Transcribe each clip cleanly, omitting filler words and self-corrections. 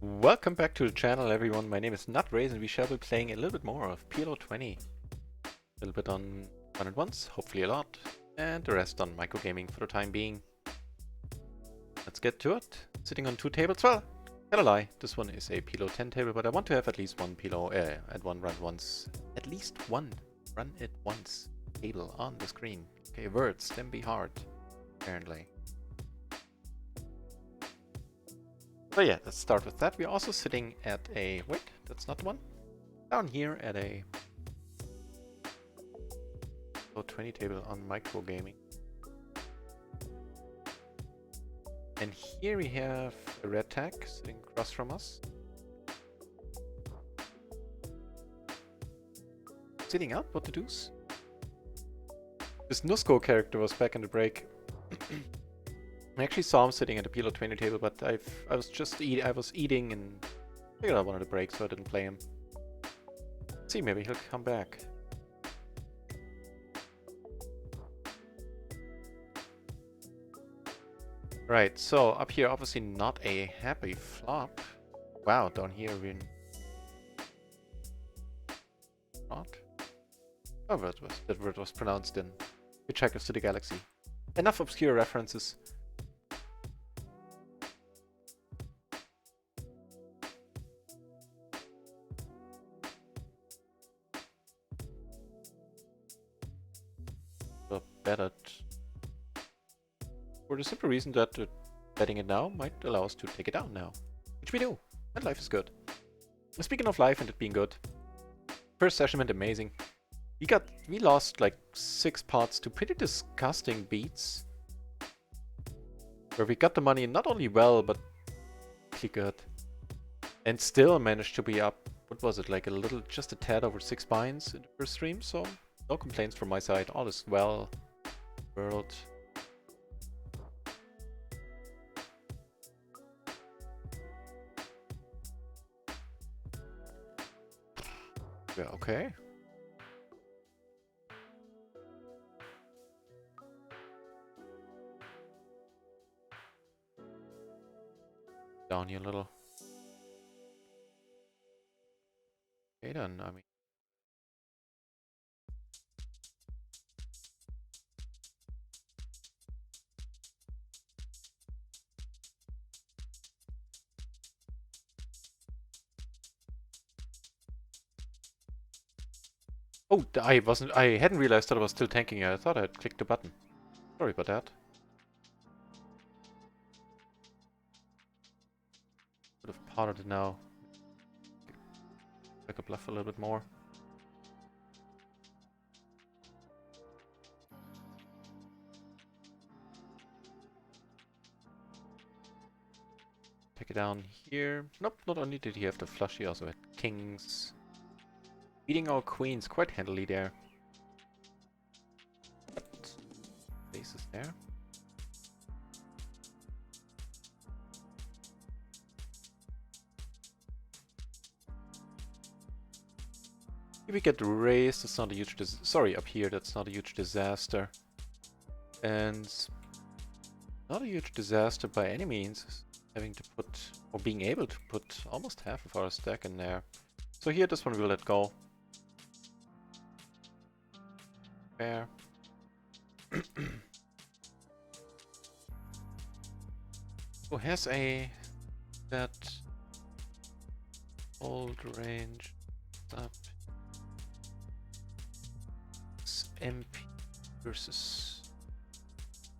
Welcome back to the channel, everyone. My name is Nutrays, and we shall be playing a little bit more of PLO 20. A little bit on Run It Once, hopefully a lot, and the rest on microgaming for the time being. Let's get to it. Sitting on two tables. Well, tell a lie. This one is a PLO 10 table, but I want to have at least one PLO at one Run It Once. At least one Run It Once table on the screen. Okay, words can be hard, apparently. So yeah, let's start with that. We're also sitting at a... Wait, that's not the one. Down here at a 20 table on microgaming. And here we have a red tag sitting across from us. Sitting out, what to do's? This Nusco character was back in the break. I actually saw him sitting at the PLO 20 table, but I was eating and figured I wanted a break, so I didn't play him. Let's see, maybe he'll come back. Right, so up here, obviously not a happy flop. Wow, down here we're not. Oh, that word was pronounced in Hitchhiker's to the Galaxy. Enough obscure references. Bet it for the simple reason that betting it now might allow us to take it down now, which we do, and life is good. Speaking of life and it being good, first session went amazing. We lost like 6 pots to pretty disgusting beats, where we got the money not only well but really good, and still managed to be up. What was it, like just a tad over 6 binds in the first stream? So no complaints from my side. All is well. World. Yeah, okay. Down here a little. Okay then, I mean. Oh, I hadn't realized that I was still tanking it. I thought I had clicked the button. Sorry about that. Would have potted it now. Back up left a little bit more. Take it down here. Nope, not only did he have the flush, he also had kings. Beating our queens quite handily there. Aces there. If we get raised, that's not a huge sorry, up here, that's not a huge disaster. And not a huge disaster by any means, having to put, or being able to put almost half of our stack in there. So here, this one we'll let go. Fair. Who has that old range up? It's MP versus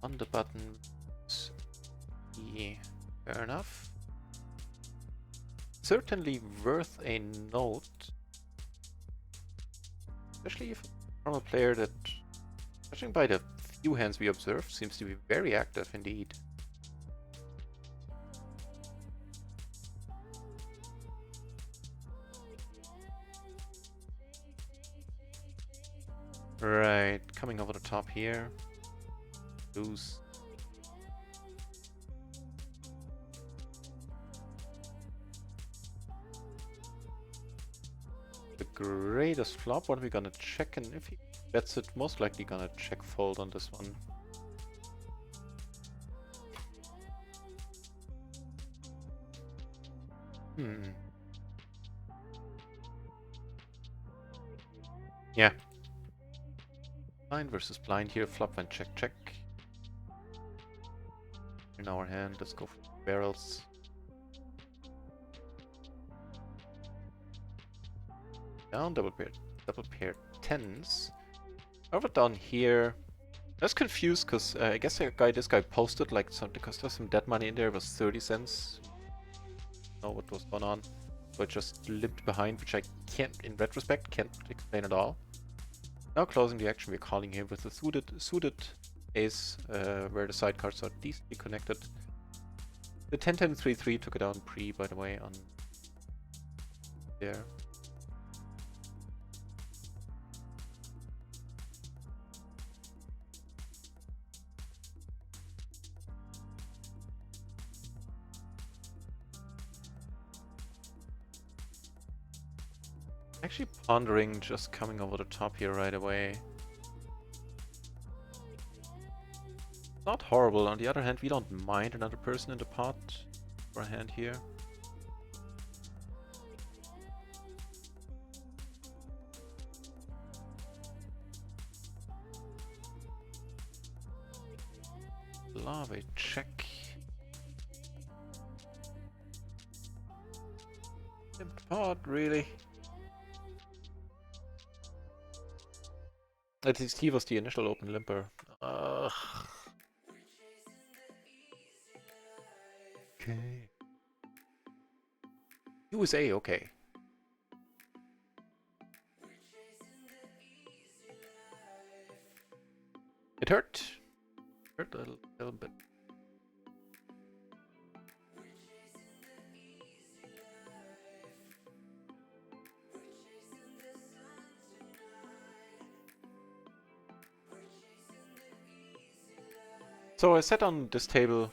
on the button. Yeah, fair enough. Certainly worth a note, especially if from a player that, judging by the few hands we observed, seems to be very active indeed. Right, coming over the top here. Deuce. The greatest flop. What are we gonna check? And if he bets it, most likely gonna check fold on this one. Hmm. Yeah. Blind versus blind here. Flop and check, check. In our hand, let's go for barrels. Down, double pair tens. Over down here. I was confused because I guess this guy posted like the cost of some dead money in there was 30 cents. Know what was going on. So it just limped behind, which I can't, in retrospect, can't explain at all. Now closing the action, we're calling here with a suited ace, where the side cards are decently connected. The 10-10-3-3 took it down pre, by the way, on there. Actually pondering just coming over the top here right away. Not horrible. On the other hand, we don't mind another person in the pot for a hand here. Love a check. In pot, really? At least he was the initial open limper. Okay. USA, okay. It hurt. Hurt a little bit. So I sat on this table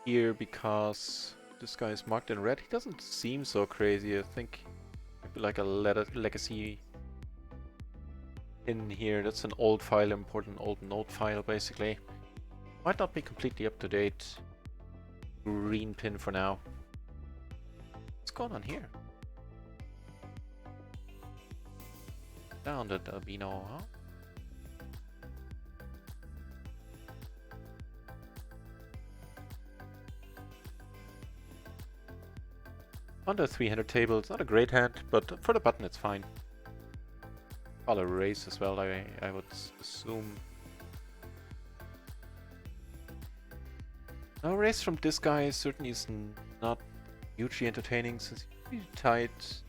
here because this guy is marked in red. He doesn't seem so crazy. I think maybe like a legacy in here. That's an old file, important old node file basically. Might not be completely up to date. Green pin for now. What's going on here? Down the albino, huh? On the 300 table, it's not a great hand, but for the button it's fine. Call a raise as well, I would assume. No raise from this guy certainly is not hugely entertaining since he's pretty tight.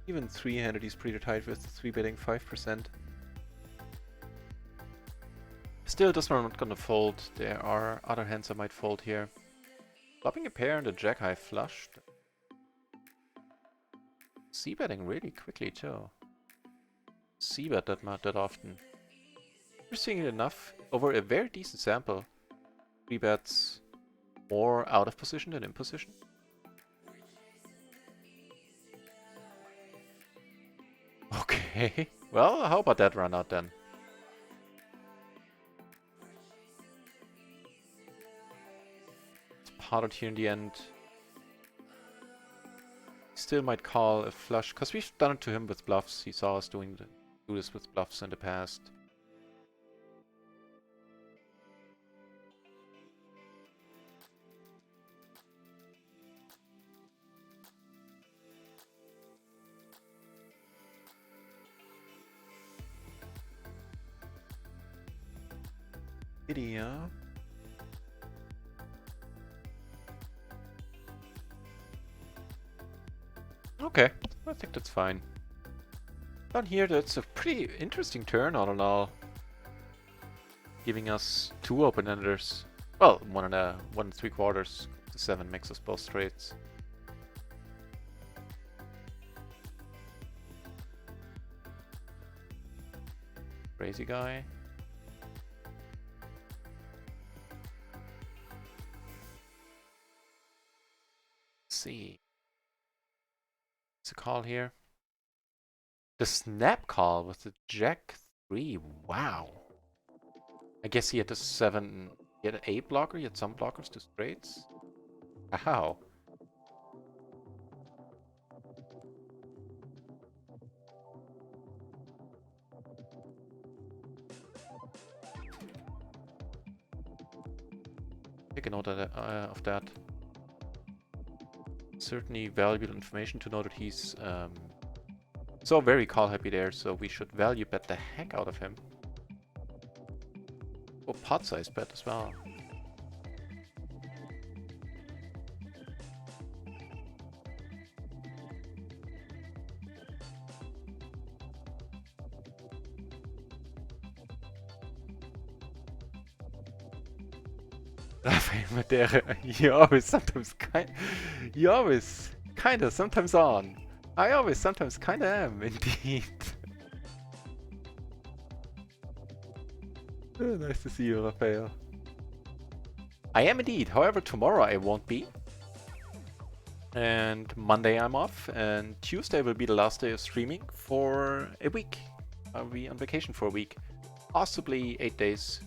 Even 300 he's pretty tight with 3-betting 5%. Still, this one I'm not gonna fold. There are other hands I might fold here. Flopping a pair and a jack high flushed. C-betting really quickly too. C-bet that often. We're seeing it enough over a very decent sample. 3 bets more out of position than in position. Okay, well, how about that run out then? It's potted here in the end. Still might call a flush, because we've done it to him with bluffs. He saw us do this with bluffs in the past. Idiot. Okay, I think that's fine. Down here, that's a pretty interesting turn all in all. Giving us 2 open-enders. Well, 1 3/4. The 7 makes us both straights. Crazy guy. Let's see. It's a call here. The snap call with the jack 3. Wow. I guess he had the 7. He had an 8 blocker. He had some blockers to straights. Wow. Take a note of that. Certainly valuable information to know that he's so very call happy there, so we should value bet the heck out of him. Or pot size bet as well. You always sometimes kinda sometimes on. I always sometimes kinda am indeed. Oh, nice to see you, Raphael. I am indeed, however tomorrow I won't be. And Monday I'm off, and Tuesday will be the last day of streaming for a week. I'll be on vacation for a week. Possibly 8 days.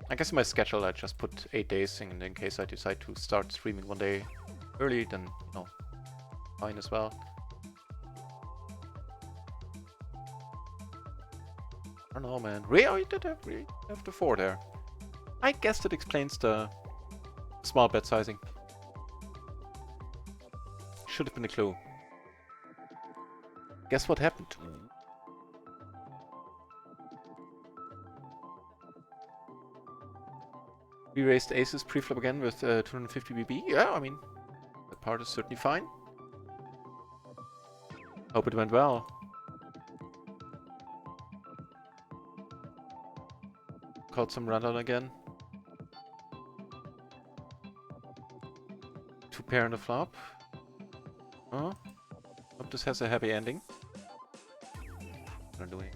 I guess in my schedule I just put 8 days in case I decide to start streaming one day early, then, you know, fine as well. I don't know, man. RIO, you did have the 4 there. I guess that explains the small bet sizing. Should have been a clue. Guess what happened? We raised aces pre-flop again with 250 BB. Yeah, I mean, that part is certainly fine. Hope it went well. Called some rundown again. 2 pair on the flop. Huh? Hope this has a happy ending. What am I doing?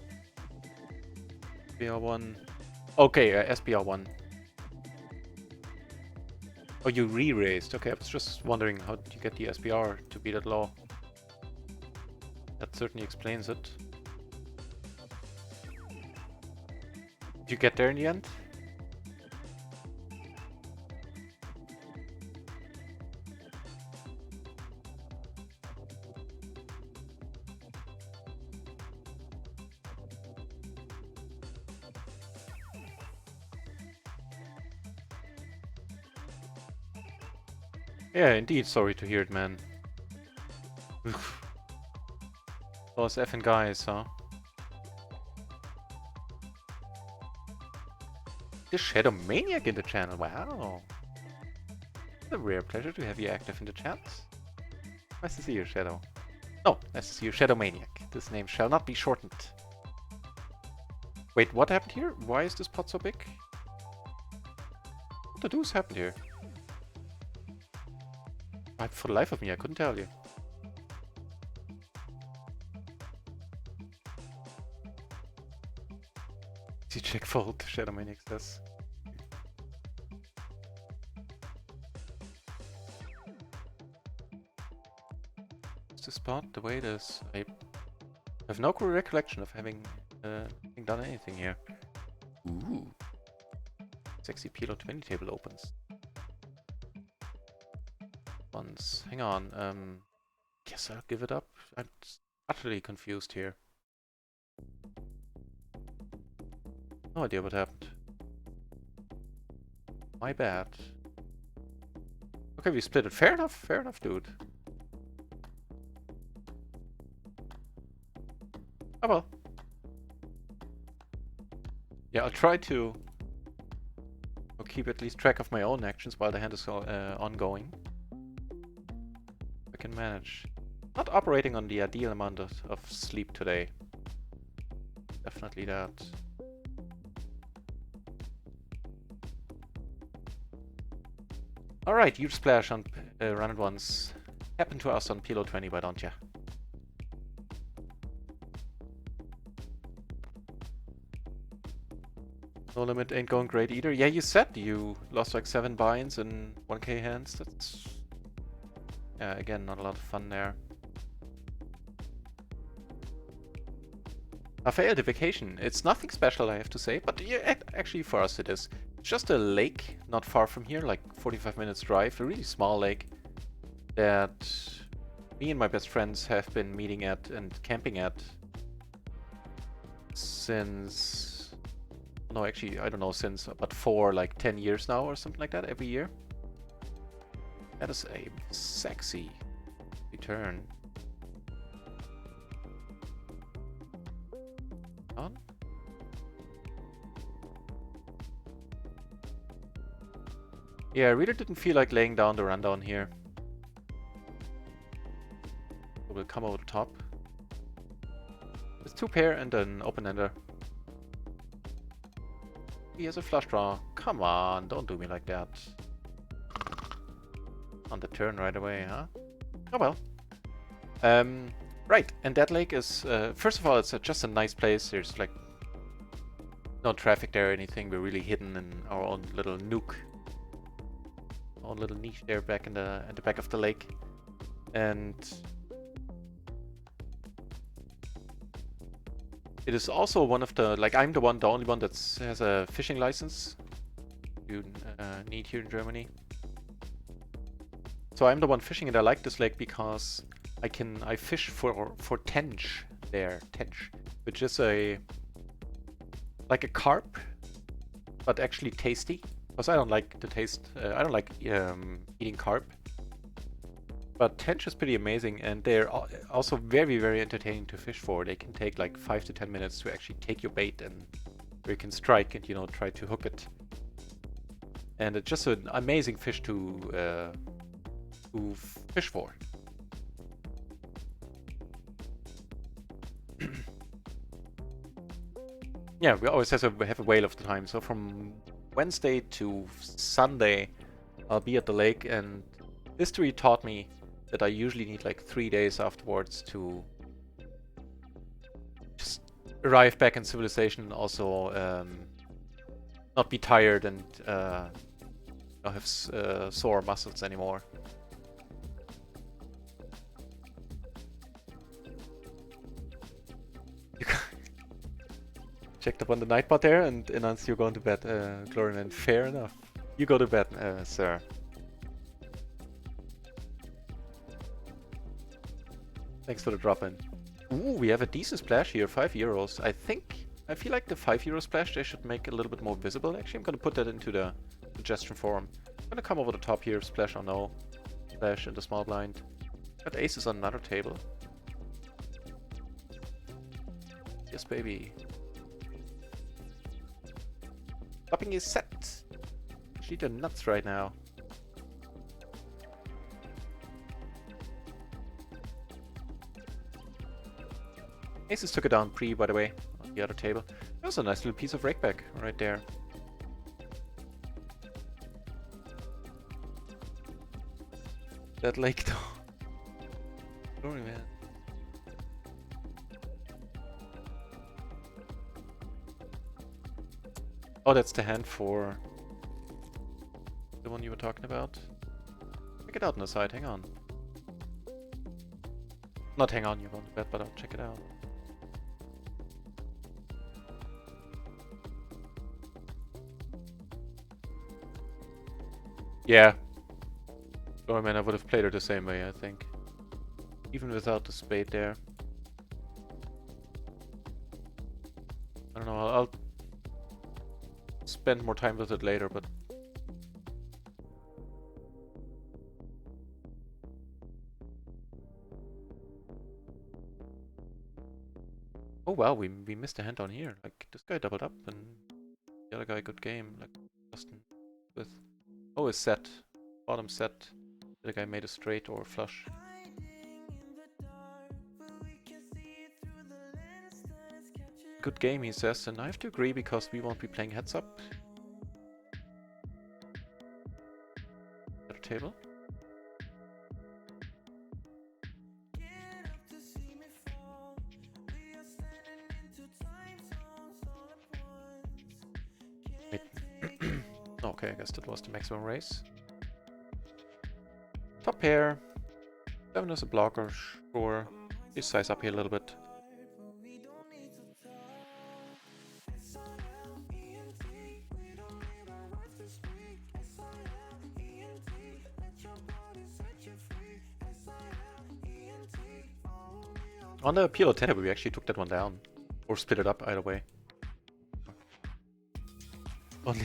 SPR1. Okay, SPR1. Oh, you re-raised. Okay, I was just wondering how did you get the SPR to be that low. That certainly explains it. Did you get there in the end? Yeah, indeed, sorry to hear it, man. Those effing guys, huh? The Shadow Maniac in the channel, wow! It's a rare pleasure to have you active in the chat. Nice to see you, Shadow. Oh, nice to see you, Shadow Maniac. This name shall not be shortened. Wait, what happened here? Why is this pot so big? What the deuce happened here? For the life of me, I couldn't tell you. See, check fold, Shadow Maniac says. Is the spot the way it is? I have no recollection of having done anything here. Ooh. Sexy PLO 20 table opens. Hang on, guess I'll give it up. I'm utterly confused here. No idea what happened. My bad. Okay, we split it. Fair enough, dude. Oh well. Yeah, I'll try to keep at least track of my own actions while the hand is ongoing. I can manage. Not operating on the ideal amount of sleep today. Definitely that. Alright, huge splash on run it once. Happen to us on PLO 20, why don't ya? No limit ain't going great either. Yeah, you said you lost like 7 buy-ins in 1k hands. That's... yeah, again, not a lot of fun there. Raphael, the vacation. It's nothing special, I have to say, but yeah, actually for us it is. It's just a lake not far from here, like 45 minutes drive, a really small lake that me and my best friends have been meeting at and camping at since... no, actually, I don't know, since about 4, like 10 years now or something like that every year. That is a sexy return. On. Yeah, I really didn't feel like laying down the rundown here. So we'll come over the top. It's 2 pair and an open-ender. He has a flush draw. Come on, don't do me like that. On the turn right away, huh? Oh well. Right, and that lake is, first of all, it's just a nice place. There's like no traffic there or anything. We're really hidden in our own little nook. Our own little niche there back in the at the back of the lake. And it is also one of the, like, I'm the only one that has a fishing license you need here in Germany. So I'm the one fishing, and I like this lake because I fish for tench there, tench, which is like a carp, but actually tasty. Because I don't like the taste. I don't like eating carp. But tench is pretty amazing, and they're also very, very entertaining to fish for. They can take like 5 to 10 minutes to actually take your bait, and where you can strike and, you know, try to hook it. And it's just an amazing fish to fish for. Yeah, we always have a whale of the time. So from Wednesday to Sunday, I'll be at the lake, and history taught me that I usually need like 3 days afterwards to just arrive back in civilization, and also not be tired and not have sore muscles anymore. Checked up on the nightbot there and announced you're going to bed, Glorian. Fair enough. You go to bed, sir. Thanks for the drop-in. Ooh, we have a decent splash here, €5. I feel like the €5 splash they should make a little bit more visible. Actually, I'm gonna put that into the suggestion forum. I'm gonna come over the top here, splash or no. Splash in the small blind. Got aces on another table. Yes, baby. Topping is set. Actually, they're nuts right now. Aces took it down pre, by the way, on the other table. That was a nice little piece of rakeback right there. That lake though. Sorry, man. Oh, that's the hand for the one you were talking about. Check it out on the side, hang on. Not hang on, you're going to bed, but I'll check it out. Yeah. Oh man, I would have played her the same way, I think. Even without the spade there. I don't know, I'll spend more time with it later, but... Oh wow, we missed a hand on here. Like, this guy doubled up and the other guy good game. Like, Justin with... Oh, his set. Bottom set. The other guy made a straight or a flush. Good game, he says, and I have to agree because we won't be playing heads up. Other table. Wait. Okay, I guess that was the maximum raise. Top pair. 7 is a blocker, sure. Please size up here a little bit. On the PLO 10 we actually took that one down. Or split it up, either way. Only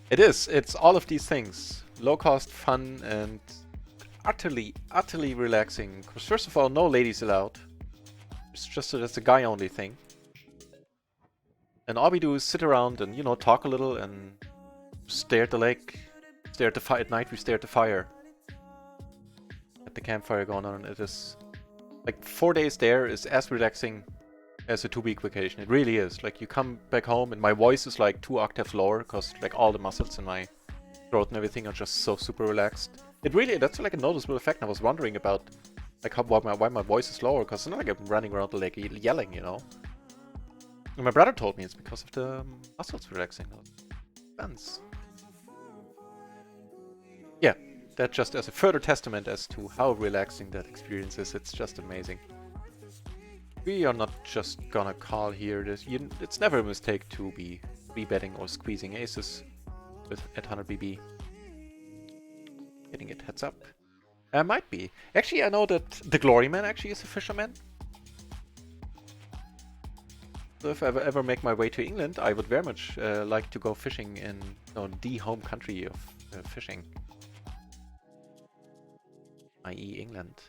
it is. It's all of these things. Low cost, fun, and utterly relaxing. Because first of all, no ladies allowed. It's just that's a guy only thing. And all we do is sit around and, you know, talk a little and stare at the lake. Stare at the fire. At night we stare at the fire. At the campfire going on. It is like 4 days there is as relaxing as a 2-week vacation. It really is. Like you come back home and my voice is like 2 octaves lower because like all the muscles in my throat and everything are just so super relaxed. It really, that's like a noticeable effect. I was wondering about like why my voice is lower, because it's not like I'm running around the lake yelling, you know. And my brother told me it's because of the muscles relaxing. Fans. Yeah, that just as a further testament as to how relaxing that experience is. It's just amazing. We are not just gonna call here. It's never a mistake to be betting or squeezing aces with at 100 BB. Getting it heads up. Might be. Actually, I know that the Glory Man actually is a fisherman. So if I ever make my way to England, I would very much like to go fishing in the home country of fishing. I.e. England.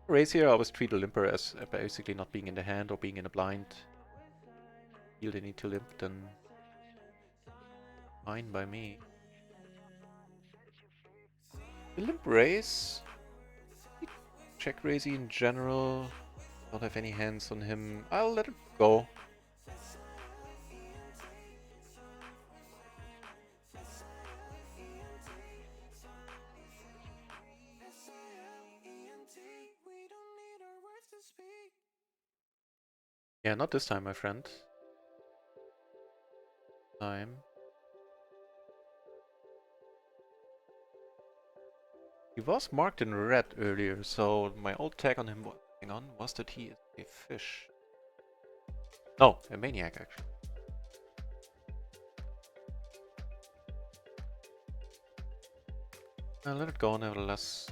Race here, I always treat a limper as basically not being in the hand or being in a blind. Feel they need to limp, then fine by me. The limp race. Check raisey in general. Don't have any hands on him. I'll let it go. Yeah, not this time, my friend. Time. He was marked in red earlier, so my old tag on him was that he is a fish. No, a maniac actually. I'll let it go nevertheless.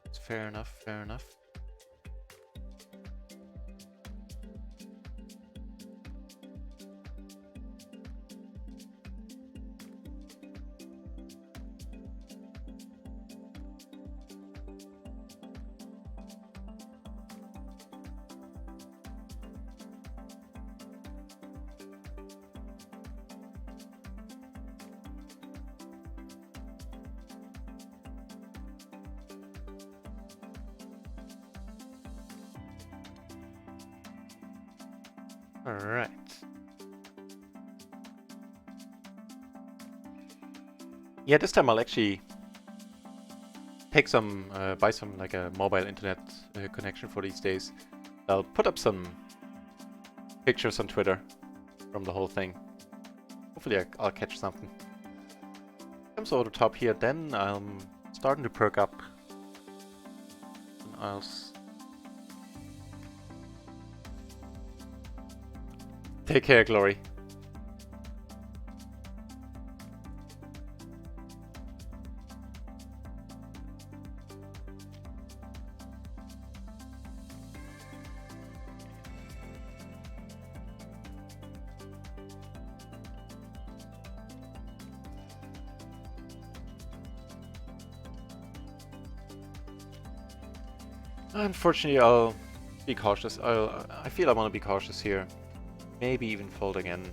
It's fair enough, fair enough. Alright. Yeah, this time I'll actually take some, buy some like a mobile internet connection for these days. I'll put up some pictures on Twitter from the whole thing. Hopefully I'll catch something. Comes over the top here, then I'm starting to perk up. And I'll take care, Glory. Unfortunately, I'll be cautious. I feel I want to be cautious here. Maybe even fold again.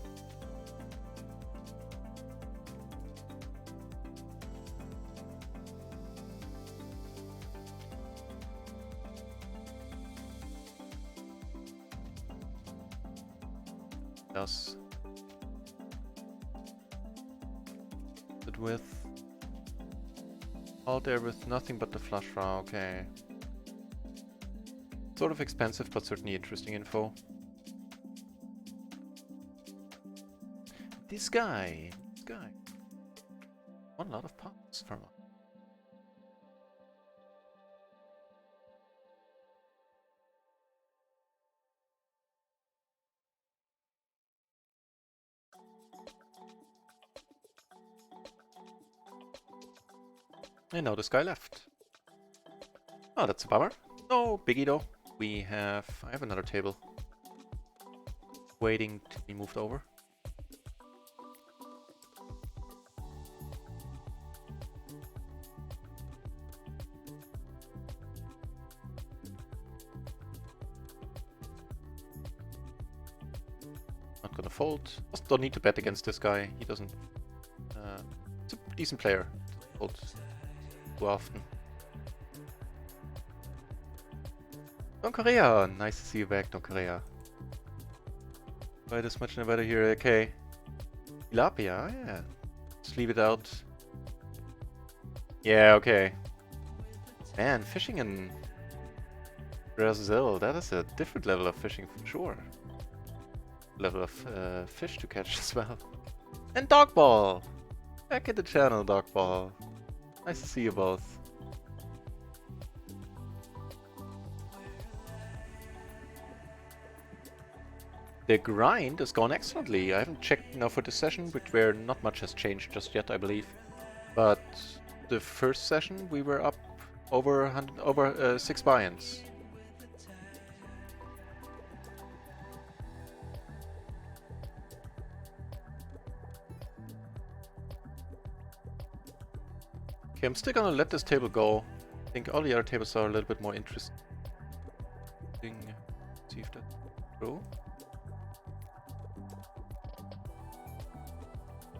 Does it with all there with nothing but the flush draw? Okay. Sort of expensive, but certainly interesting info. This guy. Won a lot of pounds from him. And now this guy left. Oh, that's a bummer. No biggie though. I have another table waiting to be moved over. Not gonna fold. Also don't need to bet against this guy. He doesn't. He's a decent player. Fold too often. Don Korea! Nice to see you back, Don Korea. Why this much better here? Okay. Tilapia, yeah. Let's leave it out. Yeah, okay. Man, fishing in Brazil, that is a different level of fishing for sure. Level of fish to catch as well. And Dogball! Back in the channel, Dogball. Nice to see you both. The grind has gone excellently. I haven't checked now for this session, where not much has changed just yet, I believe. But the first session we were up over 6 buy-ins. Okay, I'm still gonna let this table go. I think all the other tables are a little bit more interesting. See if that's true.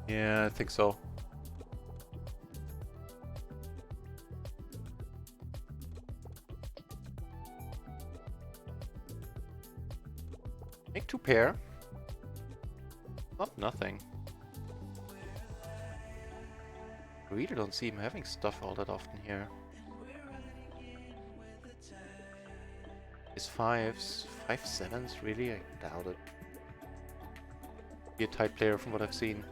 Yeah, I think so. Make 2 pair. Not nothing. I really don't see him having stuff all that often here. His 5s, 5-7s, really? I doubt it. Be a tight player from what I've seen.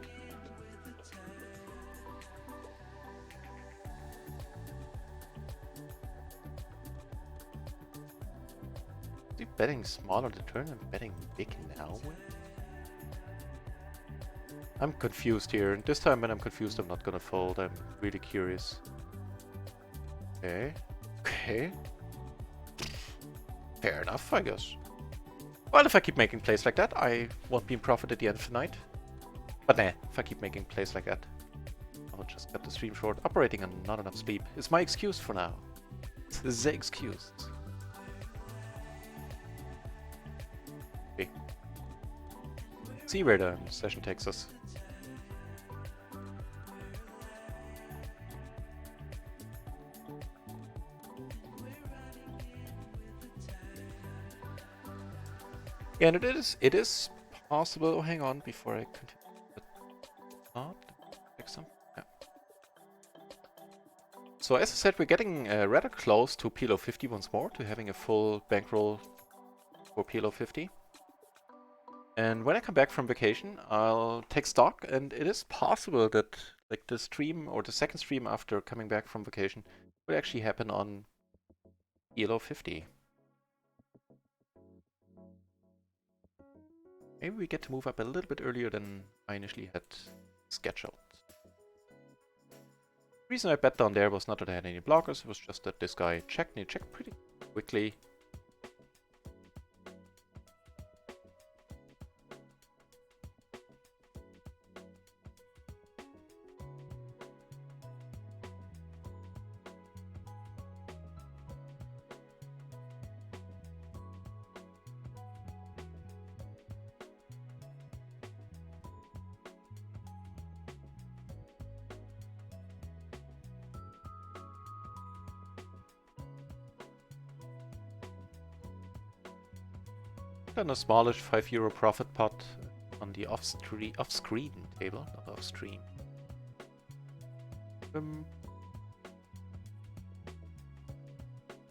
Is he betting smaller the turn and betting big now? I'm confused here, and this time when I'm confused I'm not gonna fold, I'm really curious. Okay. Okay. Fair enough, I guess. Well, if I keep making plays like that, I won't be in profit at the end of the night. But nah, if I keep making plays like that, I'll just cut the stream short. Operating on not enough sleep is my excuse for now. It's the excuse. Okay. See where the session takes us. Yeah, and it is possible. Oh, hang on, before I continue. Not check some. Yeah. So as I said, we're getting rather close to PLO 50 once more, to having a full bankroll for PLO 50. And when I come back from vacation, I'll take stock, and it is possible that like the stream or the second stream after coming back from vacation will actually happen on PLO 50. Maybe we get to move up a little bit earlier than I initially had scheduled. The reason I bet down there was not that I had any blockers, it was just that this guy checked, and he checked pretty quickly. And a smallish €5 profit pot on the off-screen table, not off-stream.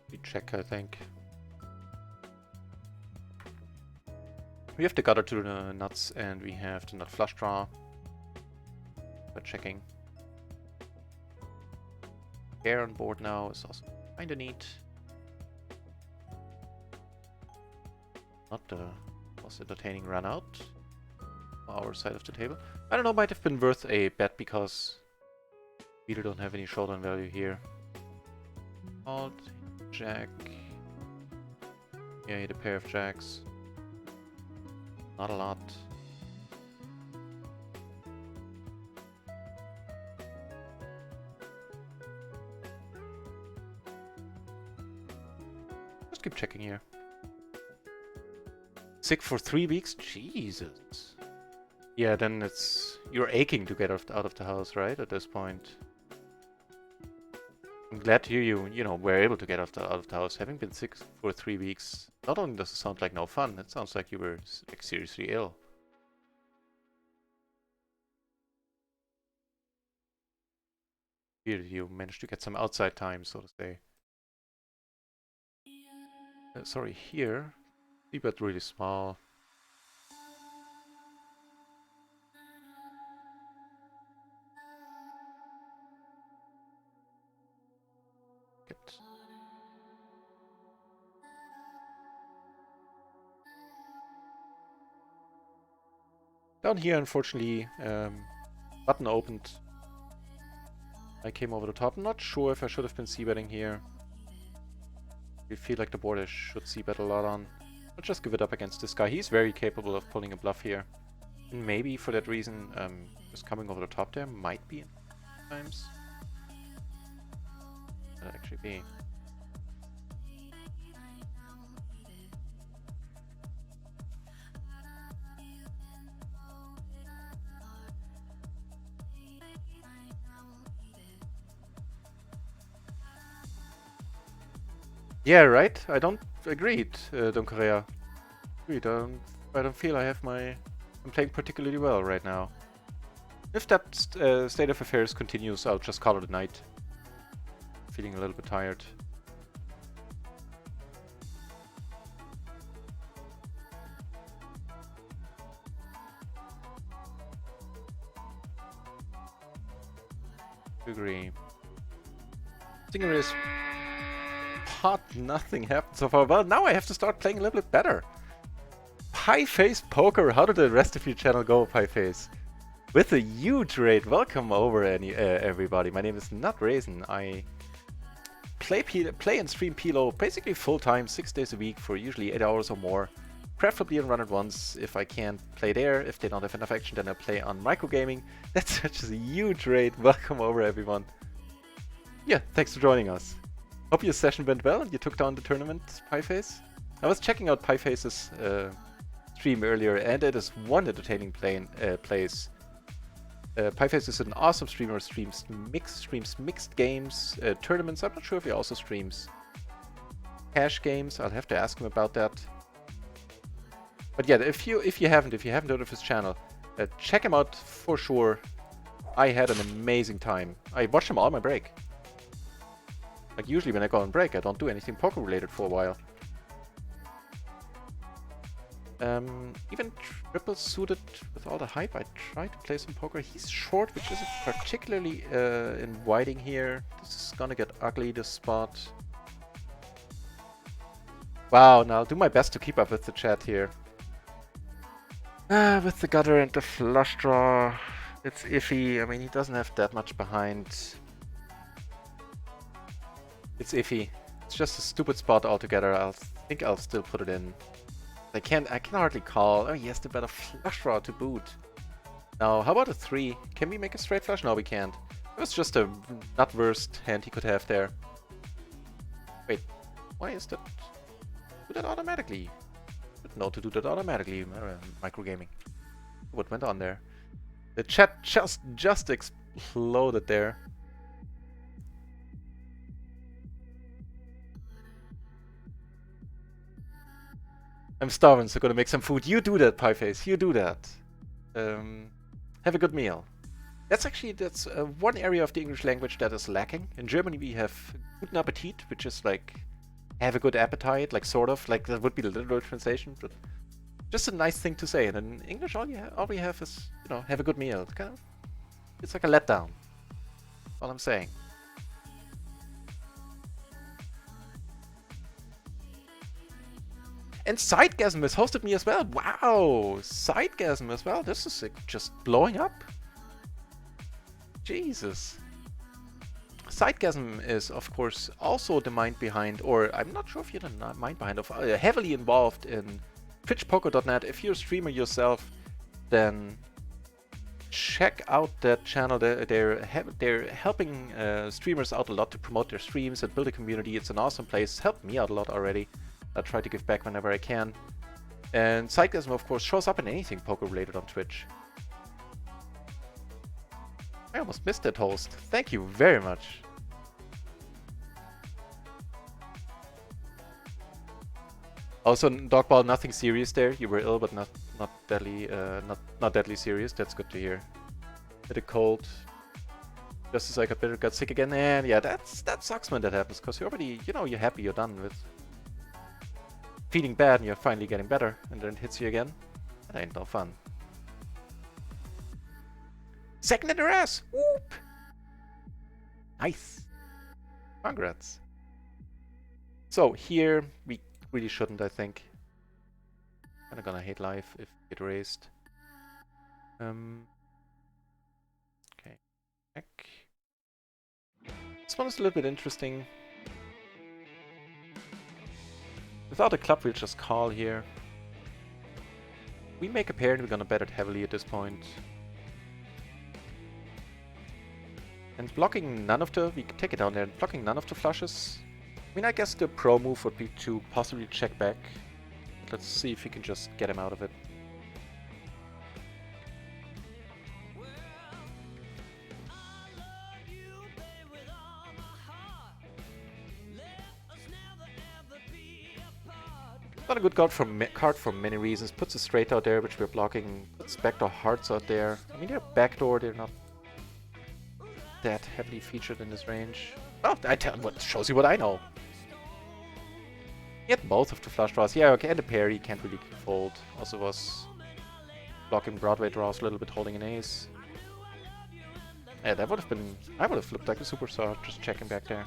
We check, I think. We have the gutter to the nuts, and we have the nut flush draw. We're checking. Pair on board now is also kinda neat. Not the most entertaining run out on our side of the table. I don't know, might have been worth a bet because we really don't have any showdown value here. Alt, jack. Yeah, hit a pair of jacks. Not a lot. Just keep checking here. Sick for 3 weeks? Jesus. Yeah, then it's... You're aching to get out of the house, right? At this point. I'm glad to hear you know, were able to get out of the house. Having been sick for 3 weeks, not only does it sound like no fun, it sounds like you were like, seriously ill. Here you managed to get some outside time, so to say. Sorry, here. But really small. Good. Down here, unfortunately, button opened. I came over the top. I'm not sure if I should have been c-betting here. I feel like the board I should c-bet a lot on. I'll just give it up against this guy. He's very capable of pulling a bluff here. And maybe for that reason, just coming over the top there might be times. That'd actually be. Yeah, right? I don't agree, Don Correa. I don't feel I have my... I'm playing particularly well right now. If that state of affairs continues, I'll just call it a night. Feeling a little bit tired. Agree. Singer is pot, nothing happened so far. Well, now I have to start playing a little bit better. Pie-Face Poker, how did the rest of your channel go, Pie-Face? With a huge raid, welcome over everybody. My name is Nut Raisin. I play and stream PLO basically full-time, 6 days a week for usually 8 hours or more. Preferably on Run It Once. If I can't play there, if they don't have enough action, then I play on microgaming. That's such a huge raid. Welcome over, everyone. Yeah, thanks for joining us. Hope your session went well and you took down the tournament, Pieface. I was checking out Pieface's stream earlier, and it is one entertaining place. Pieface is an awesome streamer, streams mixed games, tournaments. I'm not sure if he also streams cash games. I'll have to ask him about that. But yeah, if you haven't heard of his channel, check him out for sure. I had an amazing time. I watched him all my break. Like usually when I go on break, I don't do anything poker related for a while. Even triple suited with all the hype, I try to play some poker. He's short, which isn't particularly inviting here. This is gonna get ugly, this spot. Wow, now I'll do my best to keep up with the chat here. With the gutter and the flush draw, it's iffy. I mean, he doesn't have that much behind. It's iffy. It's just a stupid spot altogether. I think I'll still put it in. I can hardly call. Oh, he has to bet a flush draw to boot. Now, how about a 3? Can we make a straight flush? No, we can't. It was just a not worst hand he could have there. Wait, why is that? Do that automatically. No, to do that automatically. Microgaming. What went on there? The chat just exploded there. I'm starving, so gonna make some food. You do that, Pieface. You do that. Have a good meal. That's one area of the English language that is lacking. In Germany, we have guten Appetit, which is like have a good appetite, like sort of like that would be the literal translation, but just a nice thing to say. And in English, all we have is have a good meal. It's like a letdown. That's all I'm saying. And Sidegasm has hosted me as well. Wow, Sidegasm as well. This is just blowing up. Jesus. Sidegasm is, of course, also the mind behind, or I'm not sure if you're the mind behind, of heavily involved in twitchpoker.net. If you're a streamer yourself, then check out that channel. They're helping streamers out a lot to promote their streams and build a community. It's an awesome place. Helped me out a lot already. I try to give back whenever I can. And Sidegasm, of course, shows up in anything poker related on Twitch. I almost missed that host. Thank you very much. Also, Dogball, nothing serious there. You were ill, but not deadly. Not deadly serious. That's good to hear. Had a cold. Just as I got sick again, and yeah, that sucks when that happens, because you're already, you know, you're happy, you're done with feeling bad, and you're finally getting better, and then it hits you again. That ain't no fun. Second in the race! Whoop! Nice! Congrats. So here, we really shouldn't, I think. Kinda gonna hate life if we get raised. Okay. Check. This one is a little bit interesting. Without a club, we'll just call here. We make a pair and we're gonna bet it heavily at this point. And blocking none of the... we can take it down there. And blocking none of the flushes. I mean, I guess the pro move would be to possibly check back. Let's see if we can just get him out of it. Not a good card for many reasons. Puts a straight out there, which we're blocking. Puts backdoor hearts out there. I mean, they're backdoor, they're not that heavily featured in this range. Oh, what shows you what I know. He had both of the flush draws. Yeah, okay, and the pair he can't really fold. Also was blocking Broadway draws a little bit, holding an ace. Yeah, that would have been... I would have flipped like a superstar, just checking back there.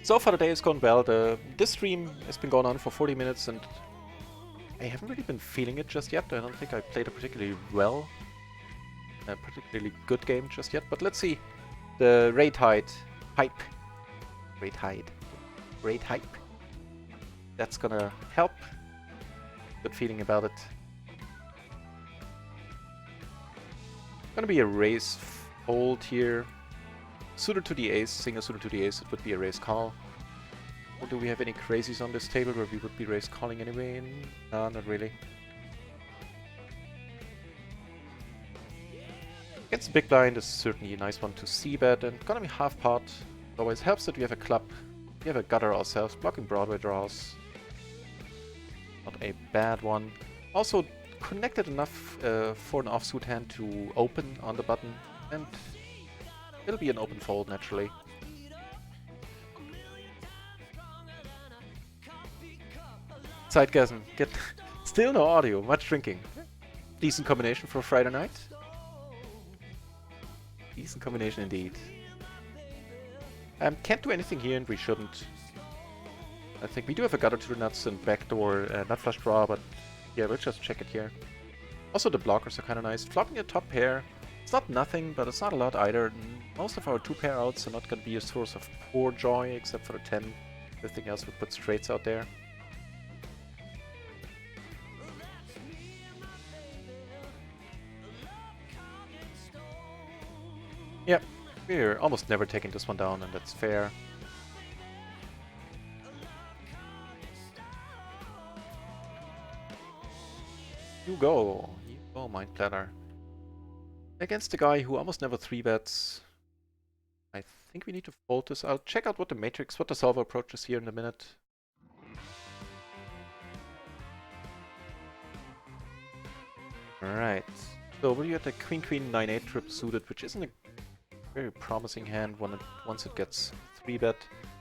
So far the day has gone well. This stream has been going on for 40 minutes and I haven't really been feeling it just yet. I don't think I played a particularly good game just yet, but let's see. The raid hype. That's gonna help. Good feeling about it. Gonna be a raise fold here. Suited to the ace, single suited to the ace, it would be a raise call. Or do we have any crazies on this table where we would be raise calling anyway? No, not really. Against the big blind is certainly a nice one to c-bet, and gonna be half pot. Always helps that we have a club. We have a gutter ourselves, blocking Broadway draws. Not a bad one. Also connected enough for an offsuit hand to open on the button, and it'll be an open fold naturally. Sidegasm, get still no audio, much drinking. Decent combination for a Friday night. Decent combination indeed. Can't do anything here and we shouldn't. I think we do have a gutter to the nuts and backdoor nut flush draw, but yeah, we'll just check it here. Also the blockers are kind of nice. Flopping a top pair, it's not nothing, but it's not a lot either. Most of our two pair outs are not going to be a source of poor joy, except for the 10. Everything else would put straights out there. Yep, we're almost never taking this one down, and that's fair. You go, Mind Platter. Against the guy who almost never 3-bets. I think we need to fold this. I'll check out what the solver approach is here in a minute. Alright, so we had a Queen 9-8 trip suited, which isn't a very promising hand once it gets 3-bet.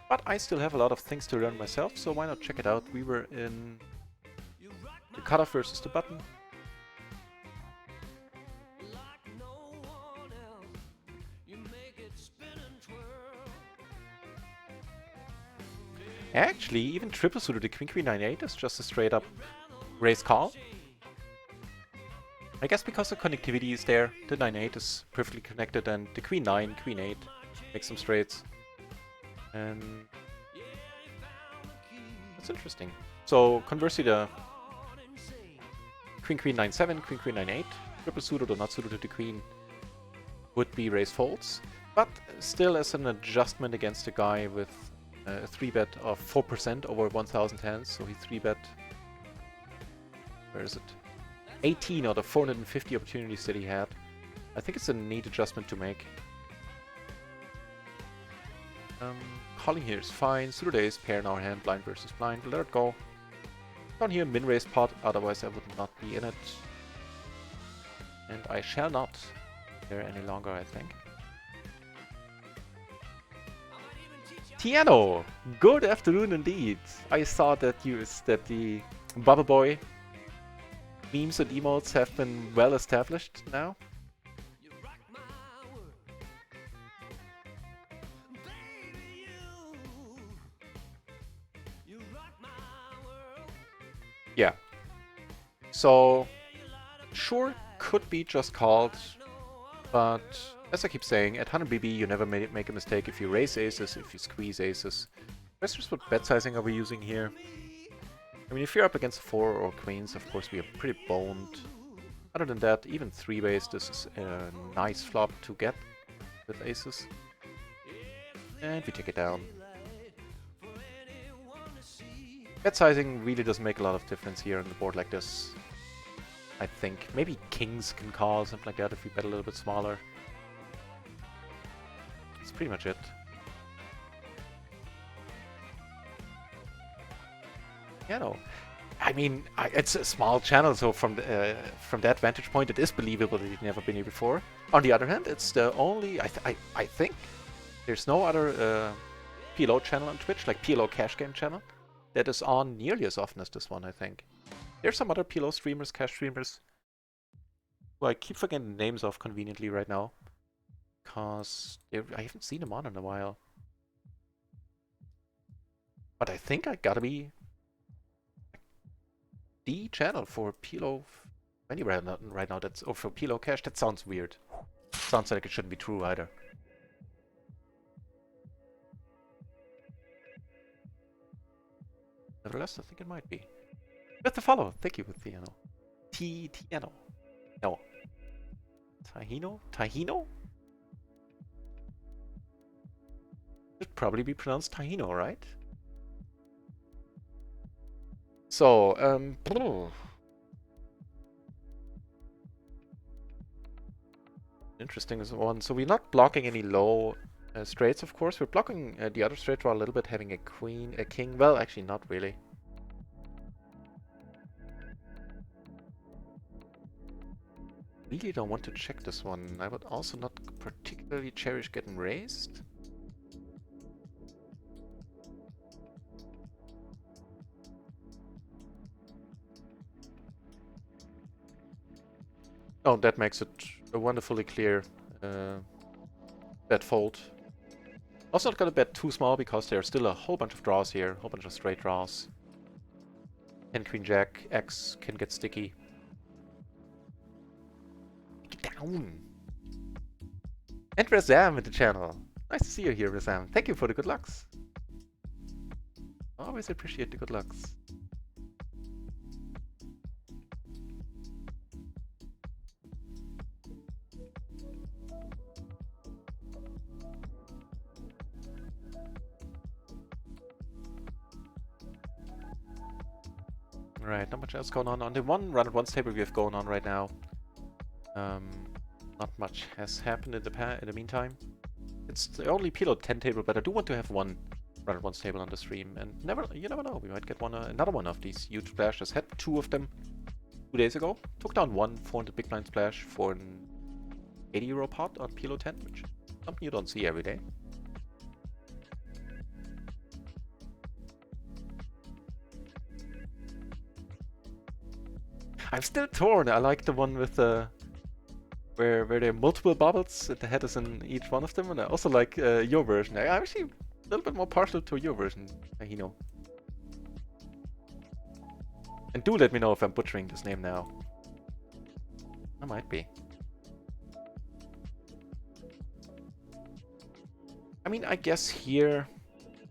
But I still have a lot of things to learn myself, so why not check it out? We were in the cutoff versus the button. Actually, even triple suited the Queen 9-8 is just a straight up raise call. I guess because the connectivity is there, the 9-8 is perfectly connected, and the Queen 9, Queen 8 makes some straights. And that's interesting. So conversely, the Queen Queen 9-7, Queen Queen 9-8, triple suited or not suited to the Queen would be raise folds, but still as an adjustment against a guy with a 3-bet of 4% over 1,000 hands, so he 3-bet, where is it? 18 out of 450 opportunities that he had. I think it's a neat adjustment to make. Calling here is fine. Suited ace, pair in our hand, blind versus blind. Let it go. Down here, min raise pot, otherwise I would not be in it. And I shall not there any longer, I think. Tiano! Good afternoon indeed. I saw that the Bubble Boy memes and emotes have been well established now. Yeah. So, sure, could be just called, but as I keep saying, at 100 BB you never make a mistake if you raise aces, if you squeeze aces. That's just what bet sizing are we using here. I mean, if you're up against 4 or queens, of course we are pretty boned. Other than that, even 3-ways, this is a nice flop to get with aces. And we take it down. Bet sizing really doesn't make a lot of difference here on the board like this. I think maybe kings can call, something like that, if we bet a little bit smaller. That's pretty much it. Yeah, no. I mean, it's a small channel, so from that vantage point, it is believable that you've never been here before. On the other hand, it's the only, I think, there's no other PLO channel on Twitch, like PLO Cash Game channel, that is on nearly as often as this one, I think. There's some other PLO streamers, cash streamers, who I keep forgetting the names of conveniently right now, because I haven't seen them on in a while. But I think I gotta be the channel for PLO anywhere right now. That's or for PLO Cash. That sounds weird. Sounds like it shouldn't be true either. Nevertheless, I think it might be. With the follow. Thank you, Tiano. Tiano. No. Tahino? Tahino? Should probably be pronounced Tahino, right? So, interesting one. So we're not blocking any low straights, of course. We're blocking the other straight draw a little bit, having a queen, a king. Well, actually, not really. Really don't want to check this one. I would also not particularly cherish getting raised. Oh, that makes it a wonderfully clear bet fold. Also not gonna bet too small because there's still a whole bunch of draws here, a whole bunch of straight draws. And Queen Jack X can get sticky. Get down! And Razam in the channel. Nice to see you here, Razam. Thank you for the good lucks. Always appreciate the good lucks. Right, not much else going on. On the one run at once table we have going on right now, not much has happened in the meantime. It's the only PLO 10 table, but I do want to have one run at once table on the stream, and you never know, we might get another one of these huge splashes. Had 2 of them 2 days ago. Took down one 400 big blind splash for an €80 pot on PLO 10, which is something you don't see every day. I'm still torn. I like the one with the where there are multiple bubbles and the head is in each one of them, and I also like your version. I'm actually a little bit more partial to your version, Hino. And do let me know if I'm butchering this name now. I might be. I mean, I guess here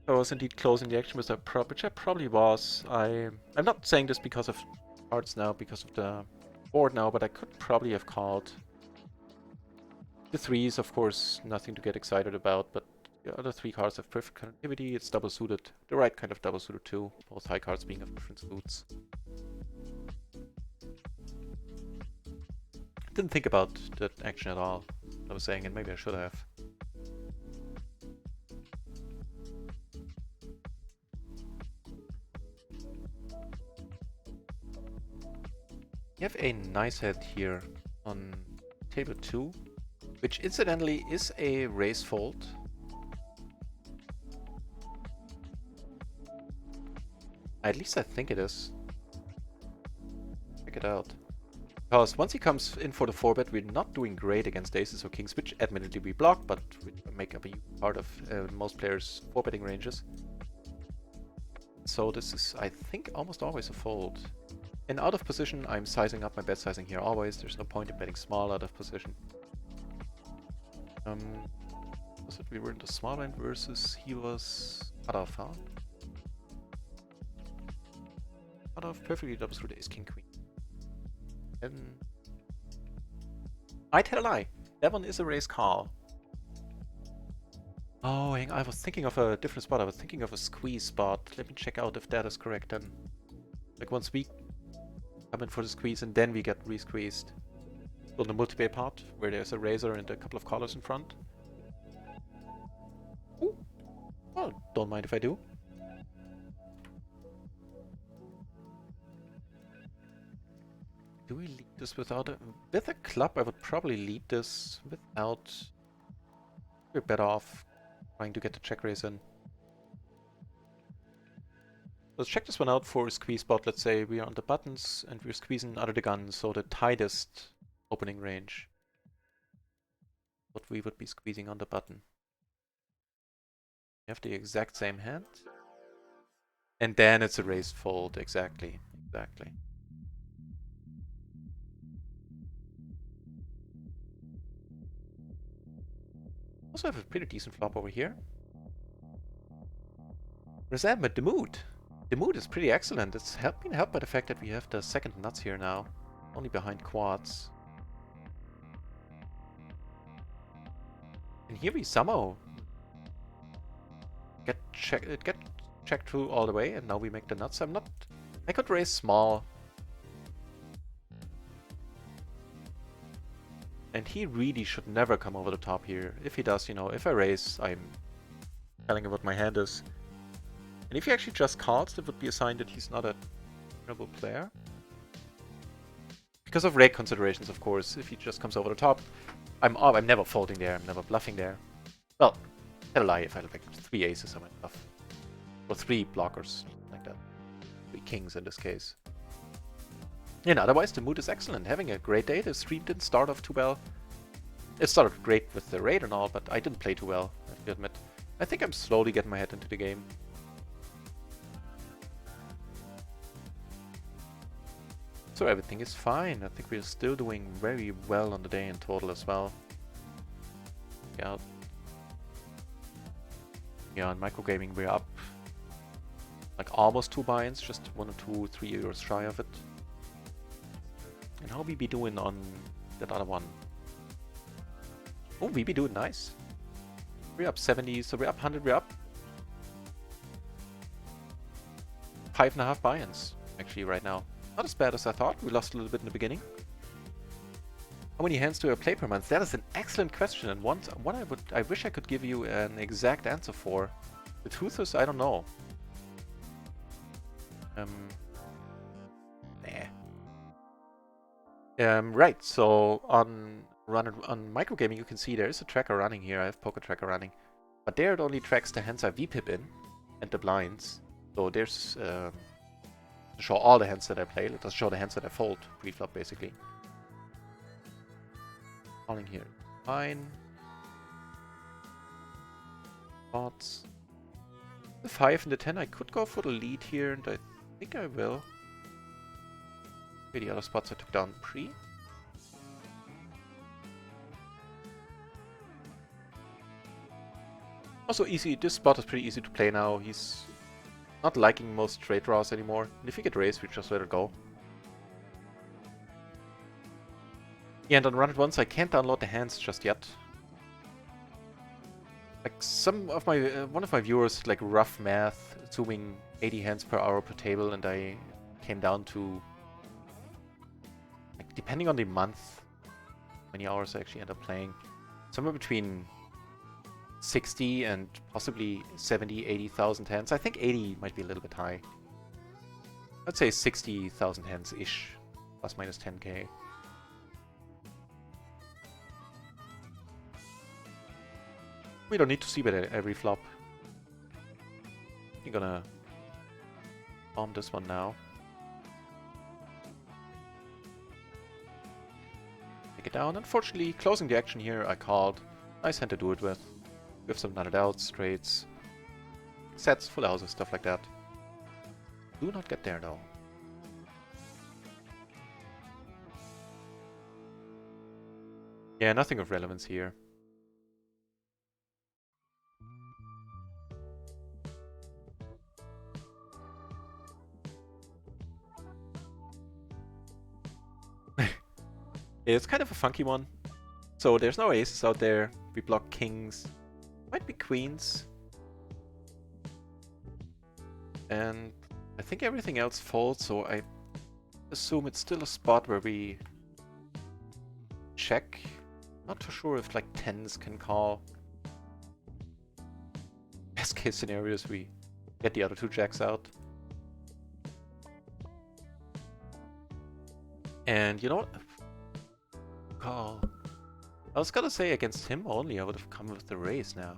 I was indeed closing the action with a prop, which I probably was. I'm not saying this because of cards now, because of the board now, but I could probably have called. The threes, of course, nothing to get excited about, but the other three cards have perfect connectivity. It's double suited, the right kind of double suited too, both high cards being of different suits. Didn't think about that action at all, I was saying, and maybe I should have. You have a nice head here on table 2, which incidentally is a raise fold. At least I think it is. Check it out. Because once he comes in for the 4-bet, we're not doing great against aces or kings, which admittedly we block, but we make up a huge part of most players' 4-betting ranges. So this is, I think, almost always a fold. And out of position, I'm sizing up my bet sizing here always. There's no point in betting small out of position. Was it we were in the small blind versus he was cut off, huh? Cut off perfectly doubles through the ace king queen. And I tell a lie. That one is a raise call. Oh, hang on. I was thinking of a different spot. I was thinking of a squeeze spot. Let me check out if that is correct then. Like once we come in for the squeeze and then we get re-squeezed. So the multi-bay part, where there's a razor and a couple of callers in front. Ooh. Well, don't mind if I do. Do we lead this without a... With a club, I would probably lead this without... We're better off trying to get the check raise in. Let's check this one out for a squeeze spot. Let's say we are on the buttons and we're squeezing under the gun, so the tightest opening range. What we would be squeezing on the button. We have the exact same hand. And then it's a raised fold, exactly. Exactly. Also have a pretty decent flop over here. Resentment, the mood. The mood is pretty excellent. It's been helped by the fact that we have the second nuts here now. Only behind quads. And here we somehow get checked through all the way, and now we make the nuts. I could raise small. And he really should never come over the top here. If he does, you know, if I raise, I'm telling him what my hand is. And if he actually just calls, that would be a sign that he's not a terrible player. Because of rake considerations, of course. If he just comes over the top, I'm never folding there, I'm never bluffing there. Well, tell a lie, if I have like 3 aces, I might bluff. Or 3 blockers, like that. 3 kings in this case. And otherwise, the mood is excellent. Having a great day. The stream didn't start off too well. It started great with the raid and all, but I didn't play too well, I have to admit. I think I'm slowly getting my head into the game. So everything is fine. I think we're still doing very well on the day in total as well. Yeah. Yeah, on microgaming we're up like almost 2 buy-ins, just 1 or 2, 3 euros shy of it. And how we be doing on that other one? Oh, we be doing nice. We're up 70, so we're up 100, we're up 5.5 buy-ins actually right now. Not as bad as I thought. We lost a little bit in the beginning. How many hands do I play per month? That is an excellent question, and one I wish I could give you an exact answer for. The truth is, I don't know. Right, so on microgaming you can see there is a tracker running here. I have poker tracker running. But there it only tracks the hands I VPip in and the blinds. So there's to show all the hands that I play. It doesn't show the hands that I fold pre-flop basically. Calling here. Fine. Spots. The 5 and the 10, I could go for the lead here, and I think I will. Okay, the other spots I took down pre. Also easy, this spot is pretty easy to play now. He's not liking most straight draws anymore. And if you get raised, we just let it go. Yeah, and on run it once, I can't download the hands just yet. Like some of my, one of my viewers, like rough math, assuming 80 hands per hour per table, and I came down to, like, depending on the month, many hours I actually end up playing, somewhere between 60 and possibly 70, 80,000 hands. I think 80 might be a little bit high. I'd say 60,000 hands-ish, plus minus 10k. We don't need to see bet every flop. You're gonna bomb this one now. Take it down. Unfortunately, closing the action here, I called. Nice hand to do it with. We have some nutted outs, straights, sets, full houses, stuff like that. Do not get there though. Yeah, nothing of relevance here. It's kind of a funky one. So there's no aces out there. We block kings. Might be queens. And I think everything else folds, so I assume it's still a spot where we check. Not too sure if like tens can call. Best case scenario is we get the other two jacks out. And you know what? Call. I was gonna say against him only I would have come with the raise now.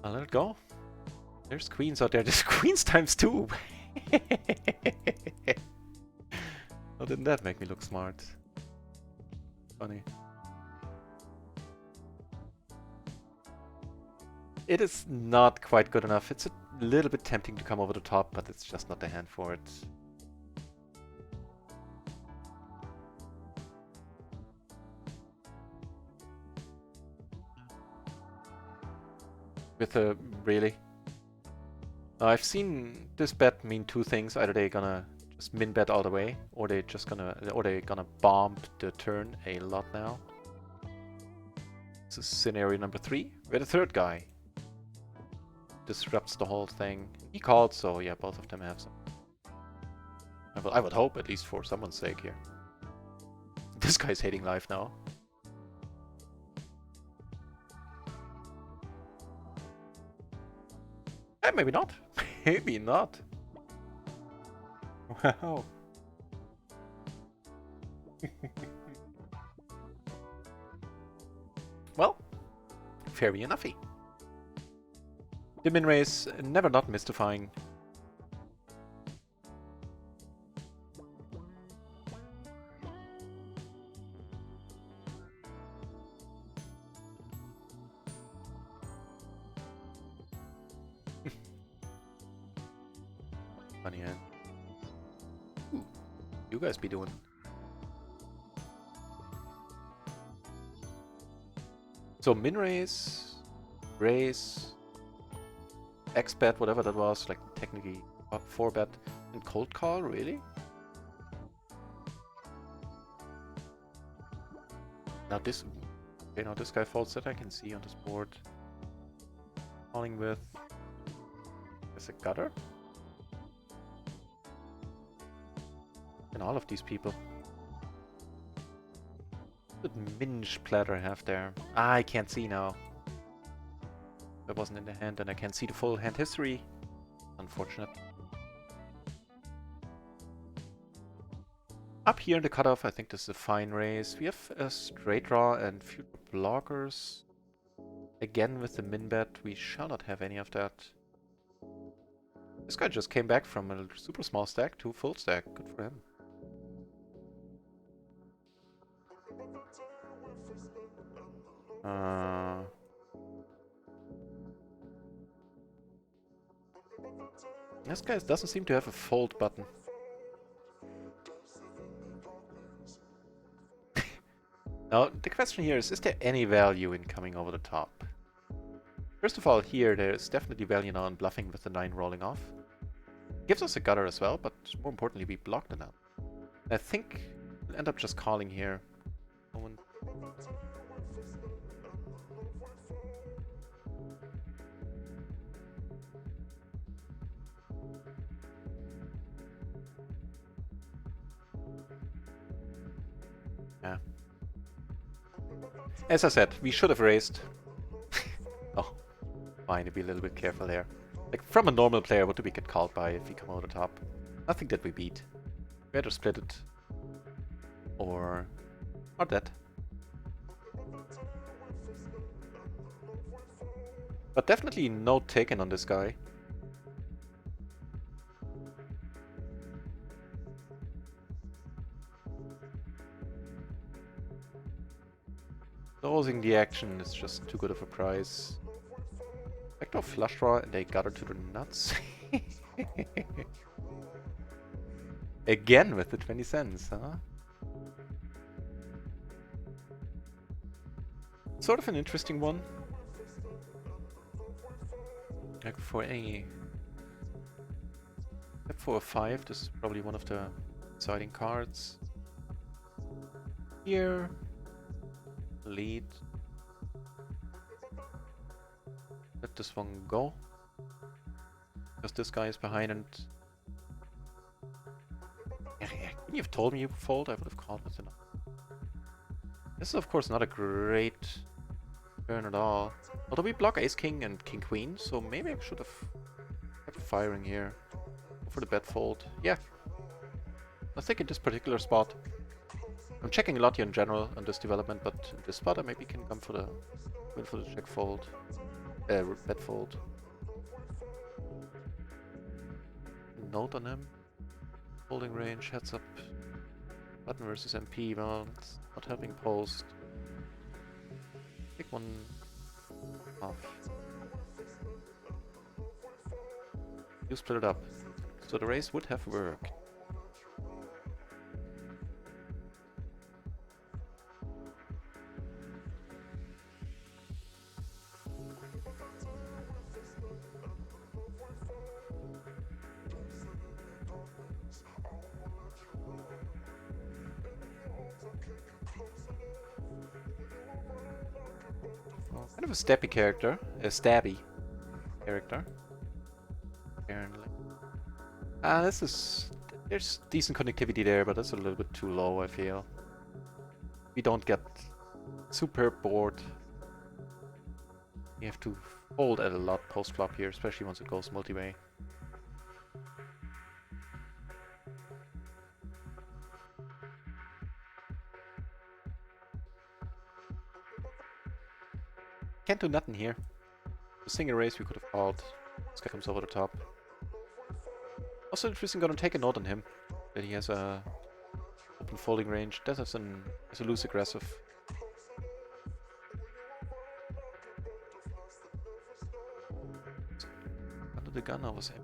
I'll let it go. There's queens out there. There's queens times 2. Oh, didn't that make me look smart? Funny. It is not quite good enough. It's a little bit tempting to come over the top, but it's just not the hand for it. With a... really? I've seen this bet mean two things. Either they're gonna just min bet all the way, or they're gonna bomb the turn a lot now. This is scenario number 3, where the third guy disrupts the whole thing. He called, so yeah, both of them have some. I would hope, at least for someone's sake here. This guy's hating life now. Maybe not. Maybe not. Wow. Well, fair enoughy. The min raise, never not mystifying. Funny hand. Ooh, you guys be doing. So min raise, X bet, whatever that was, like technically 4 bet, and cold call, really? Now this, okay, now this guy folds that I can see on this board. Calling with, is a gutter? And all of these people. What minge platter I have there? Ah, I can't see now. That wasn't in the hand, and I can't see the full hand history. Unfortunate. Up here in the cutoff, I think this is a fine raise. We have a straight draw and future blockers. Again with the min bet, we shall not have any of that. This guy just came back from a super small stack to a full stack. Good for him. This guy doesn't seem to have a fold button. Now, the question here is there any value in coming over the top? First of all, here, there's definitely value now in bluffing with the 9 rolling off. Gives us a gutter as well, but more importantly, we block the nut. I think we'll end up just calling here. Moment. Yeah. As I said, we should have raised. Oh, fine, to be a little bit careful there. Like, from a normal player, what do we get called by if we come over the top? Nothing that we beat. We either split it or that. But definitely no taken on this guy. Closing the action is just too good of a price. Backdoor flush draw and they gutter to the nuts. Again with the 20 cents, huh? Sort of an interesting one. Like for any... Except for a 5, this is probably one of the exciting cards. Here... Lead. Let this one go. Because this guy is behind and... Couldn't you have told me you fold? I would have called with enough. This is of course not a great turn at all. Although we block Ace King and King Queen, so maybe I should have kept firing here. Go for the bet fold. Yeah. I think in this particular spot. I'm checking a lot here in general on this development, but in this spot I maybe can come for the check fold. Bet fold. Note on him. Holding range, heads up. Button versus MP, well, it's not helping post. Pick one off. You split it up. So the race would have worked. Kind of a stabby character. Apparently. This is... There's decent connectivity there, but that's a little bit too low, I feel. We don't get super bored. You have to fold at a lot post-flop here, especially once it goes multi-way. Can't do nothing here. The single raise we could have called. This guy comes over the top. Also interesting, gonna take a note on him. That he has a open folding range. That is a loose aggressive. Under the gun, I was him.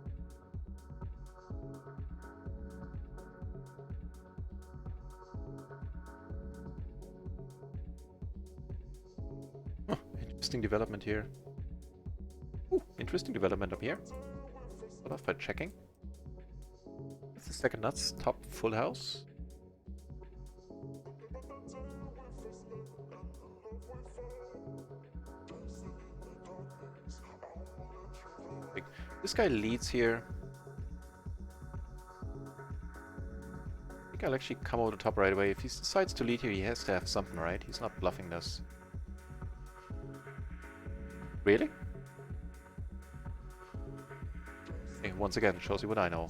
Interesting development here. Ooh, interesting development up here. Start off by checking. It's the second nuts, top full house. This guy leads here. I think I'll actually come over the top right away. If he decides to lead here, he has to have something, right? He's not bluffing this. Really? Okay, once again, it shows you what I know.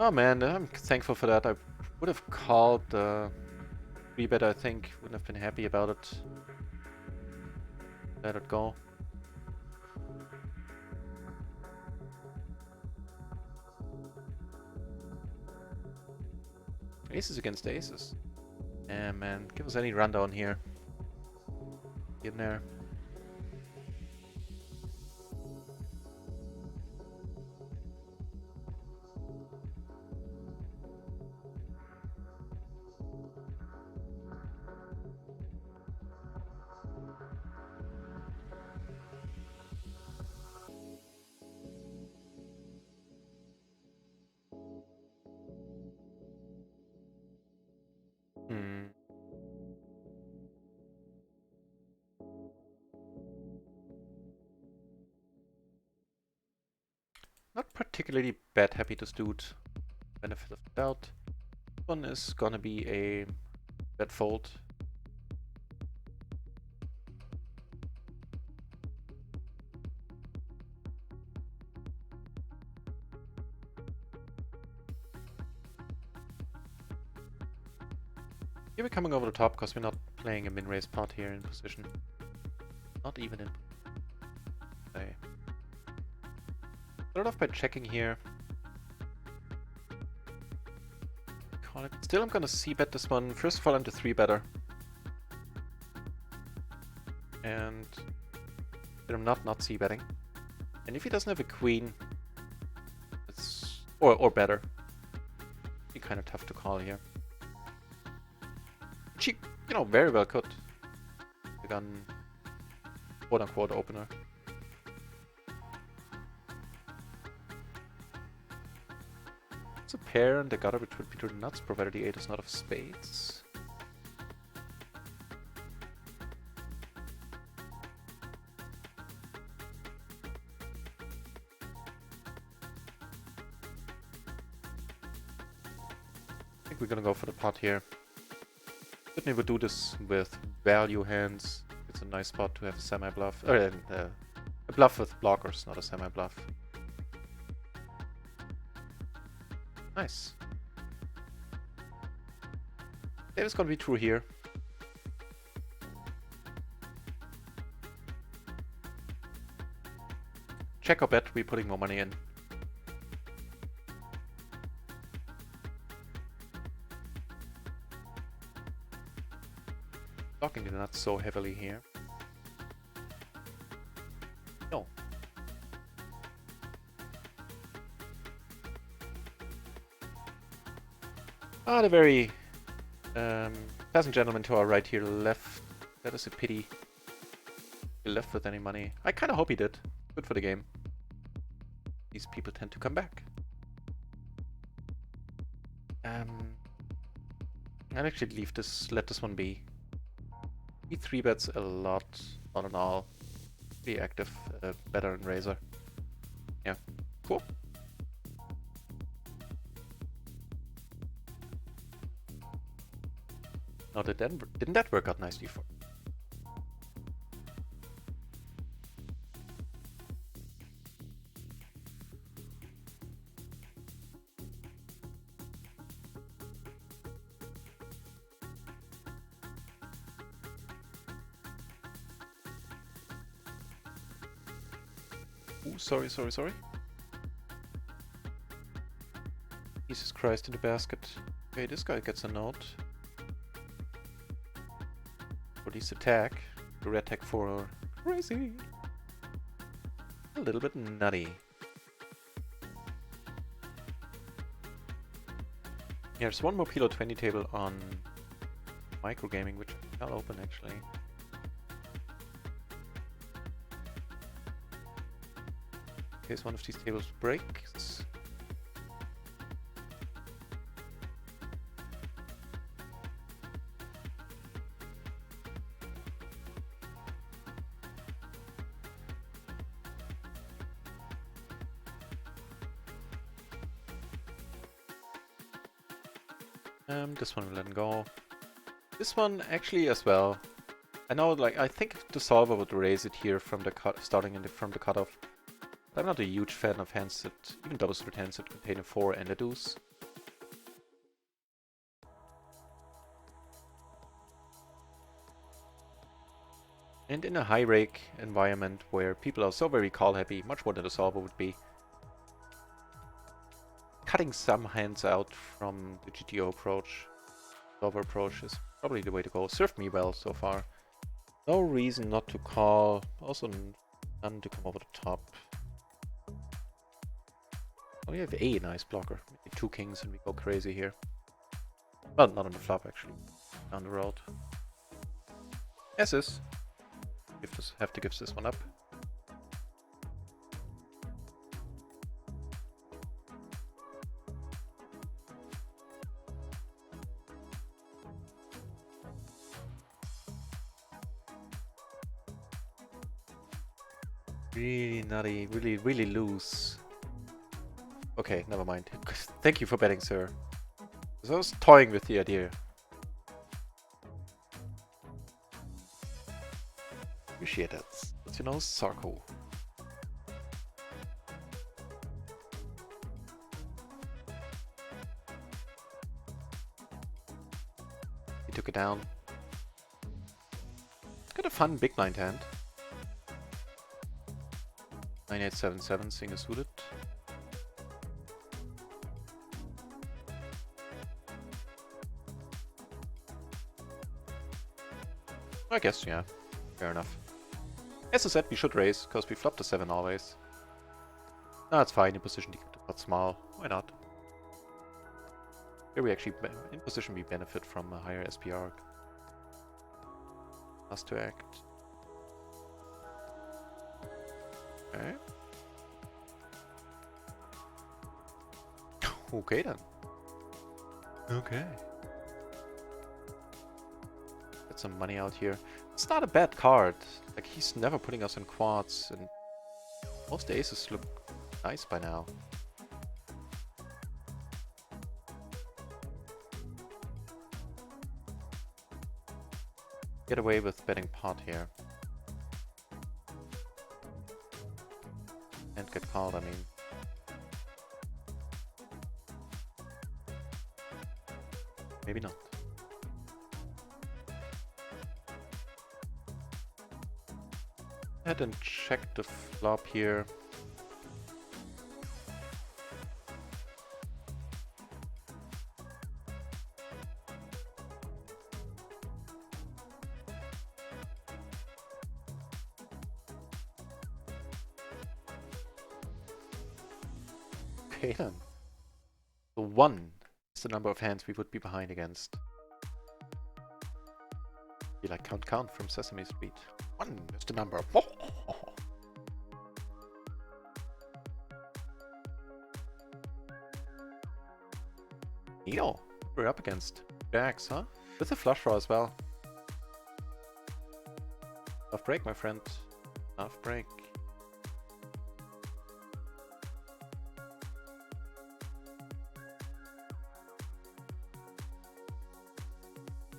Oh man, I'm thankful for that. I would have called the 3-bet, I think. Wouldn't have been happy about it. Let it go. Aces against aces. Yeah, man. Give us any rundown here. Get in there. particularly bad happy this dude. Benefit of the doubt. This one is gonna be a bad fold. Here we're coming over the top because we're not playing a min-raise pot here in position. Not even in play. Start off by checking here. Call it. Still, I'm gonna c-bet this one. First of all, I'm the 3-better. And I'm not c-betting. And if he doesn't have a queen, it's or better, be kind of tough to call here. Which he, you know, very well could. The gun, quote-unquote opener. It's a pair and the gutter which would be too nuts, provided the 8 is not of spades. I think we're gonna go for the pot here. Certainly would do this with value hands. It's a nice spot to have a semi-bluff. A bluff with blockers, not a semi-bluff. Nice. Same is gonna be true here. Check or bet, we're putting more money in. Blocking the nuts so heavily here. No. Ah, the very pleasant gentleman to our right here left. That is a pity. He left with any money. I kind of hope he did. Good for the game. These people tend to come back. I'll actually leave this, let this one be. He 3-bets a lot, all in all. Be active, better in Razor. Yeah, cool. Now didn't that work out nicely for? Ooh, sorry. Jesus Christ in the basket. Okay, this guy gets a note. For this attack. The red tech 4 crazy. A little bit nutty. Yeah, there's one more PLO 20 table on microgaming, which I'll open actually. In case one of these tables breaks. This one will let go. This one actually as well. I know, like, I think the solver would raise it here from the starting from the cutoff. But I'm not a huge fan of hands that, even double suited hands that contain a 4 and a deuce. And in a high rake environment where people are so very call happy, much more than the solver would be, cutting some hands out from the GTO approach, solver approach, is probably the way to go. Served me well so far. No reason not to call, also none to come over the top. Oh, we have a nice blocker. Maybe 2 kings and we go crazy here. Well, not on the flop actually. Down the road. As is. Have to give this one up. Really nutty, really loose. Okay, never mind. Thank you for betting, sir. I was toying with the idea. Appreciate that. But you know, Sarko. He took it down. Got a fun big blind hand. 9877, single suited. I guess, yeah. Fair enough. As I said, we should raise, because we flopped the 7 always. No, it's fine. In position to keep the pot small. Why not? Here we actually, in position, we benefit from a higher SPR. Us to act. Okay. Okay then. Okay. Get some money out here. It's not a bad card. Like, he's never putting us in quads, and most aces look nice by now. Get away with betting pot here. And get called, I mean. Maybe not. Head and check the flop here. Okay then. So 1 is the number of hands we would be behind against. Be like count from Sesame Street. 1 is the number. Neil, we're up against jacks, huh? With a flush draw as well. Tough break, my friend. Tough break.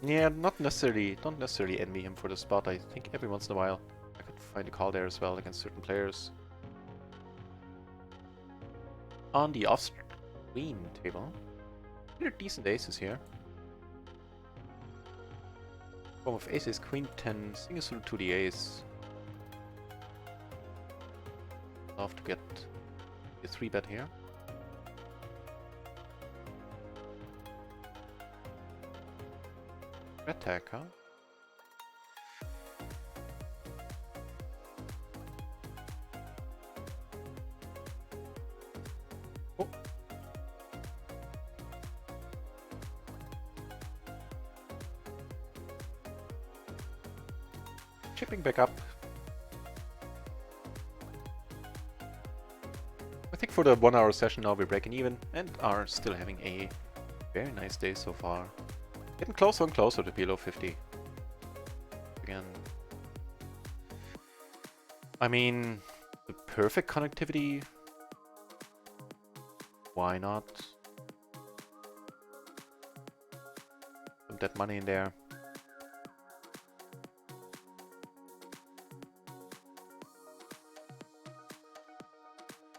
Yeah, not necessarily. Don't necessarily envy him for the spot. I think every once in a while I could find a call there as well against certain players. On the off-screen table, there are decent aces here. Form of aces, queen 10, single suited to the ace. Love to get a 3-bet here. Attack, huh? Oh. Chipping back up. I think for the 1 hour session now we're breaking even and are still having a very nice day so far. Getting closer and closer to PLO 50. Again. I mean, the perfect connectivity. Why not? Put that money in there.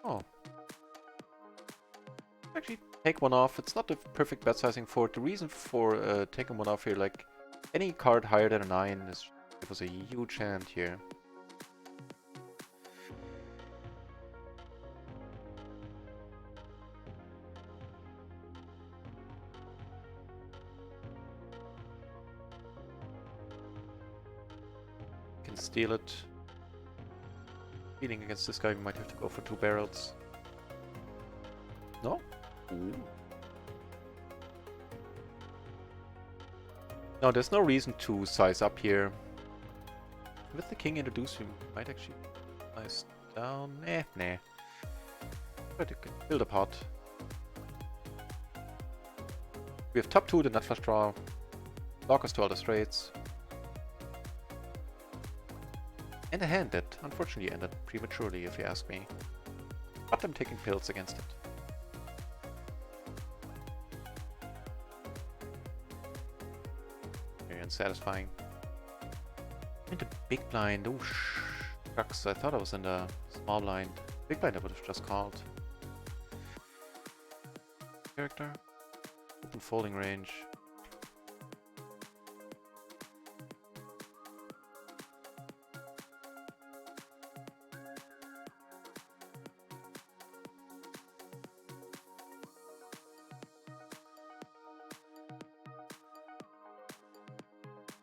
Oh. Actually, take one off. It's not the perfect bet sizing for it. The reason for taking one off here, like, any card higher than a 9 is, it was a huge hand here. Can steal it. Feeling against this guy, we might have to go for 2 barrels. No? Ooh. No, there's no reason to size up here. With the king introduced, we might actually size down. Nah. Try to build a pot. We have top 2, the nut flush draw. Block us to all the straights. And a hand that unfortunately ended prematurely, if you ask me. But I'm taking pills against it. and satisfying. In the big blind. Oh, shucks. I thought I was in the small blind. Big blind I would have just called. Character. Open folding range.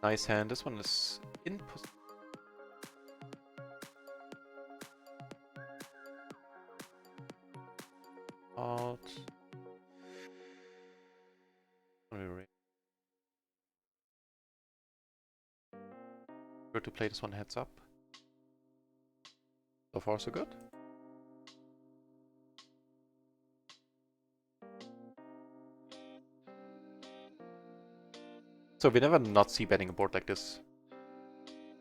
Nice hand. This one is in position. Out. Sure to play this one heads up. So far so good. So we never not see betting a board like this.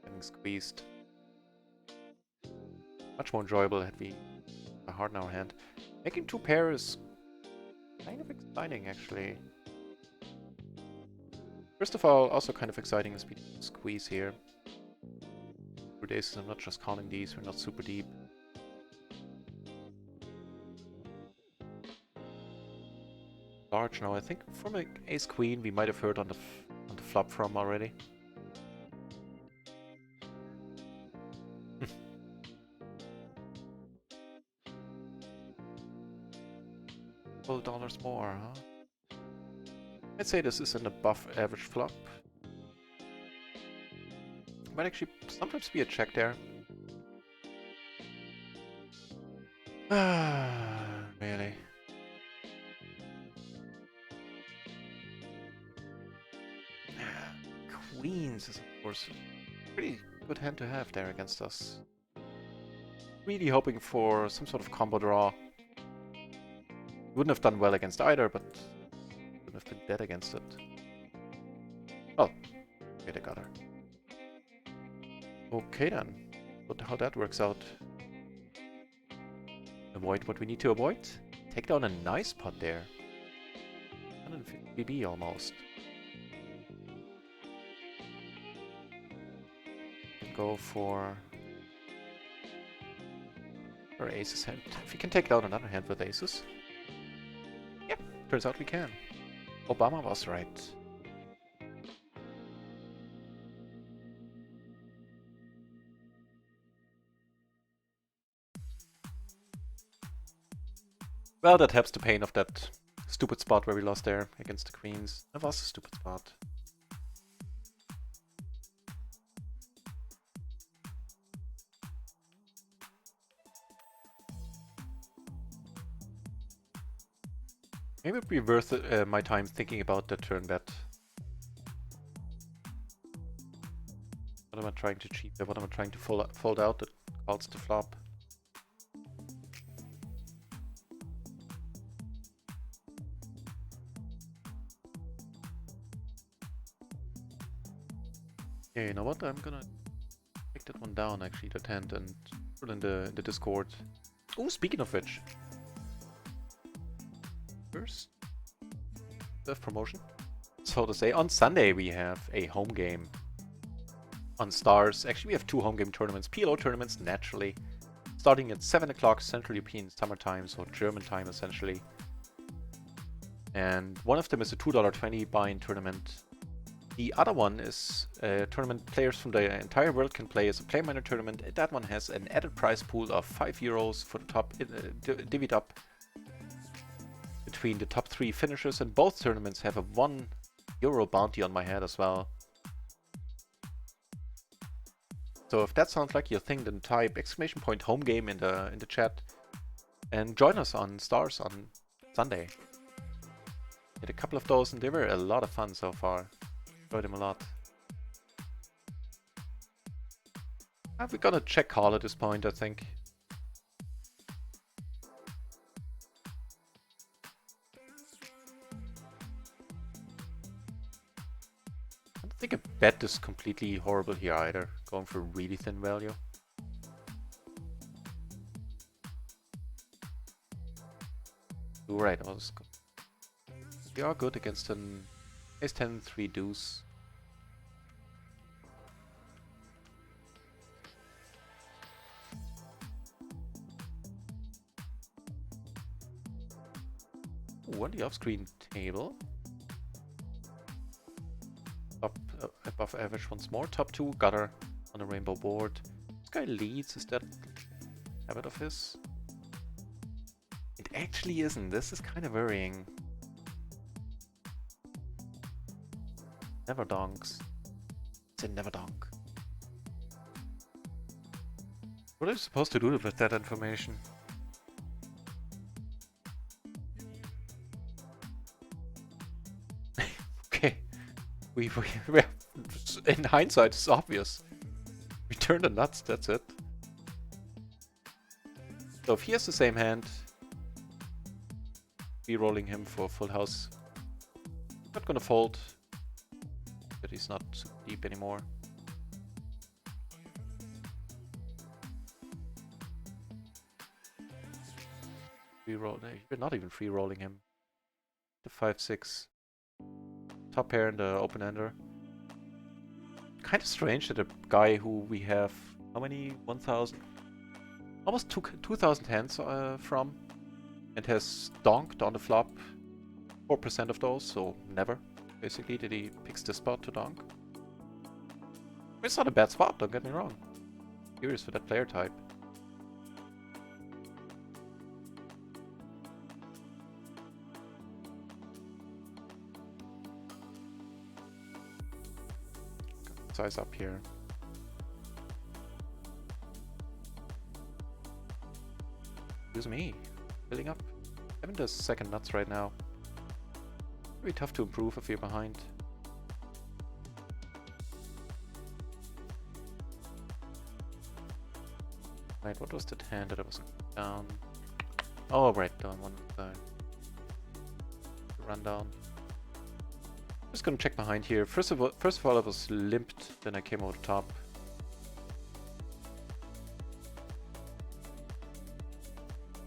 Getting squeezed. Much more enjoyable had we a heart in our hand. Making two pairs is kind of exciting actually. First of all, also kind of exciting is we squeeze here. Good aces, I'm not just calling these, we're not super deep. Large now, I think from an ace queen we might have heard on the flop from already. $12 more, huh? I'd say this is an above average flop. Might actually sometimes be a check there. Really? Queens is of course a pretty good hand to have there against us. Really hoping for some sort of combo draw. Wouldn't have done well against either, but wouldn't have been dead against it. Oh, okay, they got her. Okay then, what how that works out. Avoid what we need to avoid. Take down a nice pot there. 150 BB almost. Go for our aces hand. If we can take down another hand with aces. Yep, turns out we can. Obama was right. Well, that helps the pain of that stupid spot where we lost there against the queens. That was a stupid spot. Maybe it would be worth my time thinking about the turn bet. What am I trying to cheat? What am I trying to fold out that calls the flop? Yeah, you know what? I'm gonna take that one down actually, that hand, and put it in the Discord. Oh, speaking of which. First, promotion. So to say, on Sunday we have a home game on Stars. Actually, we have two home game tournaments, PLO tournaments, naturally, starting at 7 o'clock Central European Summer Time, so German time essentially. And one of them is a $2.20 buy-in tournament. The other one is a tournament players from the entire world can play as a play minor tournament. That one has an added prize pool of €5 for the top, divvied up between the top 3 finishers, and both tournaments have a €1 bounty on my head as well. So if that sounds like your thing, then type !home game in the chat and join us on Stars on Sunday. Did a couple of those and they were a lot of fun so far. Enjoyed them a lot. We're gonna check call at this point, I think. I don't think a bet is completely horrible here either. Going for really thin value. Right, I was good. We are good against an ace 10 3 deuce. Ooh, on the off-screen table. Top above average once more. Top 2 gutter on the rainbow board. This guy leads. Is that habit of his? It actually isn't. This is kind of worrying. Never donks. It's a never donk. What are you supposed to do with that information? Okay. We in hindsight, it's obvious. We turned the nuts, that's it. So if he has the same hand, re-rolling him for full house. Not gonna fold. But he's not super deep anymore. Re-roll. We're not even free-rolling him. The 5-6. Top pair and the open-ender. Kind of strange that a guy who we have, how many? 1,000? Almost 2,000 hands from. And has donked on the flop 4% of those, so never. Basically, that he picks the spot to donk. It's not a bad spot, don't get me wrong. Curious for that player type. Size up here. Excuse me. Filling up. Having the second nuts right now. Very tough to improve if you're behind. Right, what was that hand that I was down? Oh, right, down one side. Run down. Just gonna check behind here. First of all, I was limped, then I came over the top.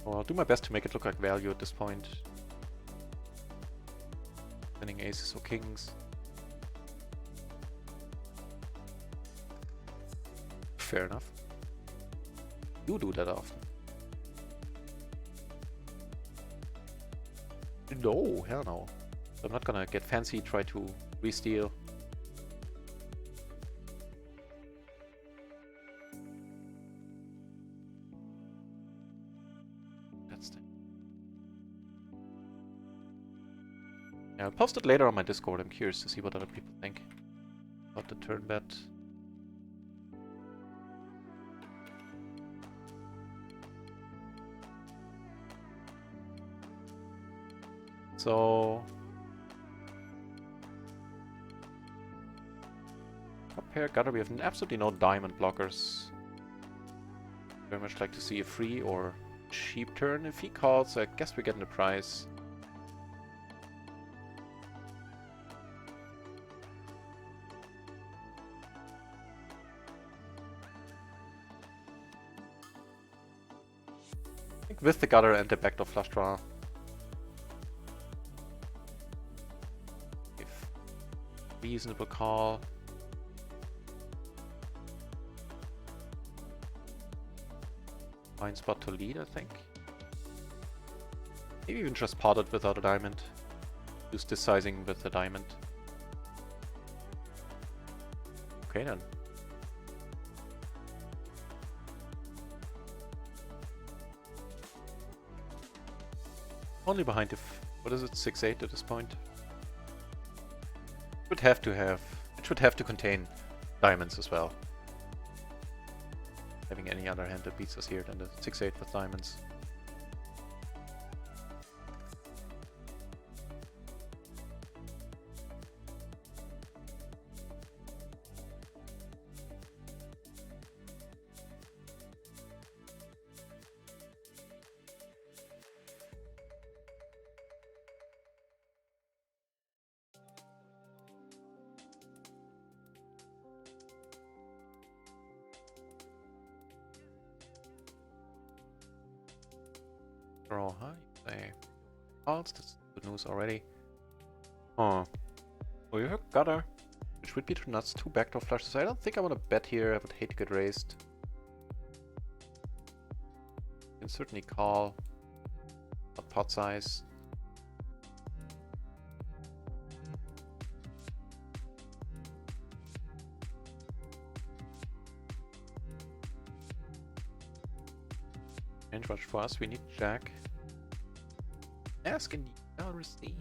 Well, I'll do my best to make it look like value at this point. Sending aces or kings. Fair enough. You do that often. No, hell no. I'm not gonna get fancy, try to re-steal. That's the... Yeah, I'll post it later on my Discord. I'm curious to see what other people think about the turn bet. So... Top pair gutter, we have absolutely no diamond blockers. Very much like to see a free or cheap turn. If he calls, I guess we're getting the prize. I think with the gutter and the backdoor flush draw. If reasonable call. Fine spot to lead, I think. Maybe even just pot it without a diamond. Use this sizing with the diamond. Okay then. Only behind if... what is it? 6-8 at this point? It should have to contain diamonds as well. Having any other hand that beats us here than the 6-8 with diamonds. Draw high. Say calls. That's good news already. Oh. Oh, you have gutter. Which would be too nuts. 2 backdoor flushes. I don't think I want to bet here. I would hate to get raised. You can certainly call. Not pot size. Range watch for us, we need Jack. Ask in the receive.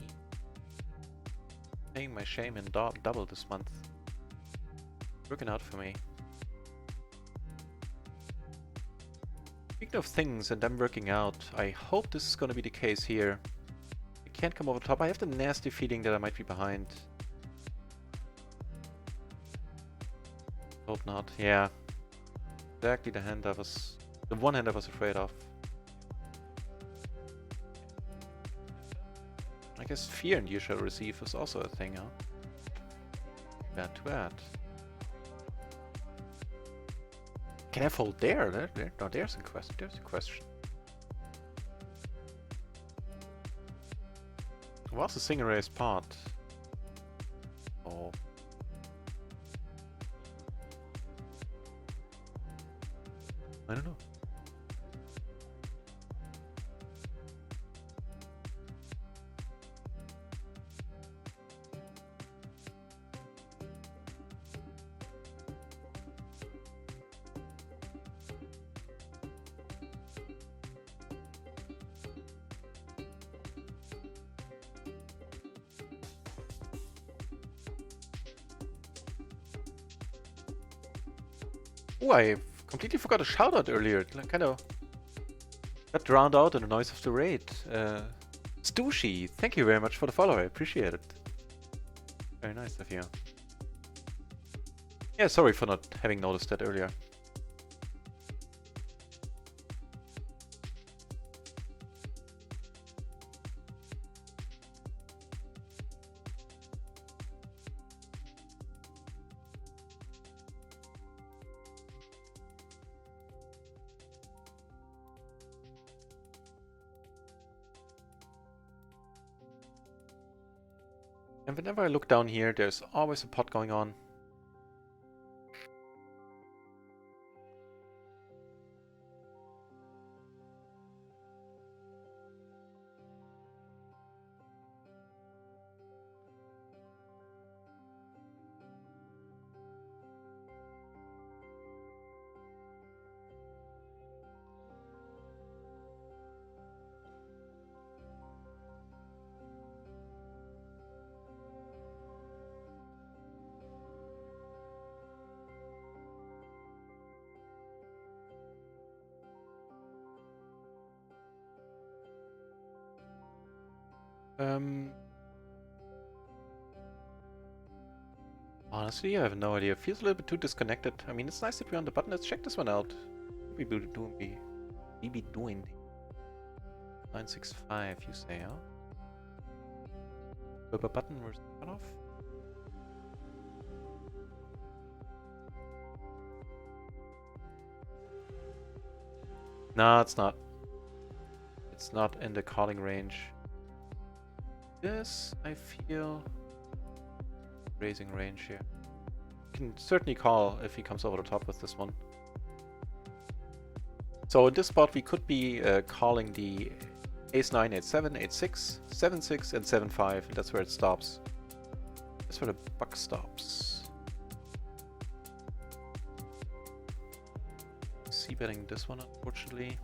Paying my shame in double this month. Working out for me. Speaking of things and them working out, I hope this is gonna be the case here. I can't come over top. I have the nasty feeling that I might be behind. Hope not. Yeah. Exactly the one hand I was afraid of. I guess fear and you shall receive is also a thing, huh? Bad to bad. Can I fold there? No, there's a question. There's a question. What's the single race part? Oh. I don't know. Oh, I completely forgot a shout out earlier. It kind of got drowned out in the noise of the raid. Stushi, thank you very much for the follow. I appreciate it. Very nice of you. Yeah, sorry for not having noticed that earlier. And whenever I look down here, there's always a pot going on. Honestly, I have no idea. It feels a little bit too disconnected. I mean, it's nice that we're on the button. Let's check this one out. We be doing 965, you say, huh? Rubber button versus cutoff. No, it's not. It's not in the calling range. This, I feel, raising range here. Can certainly call if he comes over the top with this one. So in this spot we could be calling the ace 9, 8 7, 8 6, 7 6, and 7 5, and that's where it stops. That's where the buck stops. C-betting this one, unfortunately.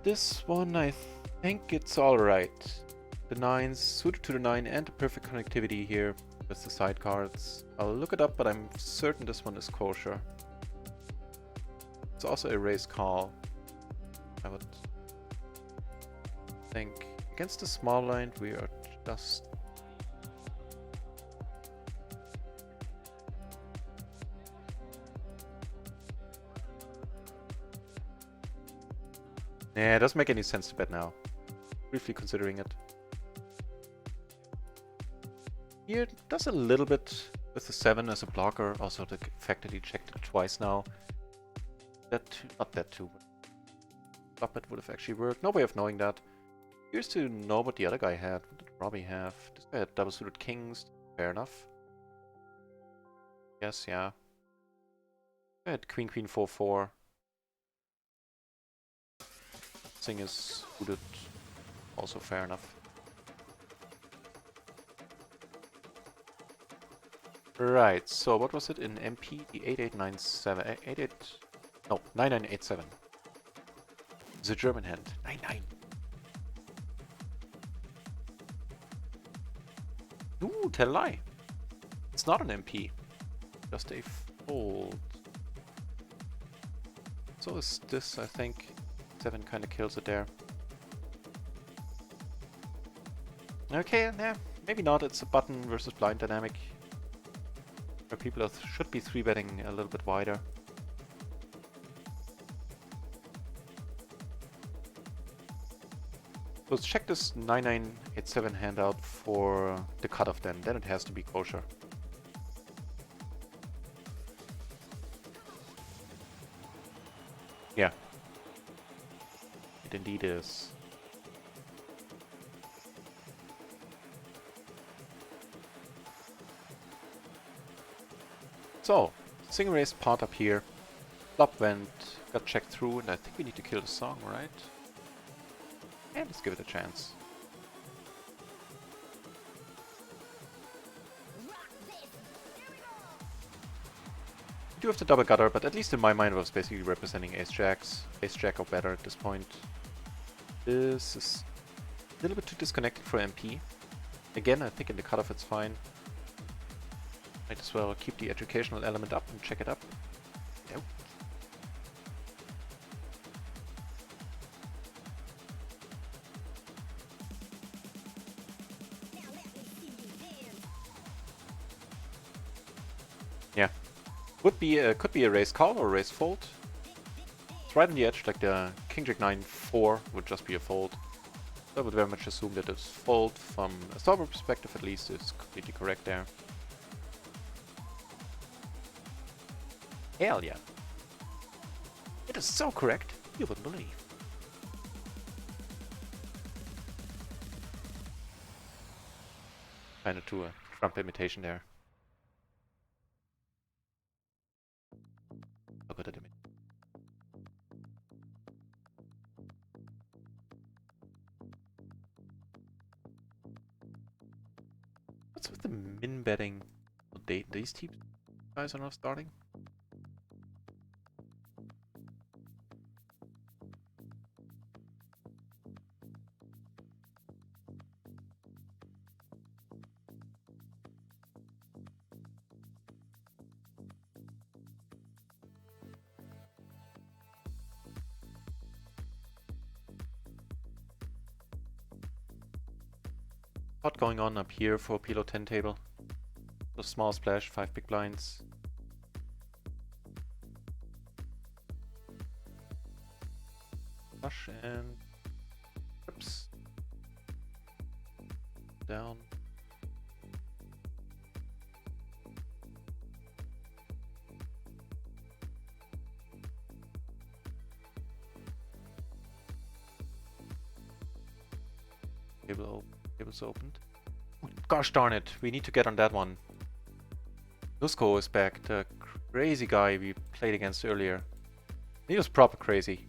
This one, I think it's alright. The 9s, suited to the 9 and the perfect connectivity here with the side cards. I'll look it up, but I'm certain this one is kosher. It's also a raise call, I would think. Against the small line, we are just... Yeah, it doesn't make any sense to bet now. Briefly considering it. Here it does a little bit with the 7 as a blocker. Also the fact that he checked it twice now. Not that too. Flop it would have actually worked. No way of knowing that. Here's to know what the other guy had. What did Robbie have? This guy had double suited kings. Fair enough. Yes, yeah. I had queen, queen, 4, 4. Thing is suited. Also fair enough. Right, so what was it in MP? The 8897, 9987. The German hand. 99. Ooh, tell a lie. It's not an MP. Just a fold. So is this, I think. 7 kind of kills it there. Okay, yeah, maybe not. It's a button versus blind dynamic. Where people should be 3-betting a little bit wider. So let's check this 9987 handout for the cutoff then. Then it has to be kosher. Yeah. It indeed is. So, single race part up here. Flop went, got checked through, and I think we need to kill the song, right? And let's give it a chance. We do have the double gutter, but at least in my mind it was basically representing ace-jacks. Ace-jack or better at this point. This is a little bit too disconnected for MP. Again, I think in the cutoff it's fine. Might as well keep the educational element up and check it up. Nope. Yeah. Could be a raise call or a raise fold. It's right on the edge, like the King Jack 9-4 would just be a fold. I would very much assume that it's fold from a solver perspective at least is completely correct there. Hell yeah. It is so correct, you wouldn't believe. Kind of to a Trump imitation there. How good at him. What's with the min betting? These two guys are not starting? Lot going on up here for PLO 10 table. So small splash, 5 big blinds. Flush and trips. Down. Table's opened. Oh, gosh darn it, we need to get on that one. Nusko is back, the crazy guy we played against earlier. He was proper crazy.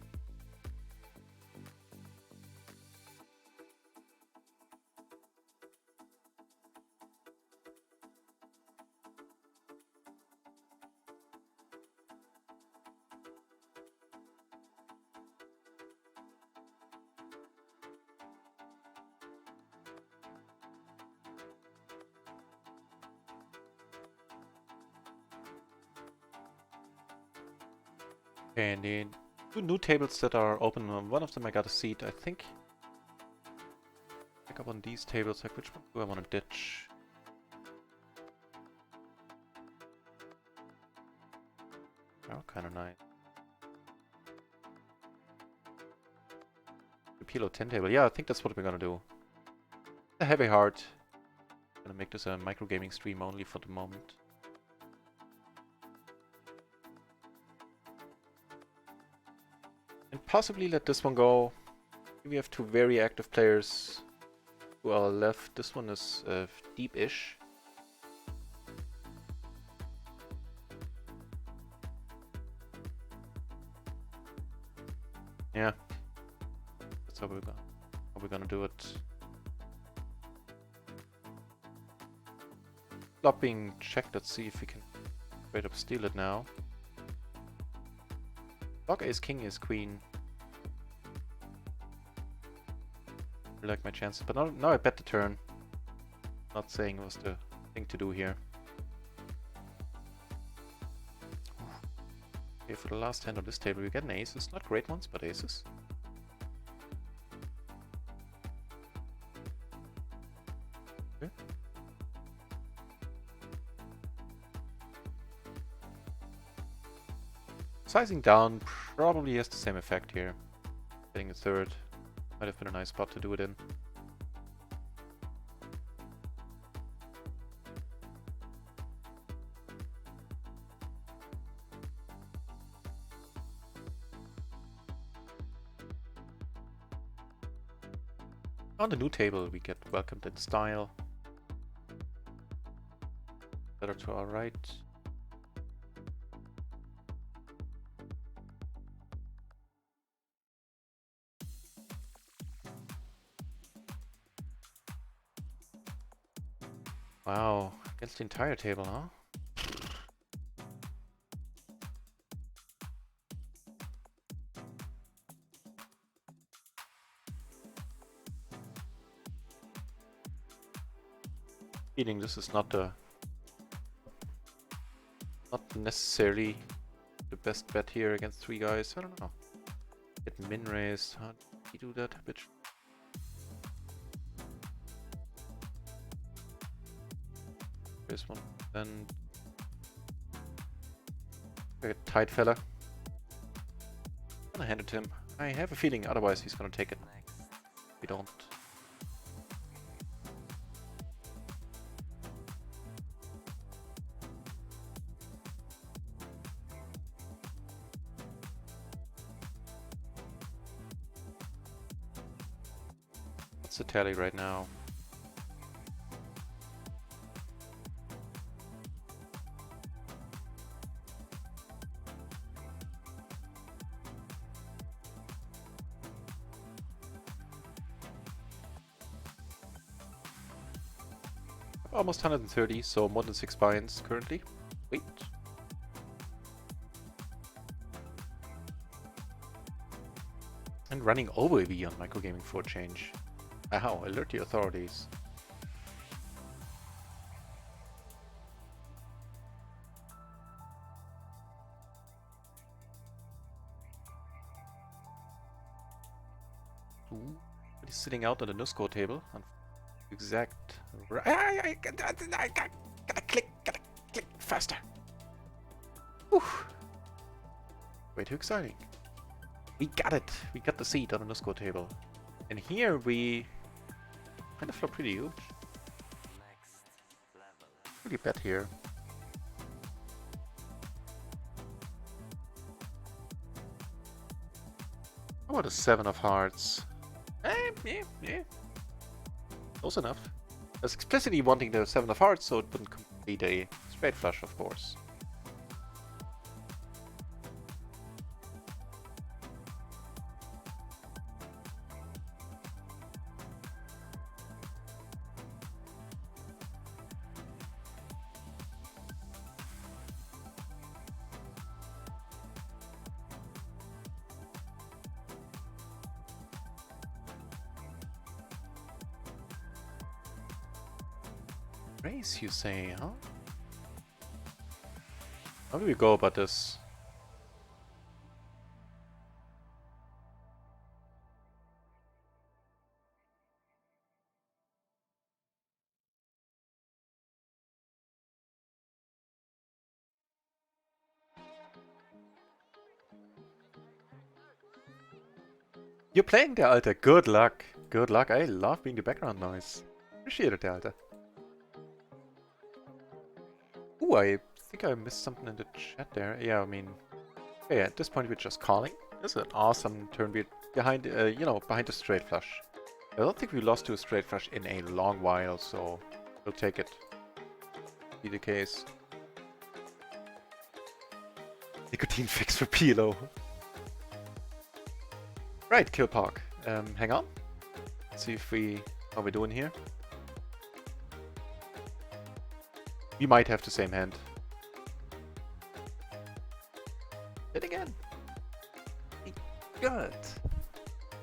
And the 2 new tables that are open, on one of them I got a seat, I think. Pick up on these tables, like which one do I want to ditch? Oh, kind of nice. The PLO 10 table, yeah, I think that's what we're gonna do. A heavy heart. Gonna make this a micro gaming stream only for the moment. And possibly let this one go. We have 2 very active players to our left. This one is deep-ish. Yeah. That's how we're gonna do it. Flop being checked. Let's see if we can straight up steal it now. Block ace king is queen. I like my chances, but now I bet the turn. Not saying it was the thing to do here. Okay, for the last hand on this table we get an aces. Not great ones, but aces. Okay. Sizing down probably has the same effect here. Getting a third might have been a nice spot to do it in. On the new table we get welcomed in style. Better to our right. Wow, against the entire table, huh? Feeling this is not necessarily the best bet here against three guys. I don't know. Get min raised. How did he do that? Bitch. There's one. Then a tight fella. I'm gonna hand it to him. I have a feeling otherwise he's gonna take it. We don't. What's the tally right now? Almost 130, so more than 6 buy-ins currently. Wait. And running over EV on microgaming for change. Ow, alert the authorities. Ooh, but he's sitting out on the no-score table. Exact. I gotta click faster. Whew. Way too exciting. We got it. We got the seat on the no-score table. And here we kind of flop pretty huge. Really bet here. How about a 7 of hearts? Yeah. Close enough. I was explicitly wanting the 7 of hearts, so it wouldn't complete a straight flush, of course. Race, you say, huh? How do we go about this? You're playing der Alter. Good luck. Good luck. I love being the background noise. Appreciate it, der Alter. Ooh, I think I missed something in the chat there. Yeah, I mean, yeah, at this point we're just calling. This is an awesome turn behind, behind a straight flush. I don't think we lost to a straight flush in a long while, so we'll take it. Be the case. Nicotine fix for PLO. Right, Killpark. Hang on. Let's see if how we're doing here. We might have the same hand. Then again. Good.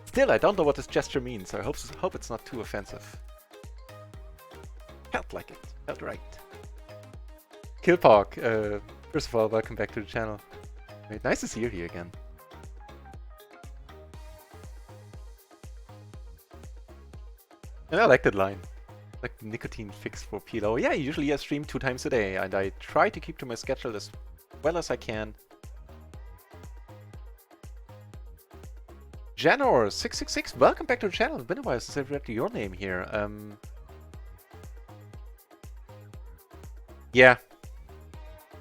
Still, I don't know what this gesture means. I hope it's not too offensive. Felt like it. Felt right. Killpog, first of all, welcome back to the channel. Nice to see you here again. And I like that line. Like nicotine fix for PLO. Yeah, usually I stream 2 times a day, and I try to keep to my schedule as well as I can. Janor666, welcome back to the channel. It's been a while since I've read your name here. Yeah.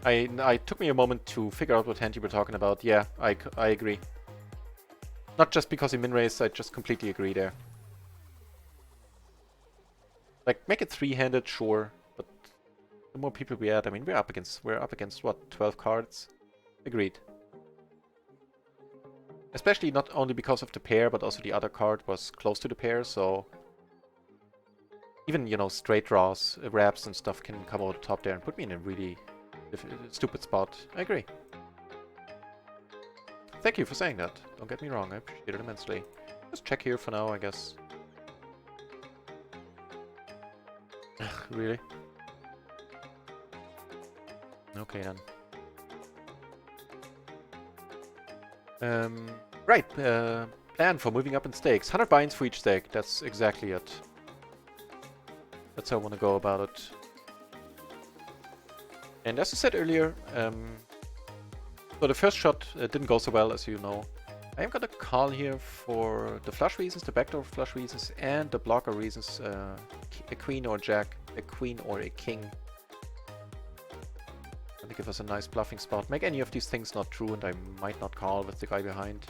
I took me a moment to figure out what hand you were talking about. Yeah, I agree. Not just because he min-raised, I just completely agree there. Like, make it 3-handed, sure, but the more people we add, I mean, we're up against what, 12 cards? Agreed. Especially not only because of the pair, but also the other card was close to the pair, so even, you know, straight draws, wraps and stuff can come over the top there and put me in a really stupid spot. I agree. Thank you for saying that. Don't get me wrong, I appreciate it immensely. Just check here for now, I guess. Really? Okay then. Right, plan for moving up in stakes. 100 binds for each stake, that's exactly it. That's how I want to go about it. And as I said earlier, so the first shot didn't go so well, as you know. I am gonna call here for the flush reasons, the backdoor flush reasons, and the blocker reasons, a queen or jack, a queen or a king. Gonna give us a nice bluffing spot. Make any of these things not true, and I might not call with the guy behind.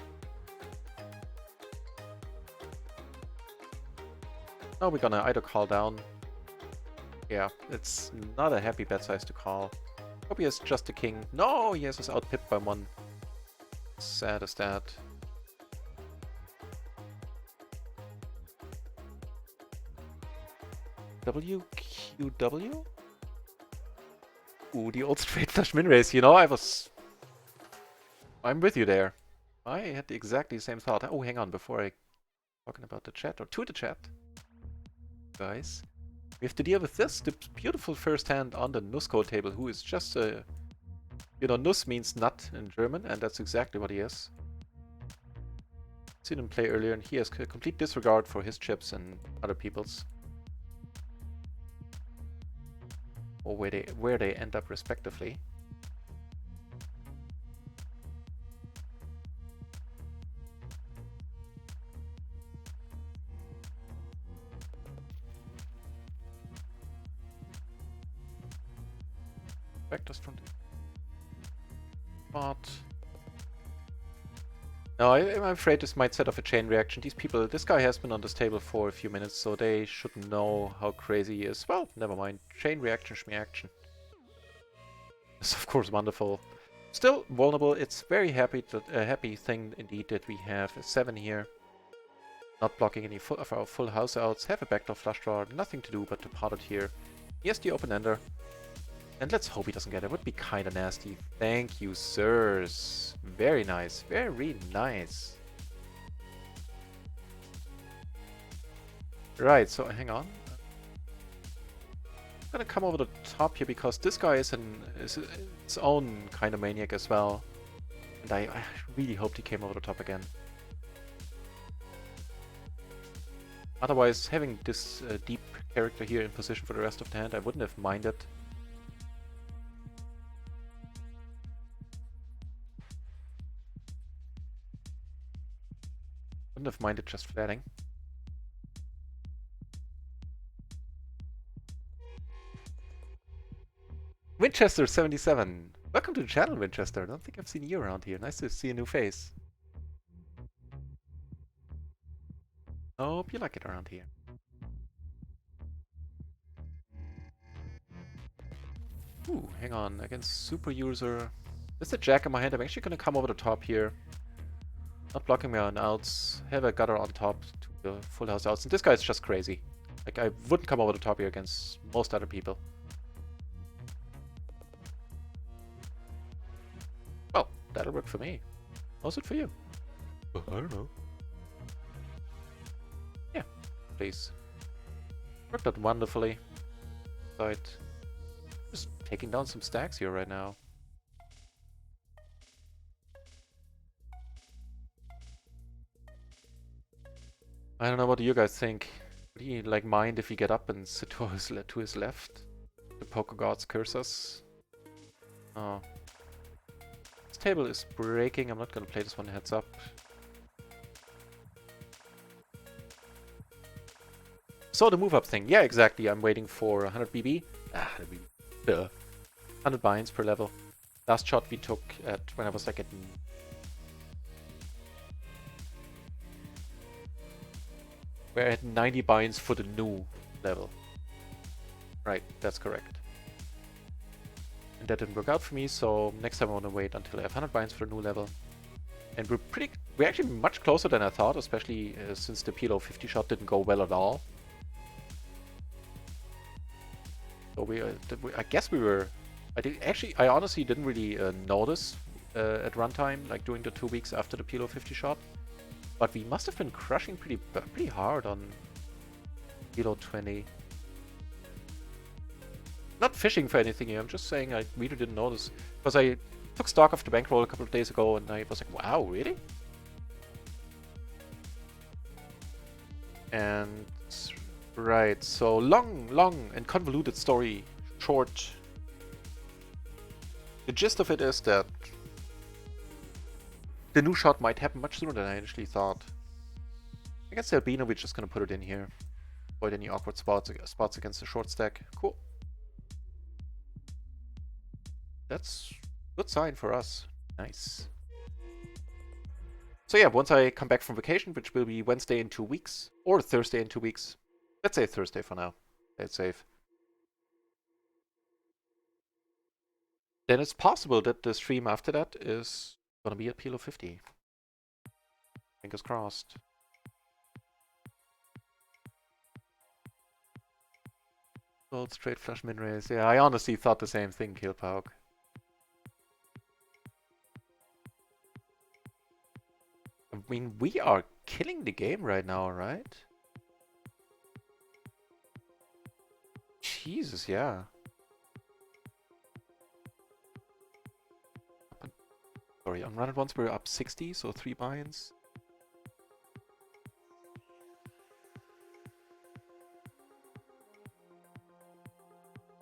Now we're gonna either call down. Yeah, it's not a happy bet size to call. Hope he has just a king. No, he has us outpipped by 1. Sad as that. WQW? Ooh, the old straight flush min race. You know, I'm with you there. I had exactly the same thought. Oh, hang on, before I talking about the chat, or to the chat. Guys, we have to deal with this, the beautiful first hand on the Nusko table, who is just a... You know, Nuss means nut in German, and that's exactly what he is. Seen him play earlier, and he has a complete disregard for his chips and other people's. Or where they end up respectively. Vectors from the spot. No, I'm afraid this might set off a chain reaction. This guy has been on this table for a few minutes, so they should know how crazy he is. Well, never mind. Chain reaction, schmeaction. It's of course wonderful. Still vulnerable. It's very happy a happy thing indeed that we have a 7 here. Not blocking any of our full house outs. Have a backdoor flush draw. Nothing to do but to pot it here. He has the open ender. And let's hope he doesn't get it. Would be kind of nasty. Thank you, sirs. Very nice. Very nice. Right, so hang on. I'm gonna come over the top here because this guy is its own kind of maniac as well. And I really hoped he came over the top again. Otherwise, having this deep character here in position for the rest of the hand, I wouldn't have minded. Wouldn't have minded just flatting. Winchester 77. Welcome to the channel, Winchester. I don't think I've seen you around here. Nice to see a new face. Hope you like it around here. Ooh, hang on. Against super user. There's a jack in my hand. I'm actually gonna come over the top here. Not blocking my own outs. Have a gutter on top to the full house outs. And this guy's just crazy. Like, I wouldn't come over the top here against most other people. That'll work for me. How's it for you? I don't know. Yeah, please. Worked out wonderfully. But just taking down some stacks here right now. I don't know, what do you guys think? Would he like mind if he get up and sit to his left? The poker gods curse us. Oh. This table is breaking. I'm not gonna play this one heads up. So the move up thing. Yeah, exactly. I'm waiting for 100 BB. 100 binds per level. Last shot we took at when I was like at... We're at 90 binds for the new level. Right, that's correct. And that didn't work out for me, so next time I want to wait until I have 100 binds for the new level. And we're actually much closer than I thought, especially since the PLO 50 shot didn't go well at all. So I guess we were... I honestly didn't really notice at runtime, like during the 2 weeks after the PLO 50 shot. But we must have been crushing pretty hard on PLO 20. Not fishing for anything here, I'm just saying I really didn't notice. Because I took stock of the bankroll a couple of days ago and I was like, wow, really? And... right, so long and convoluted story short. The gist of it is that the new shot might happen much sooner than I initially thought. I guess the Albino, we're just gonna put it in here. Avoid any awkward spots against the short stack. Cool. That's a good sign for us. Nice. So yeah, once I come back from vacation, which will be Wednesday in 2 weeks, or Thursday in 2 weeks. Let's say Thursday for now. Play it safe. Then it's possible that the stream after that is gonna be at PLO 50. Fingers crossed. Gold straight flush min raise. Yeah, I honestly thought the same thing, Killpauk. I mean, we are killing the game right now, right? Jesus, yeah. Sorry, on run at once we're up 60, so 3 buy-ins.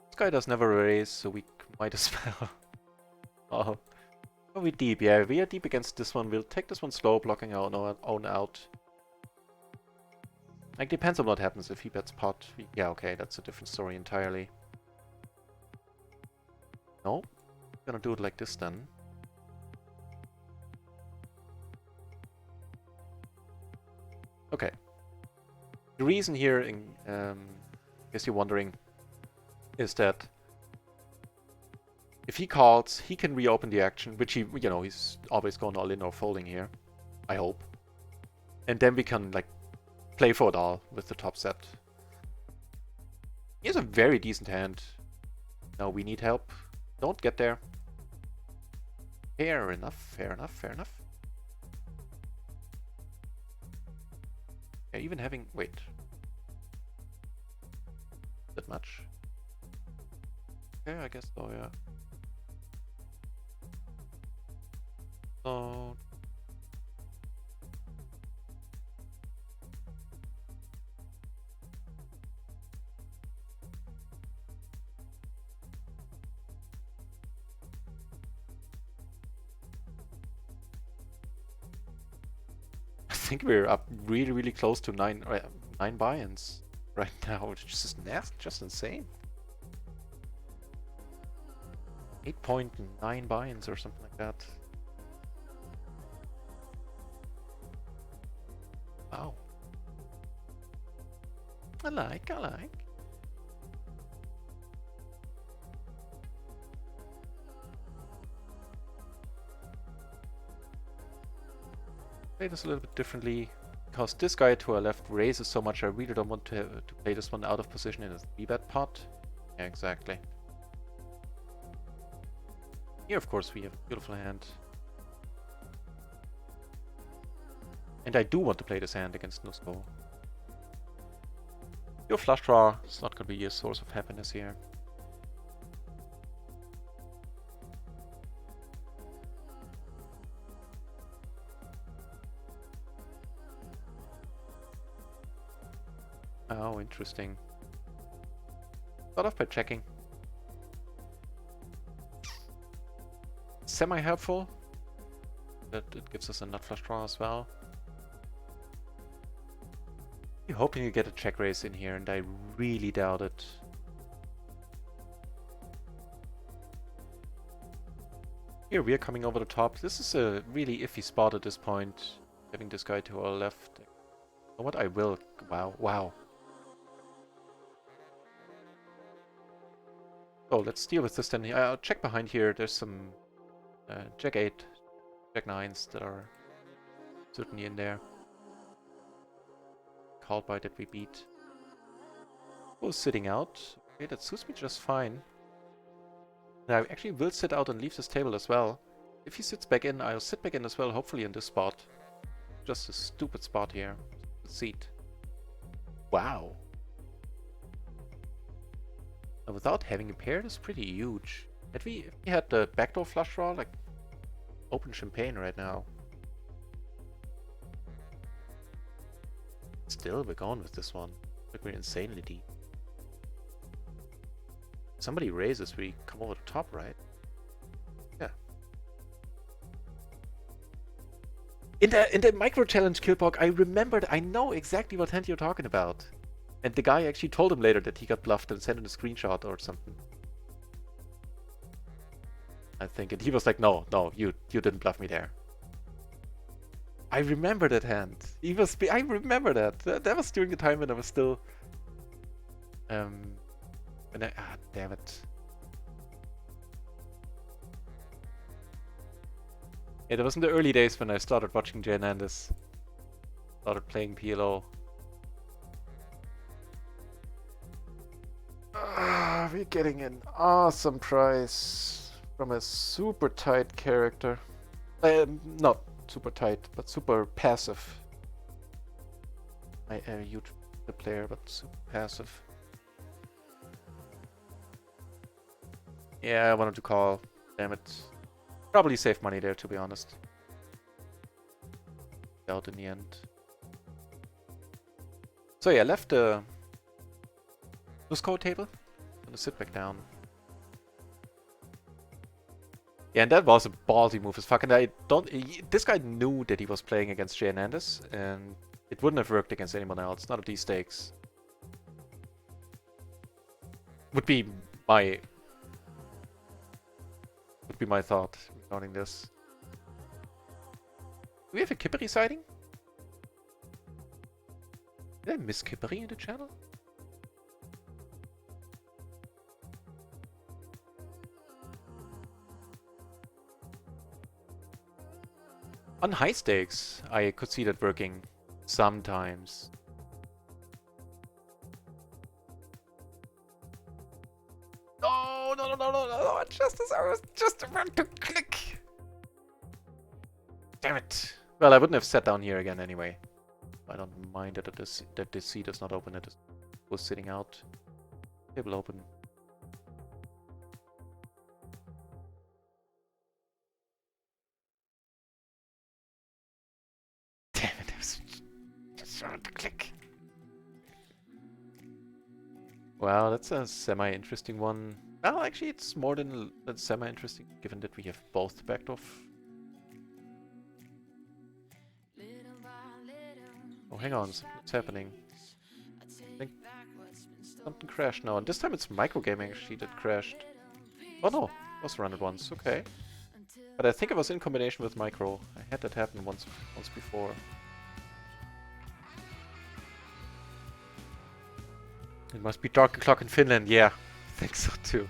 This guy does never raise, so we might as well. Oh. Are we deep? Yeah, we are deep against this one. We'll take this one slow, blocking our own out. Like, depends on what happens. If he bets pot, yeah, okay, that's a different story entirely. No, gonna do it like this then. Okay. The reason here, in guess you're wondering, is that if he calls, he can reopen the action, which he, you know, he's always going all in or folding here. I hope. And then we can, like, play for it all with the top set. He has a very decent hand. Now we need help. Don't get there. Fair enough, fair enough, fair enough. Yeah, even having... wait. That much? Okay, I guess so, yeah. So... I think we're up really close to 9 buy-ins right now, which is just insane. 8.9 buy-ins or something like that. Wow. I like. Play this a little bit differently, because this guy to our left raises so much. I really don't want to play this one out of position in a 3-bet pot. Yeah, exactly. Here, of course, we have a beautiful hand. And I do want to play this hand against Nusco. Your flush draw is not going to be a source of happiness here. Oh, interesting. Start off by checking. Semi-helpful. That it gives us a nut flush draw as well. I'm hoping you get a check raise in here, and I really doubt it. Here we are coming over the top. This is a really iffy spot at this point. Having this guy to our left. You know what? I will. Wow. Wow. Oh, let's deal with this then. I'll check behind here. There's some Jack 8, Jack 9s that are certainly in there. Called by that we beat. Oh, sitting out. Okay, that suits me just fine. Now, I actually will sit out and leave this table as well. If he sits back in, I'll sit back in as well, hopefully in this spot. Just a stupid spot here. Seat. Wow. Now, without having a pair, that's pretty huge. If we had the backdoor flush draw, like open champagne right now. Still, we're going with this one. Like we're insanely deep. Somebody raises, we come over the top, right? Yeah. In the micro challenge Killbog, I remembered, I know exactly what hand you're talking about. And the guy actually told him later that he got bluffed and sent him a screenshot or something. I think, and he was like, no, you didn't bluff me there. I remember that hand. I remember that. That was during the time when I was still damn it. Yeah, that was in the early days when I started watching Jay Hernandez. Started playing PLO. We're getting an awesome price from a super tight character. Not super tight, but super passive. A huge player, but super passive. Yeah, I wanted to call. Damn it. Probably save money there, to be honest. Out in the end. So yeah, left the score table. Gonna sit back down. Yeah, and that was a ballsy move as fuck. And this guy knew that he was playing against Jay Hernandez, and it wouldn't have worked against anyone else. Not at these stakes. Would be my thought regarding this. Do we have a Kippery sighting? Did I miss Kippery in the channel? On high stakes, I could see that working sometimes. No, just as I was just about to click. Damn it. Well, I wouldn't have sat down here again anyway. I don't mind that this seat is not open. It was sitting out. Table open. Damn it, I was just about to click. Well, that's a semi-interesting one. Well, actually, it's more than semi-interesting, given that we have both backed off. Oh, hang on, what's happening? I think something crashed now, and this time it's microgaming actually that crashed. Oh no, it was run at once, okay. But I think it was in combination with micro. I had that happen once before. It must be dark o'clock in Finland, yeah. I think so too.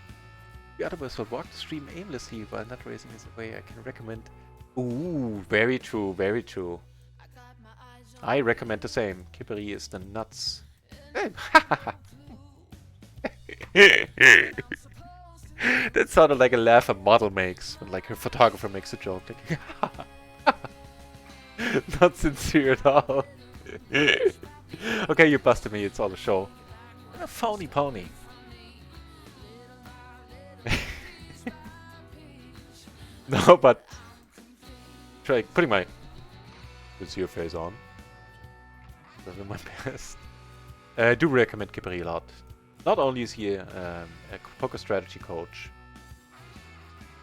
The otherwise will walk the stream aimlessly while not raising his away. I can recommend. Ooh, very true, very true. I recommend the same. Kippery is the nuts. That sounded like a laugh a model makes when like her photographer makes a joke. Like, Not sincere at all. Okay, you busted me. It's all a show. What a phony pony. No, but try putting my sincere face on. Doing my best. I do recommend Kipri a lot. Not only is he a poker strategy coach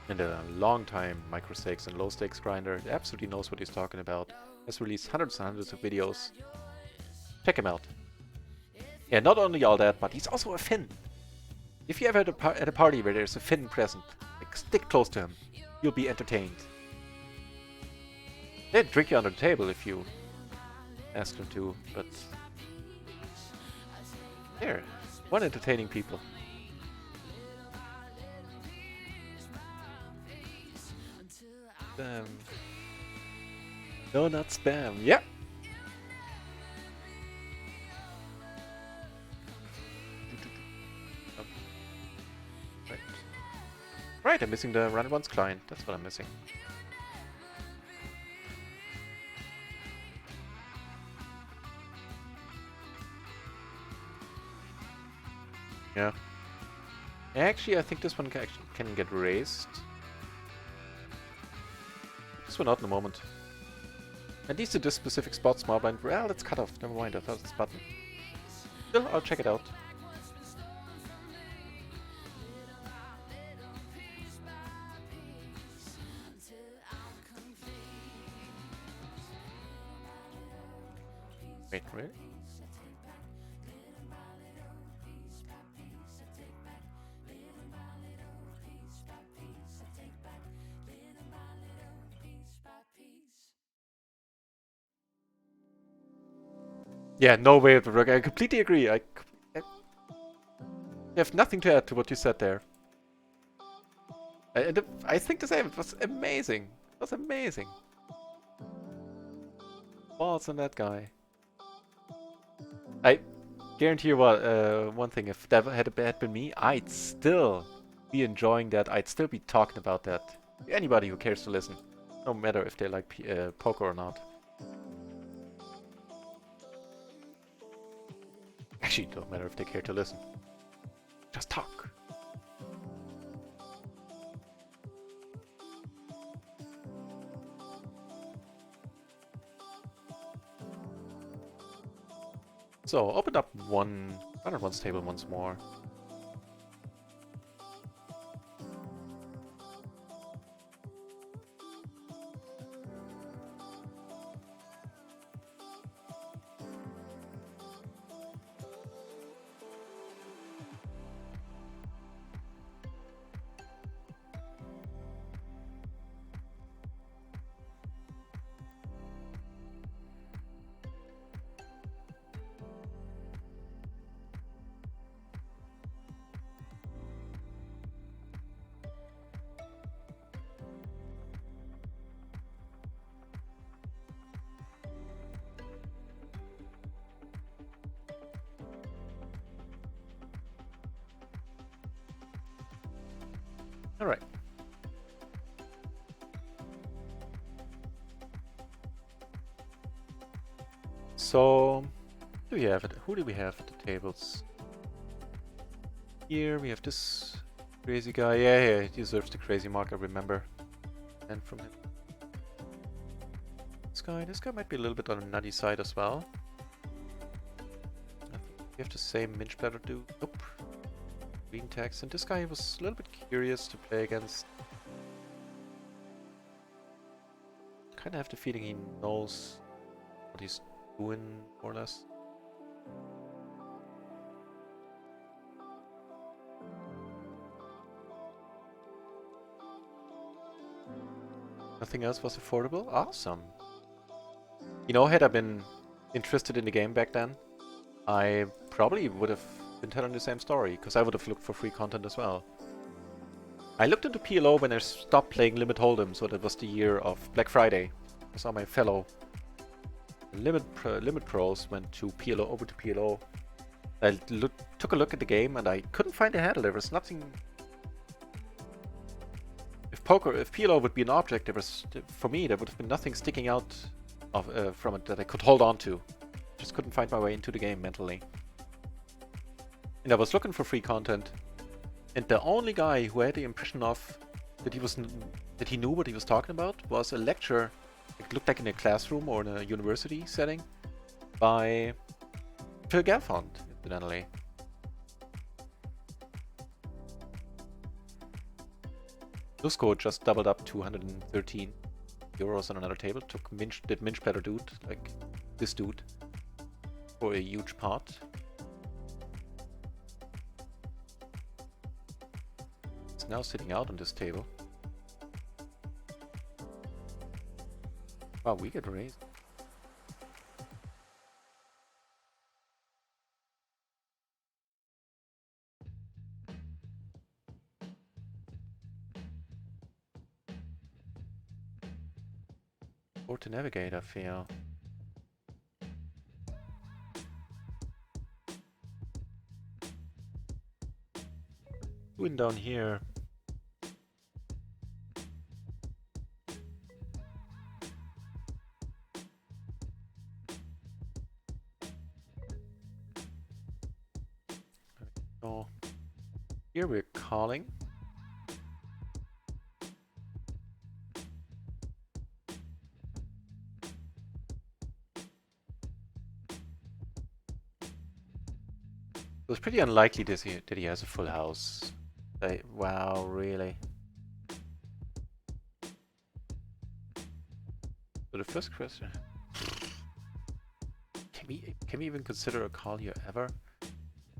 and a long time micro stakes and low stakes grinder, he absolutely knows what he's talking about. Has released hundreds and hundreds of videos. Check him out. Yeah, not only all that, but he's also a Finn. If you ever at a party where there's a Finn present, like, stick close to him. You'll be entertained. They'd drink you under the table if you ask them to, but there, one entertaining people. Spam. No, not spam. Yeah. Right. Right, I'm missing the run once client. That's what I'm missing. Yeah. Actually, I think this one can get raised. This one out in a moment. At least to this specific spot, small blind. Well, it's cut off. Never mind, I thought it's button. Still, I'll check it out. Wait, really? Yeah, no way it would work. I completely agree. I have nothing to add to what you said there. I think the same. It was amazing. It was amazing. Balls on that guy. I guarantee you one thing. If that had been me, I'd still be enjoying that. I'd still be talking about that. Anybody who cares to listen. No matter if they like poker or not. Actually, don't matter if they care to listen. Just talk. So, open up one table once more. All right. So, who do we have at the tables? Here we have this crazy guy. Yeah, he deserves the crazy mark, I remember. And from him. This guy might be a little bit on the nutty side as well. I think we have the same Minch Platter dude. Nope. Green tax, and this guy was a little bit curious to play against. Kind of have the feeling he knows what he's doing, more or less. Nothing else was affordable? Awesome. You know, had I been interested in the game back then, I probably would have been telling the same story, because I would have looked for free content as well. I looked into PLO when I stopped playing Limit Hold'em, so that was the year of Black Friday. I saw my fellow Limit Pros went to PLO, over to PLO. I took a look at the game and I couldn't find a handle. There was nothing. If PLO would be an object, for me, there would have been nothing sticking out from it that I could hold on to. Just couldn't find my way into the game mentally. And I was looking for free content, and the only guy who had the impression of that he knew what he was talking about was a lecture. It looked like in a classroom or in a university setting by Phil Gelfond, incidentally. Dusko just doubled up to 113 euros on another table. Did Minch better dude, like this dude, for a huge pot. It's now sitting out on this table. Wow, we get raised. Or to navigate, I feel. Doing down here. So here we're calling. It was pretty unlikely that he has a full house. Wow, really? So the first question: can we even consider a call here ever? Is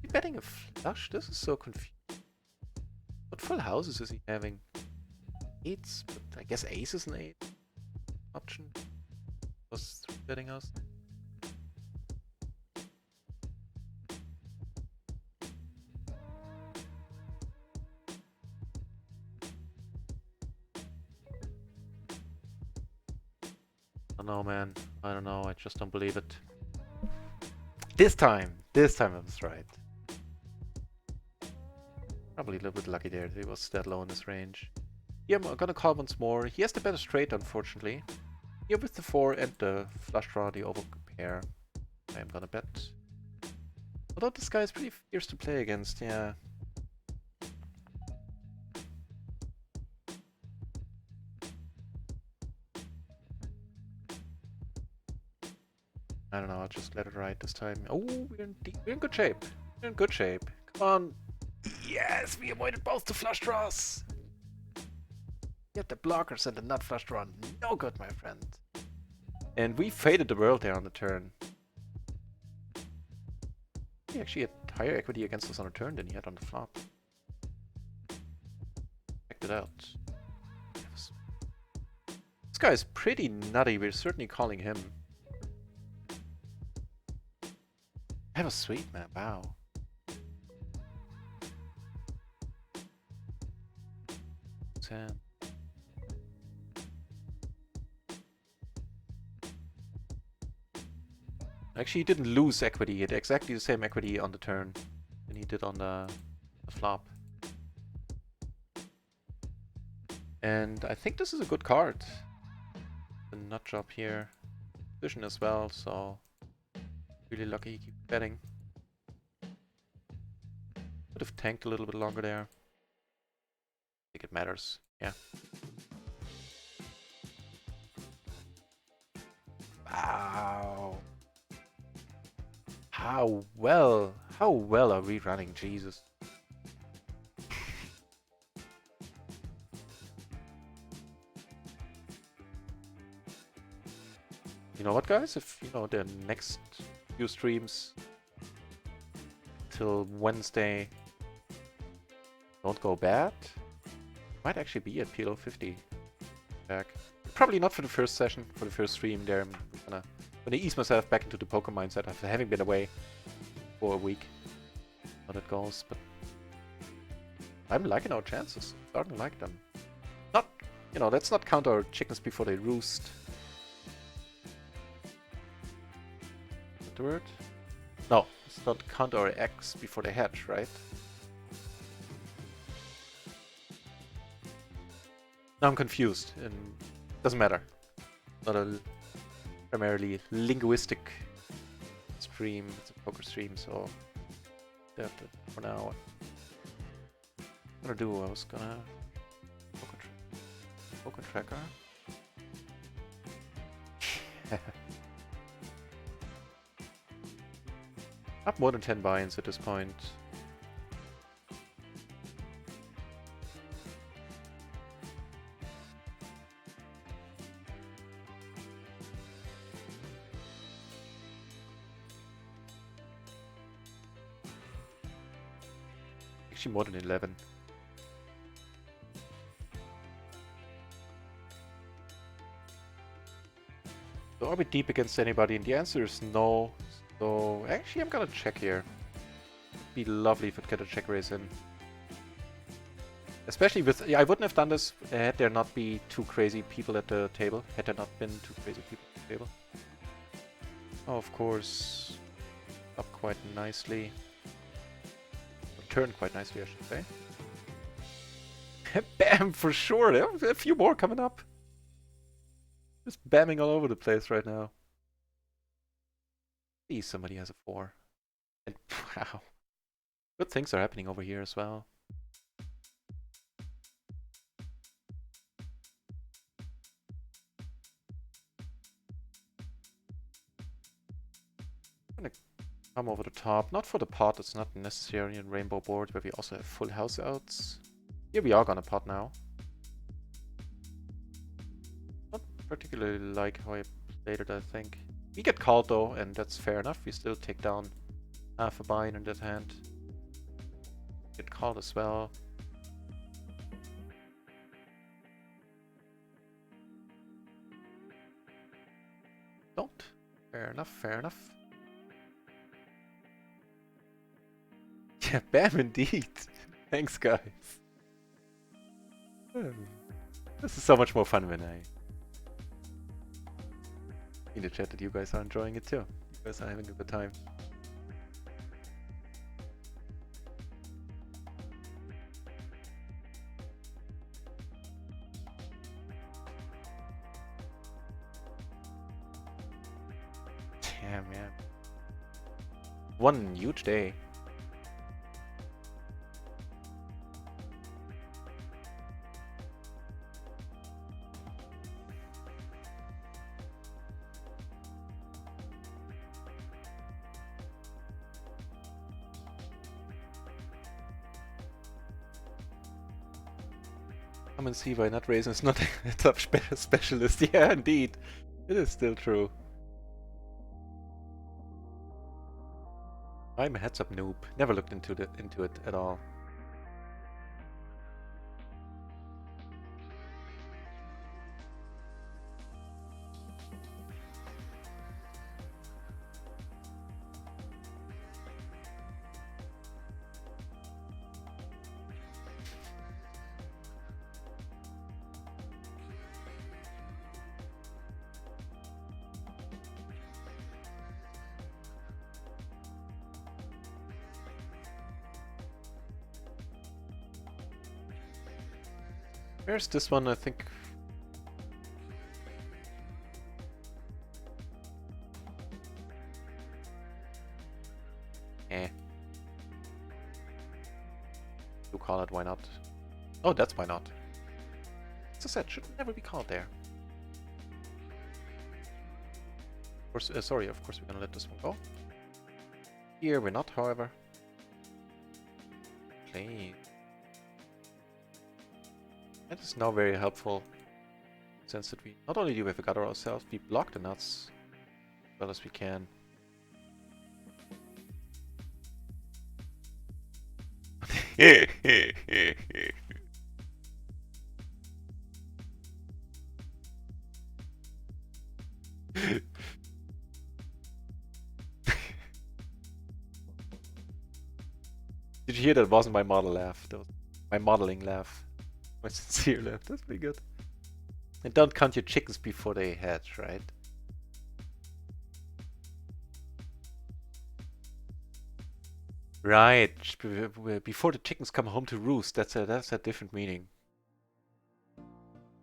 he betting a flush? This is so confusing. What full houses is he having? Eights, but I guess ace is an 8 option. Was betting us. I don't know, man. I don't know. I just don't believe it. This time I was right. Probably a little bit lucky there. He was that low in his range. Yeah, I'm gonna call once more. He has the better straight, unfortunately. Here with the 4 and the flush draw, the over pair. I am gonna bet. Although this guy is pretty fierce to play against, yeah. I don't know, I'll just let it ride this time. Oh, we're in good shape. We're in good shape. Come on. Yes, we avoided both the flush draws. Yet the blockers and the nut flush draw, no good, my friend. And we faded the world there on the turn. He actually had higher equity against us on the turn than he had on the flop. Checked it out. This guy is pretty nutty. We're certainly calling him. That was sweet, man. Wow. Ten. Actually, he didn't lose equity. He had exactly the same equity on the turn than he did on the flop. And I think this is a good card. The nut job here. Position as well, so really lucky he keeps betting. Could have tanked a little bit longer there. I think it matters. Yeah. Wow. How well are we running? Jesus. You know what, guys? If, you know, the next few streams till Wednesday don't go bad, might actually be at PLO 50 back. Probably not for the first session, for the first stream there. I'm gonna ease myself back into the poker mindset after having been away for a week. How that goes, but I'm liking our chances. Starting to like them. Not, you know, let's not count our chickens before they roost. Is that the word? No, let's not count our eggs before they hatch, right? Now I'm confused, and doesn't matter. primarily linguistic stream. It's a poker stream, so that's it for now. What I'm gonna do? I was gonna poker tracker. Up more than 10 buy-ins at this point. Actually more than 11. So are we deep against anybody? And the answer is no. So actually I'm gonna check here. It'd be lovely if I'd get a check raise in. Especially with... I wouldn't have done this had there not be too crazy people at the table. Had there not been too crazy people at the table. Oh, of course. Up quite nicely. Turned quite nicely, I should say. Bam, for sure. There are a few more coming up. Just bamming all over the place right now. See, somebody has a 4. And wow. Good things are happening over here as well. I'm gonna come over the top. Not for the pot, it's not necessarily in rainbow board where we also have full house outs. Here we are gonna pot now. Not particularly like how I played it, I think. We get called though, and that's fair enough. We still take down half a buy-in in that hand. Get called as well. Don't. Fair enough, fair enough. Yeah, bam indeed. Thanks, guys. This is so much more fun when I... in the chat that you guys are enjoying it too. You guys are having a good time. Damn, man. One huge day. Come and see why not raising is not a top specialist. Yeah, indeed. It is still true. I'm a heads-up noob. Never looked into it at all. Where's this one? I think... You call it, why not? Oh, that's why not. As I said, should never be called there. Of course, sorry, of course we're gonna let this one go. Here we're not, however. Okay. That is now very helpful, since that we not only do we have a gutter ourselves, we block the nuts as well as we can. Did you hear that? It wasn't my model laugh. That was my modeling laugh. My sincere laugh. That's pretty good. And don't count your chickens before they hatch, right? Right. Before the chickens come home to roost. That's a different meaning.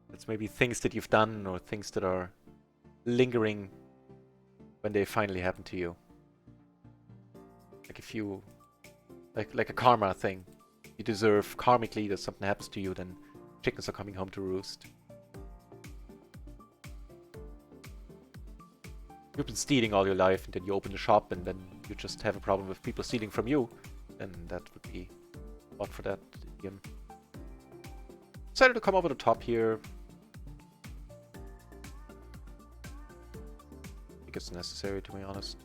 That's maybe things that you've done or things that are lingering when they finally happen to you. Like if you, like a karma thing. You deserve karmically that something happens to you, then chickens are coming home to roost. You've been stealing all your life, and then you open the shop, and then you just have a problem with people stealing from you, then that would be odd for that idiom. Decided to come over the top here. I think it's necessary, to be honest.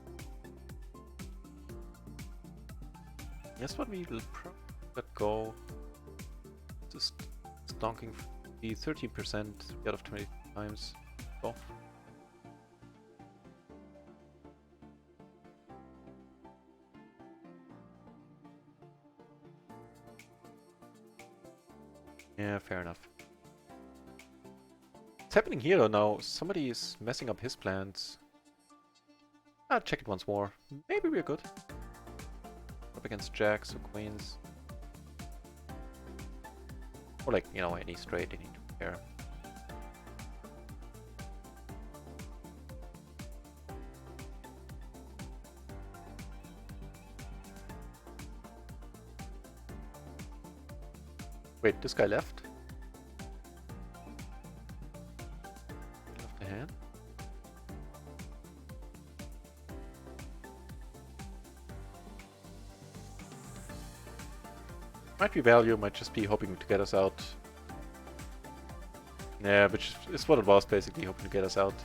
That's what we will probably let go. Just stonking the 13% out of 20 times. Go. Yeah, fair enough. What's happening here though now? Somebody is messing up his plans. I'll check it once more. Maybe we're good. Up against jacks or queens. Or like, you know, any straight, any pair. Wait, this guy left? Left the hand? Might be value, might just be hoping to get us out. Yeah, which is what it was, basically, hoping to get us out.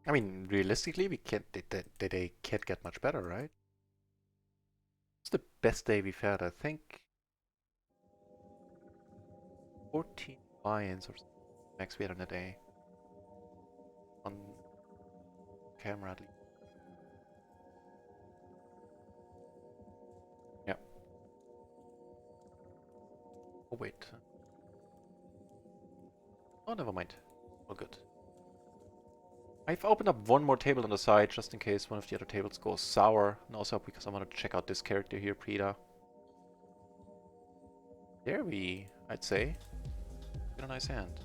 I mean, realistically, we can't. They can't get much better, right? It's the best day we've had, I think. 14 buy-ins or something max we had on a day. On camera, at least. Yeah. Oh wait. Oh, never mind. All good. I've opened up one more table on the side just in case one of the other tables goes sour, and also because I want to check out this character here, Prida. There I'd say, get a nice hand.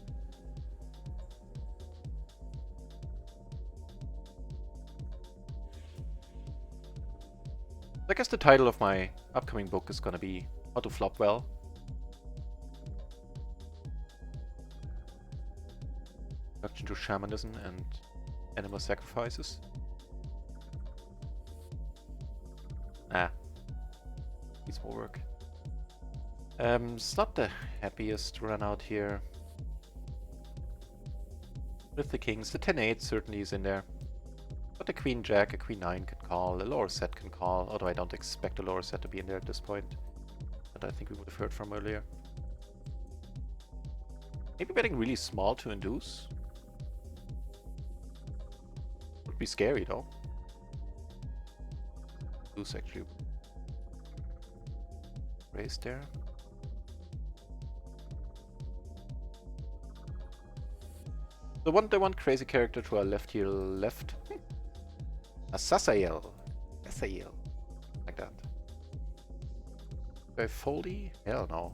I guess the title of my upcoming book is gonna be How to Flop Well. Introduction to Shamanism and Animal Sacrifices. Ah. Needs more work. It's not the happiest run out here. With the kings, the 10-8 certainly is in there. But a queen jack, a queen 9 can call, a lower set can call, although I don't expect a lower set to be in there at this point. But I think we would have heard from earlier. Maybe betting really small to induce. Would be scary though. Induce actually. Raise there. The one crazy character to our left here, left. A Sasael. Sasael. Like that. Do I foldy? Hell no.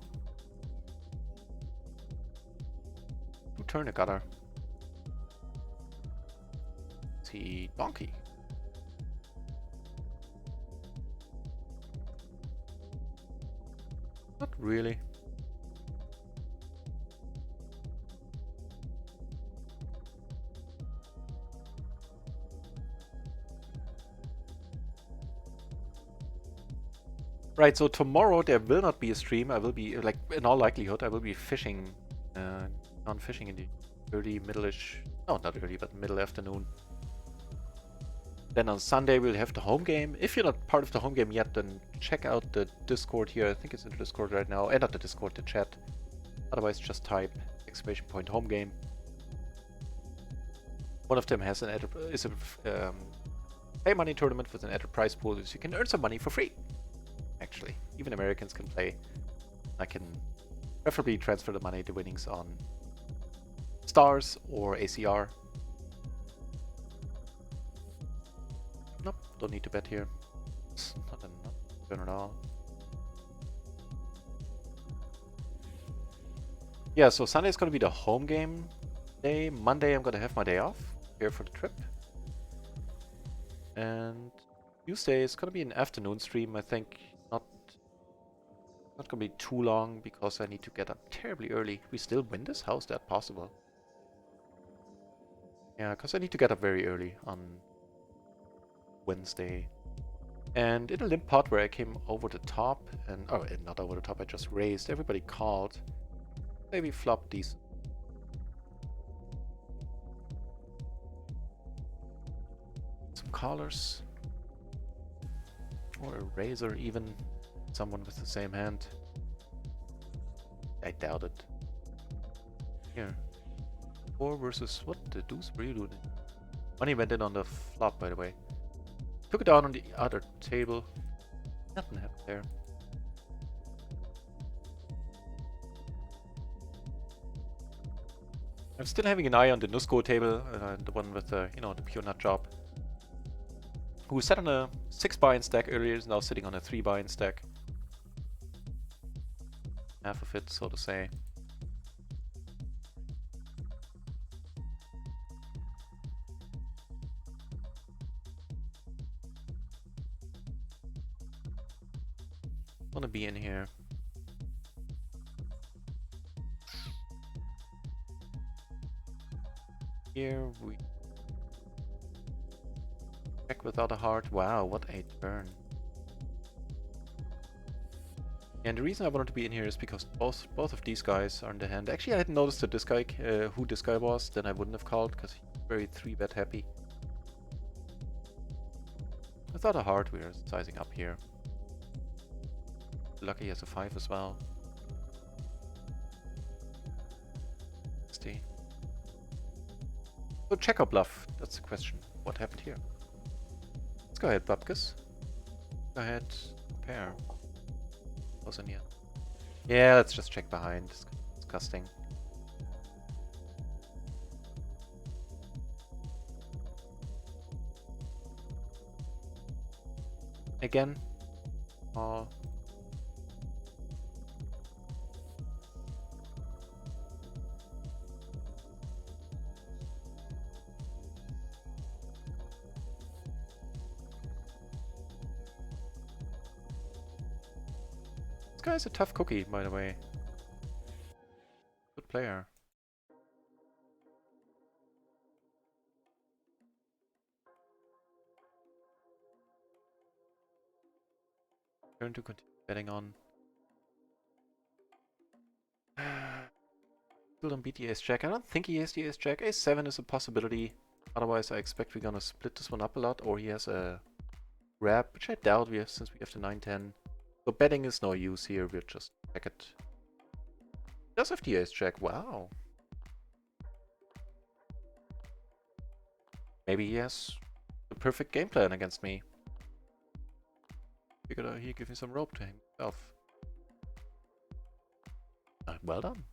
Who turn a gutter? See donkey. Not really. Right, so tomorrow there will not be a stream. I will be, like, in all likelihood, I will be fishing, on fishing in the early, middle-ish, no, not early, but middle afternoon. Then on Sunday we'll have the home game. If you're not part of the home game yet, then check out the Discord here. I think it's in the Discord right now. Not the Discord, the chat. Otherwise just type ! home game. One of them has an pay money tournament with an added prize pool, so you can earn some money for free. Actually, even Americans can play. I can preferably transfer the money, the winnings, on stars or ACR. Nope, don't need to bet here. It's not a turn at all. Yeah, so Sunday is going to be the home game day. Monday I'm going to have my day off here for the trip. And Tuesday is going to be an afternoon stream, I think. Not going to be too long because I need to get up terribly early. We still win this? How is that possible? Yeah, because I need to get up very early on Wednesday. And in a limp pot where I came over the top and... Oh, not over the top, I just raised. Everybody called. Maybe flop these. Some callers. Or a razor even. Someone with the same hand. I doubt it. Here. 4 versus... What the deuce were you doing? Money went in on the flop, by the way. Took it down on the other table. Nothing happened there. I'm still having an eye on the Nusco table, the one with the, the pure nut job. Who sat on a 6 buy-in stack earlier, is now sitting on a 3 buy-in stack. Half of it, so to say. Wanna be in here. Here we check without a heart. Wow, what a turn. And the reason I wanted to be in here is because both of these guys are in the hand. Actually, I hadn't noticed that this guy, who this guy was, then I wouldn't have called because he's very 3-bet happy. Without a heart, we are sizing up here. Lucky he has a 5 as well. 60. So check or bluff, that's the question. What happened here? Let's go ahead, Bupkis. Go ahead, pair. Wasn't yet. Yeah, let's just check behind. It's disgusting. Again. Oh. This guy's a tough cookie, by the way. Good player. Turn to continue betting on. Still don't beat the ace-jack. I don't think he has the ace-jack. Ace-7 is a possibility. Otherwise, I expect we're gonna split this one up a lot. Or he has a grab, which I doubt we have since we have the 9-10. So betting is no use here. We'll just check it. He does have the ace-jack. Wow. Maybe he has the perfect game plan against me. Figured out he give me some rope to himself. Well done.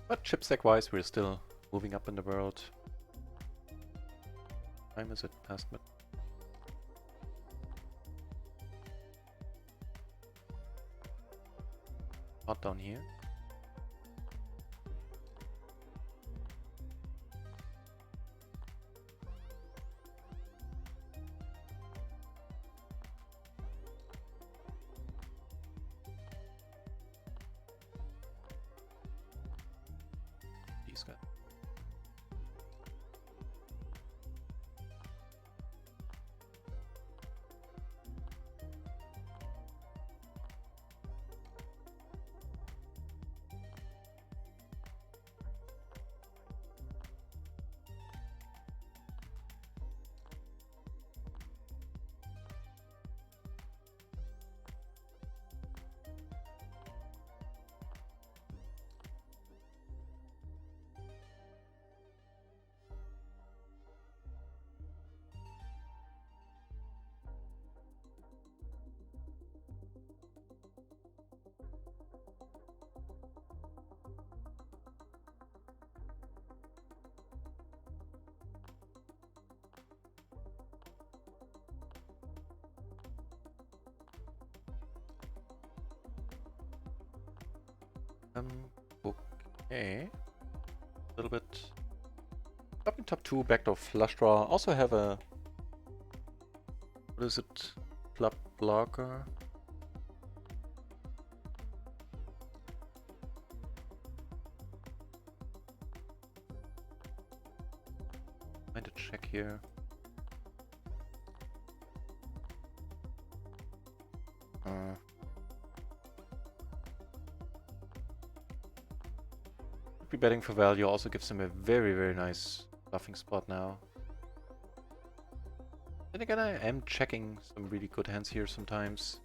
But chip stack wise, we're still moving up in the world. Time is it past mid? Not down here. these guys. Okay. A little bit. Top in top 2, backdoor flush draw. Also have a... What is it? Flop blocker. Find a check here. Be betting for value also gives him a very, very nice bluffing spot now. Then again, I am checking some really good hands here sometimes.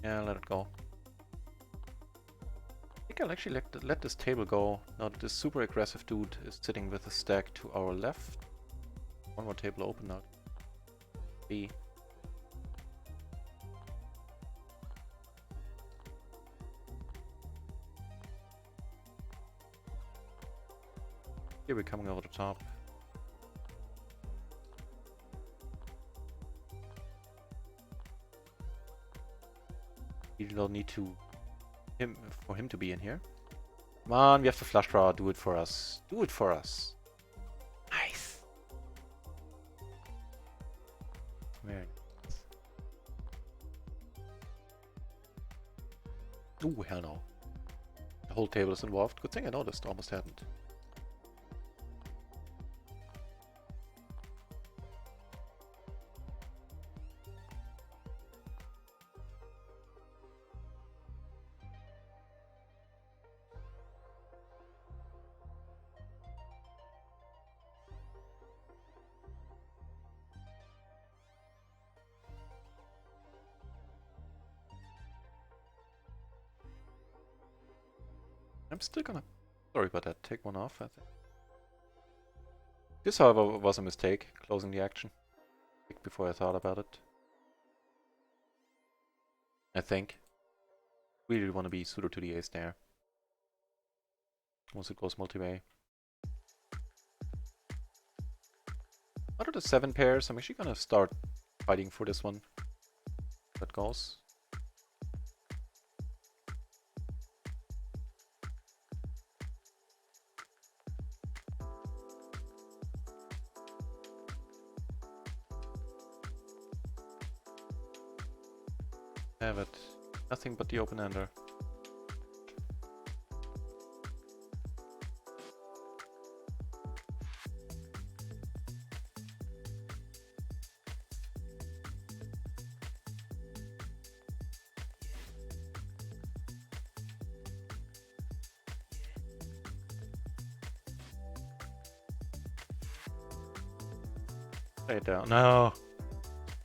Yeah, let it go. I think I'll actually let this table go. Now that this super aggressive dude is sitting with a stack to our left. One more table open now. B. Here we're coming over the top. We don't need for him to be in here. Come on, we have to flush draw. Do it for us. Do it for us. Nice. Very nice. Ooh, hell no. The whole table is involved. Good thing I noticed. Almost hadn't. I'm still gonna... Sorry about that. Take one off, I think. This, however, was a mistake, closing the action. Before I thought about it. I think. Really want to be suited to the ace there. Once it goes multi-way. Out of the 7 pairs, I'm actually gonna start fighting for this one. That goes. Have it. Nothing but the open-ender. Lay it down. No!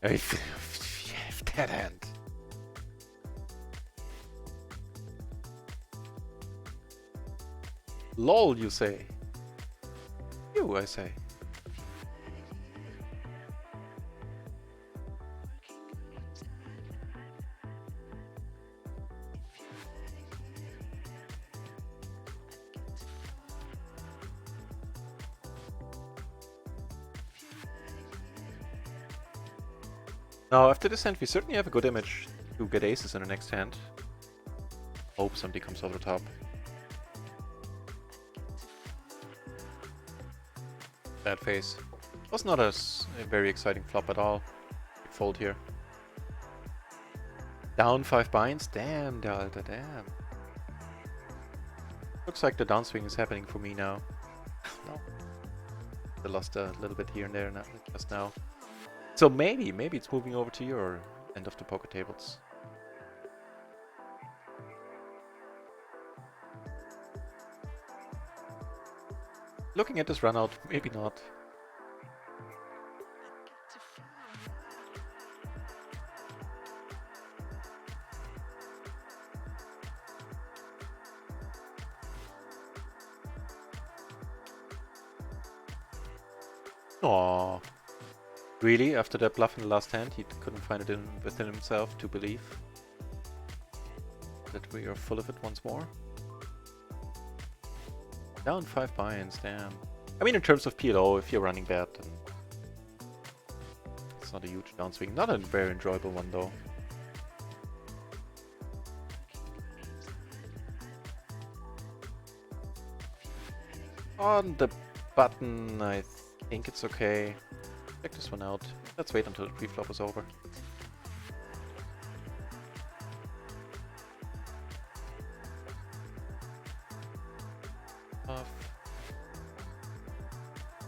I have that hand. LOL, you say? You, I say. Now, after this hand, we certainly have a good image to get aces in the next hand. Hope somebody comes over the top. Bad face. Was not a very exciting flop at all. Big fold here. Down 5 binds? Damn, Alter, damn. Looks like the downswing is happening for me now. No. I lost a little bit here and there just now. So maybe it's moving over to your end of the poker tables. Looking at this run out, maybe not. Aww. Really? After that bluff in the last hand, he couldn't find it within himself to believe that we are full of it once more? Down 5 buy-ins, damn. I mean, in terms of PLO, if you're running bad, then it's not a huge downswing. Not a very enjoyable one, though. On the button, I think it's okay. Check this one out. Let's wait until the pre-flop is over.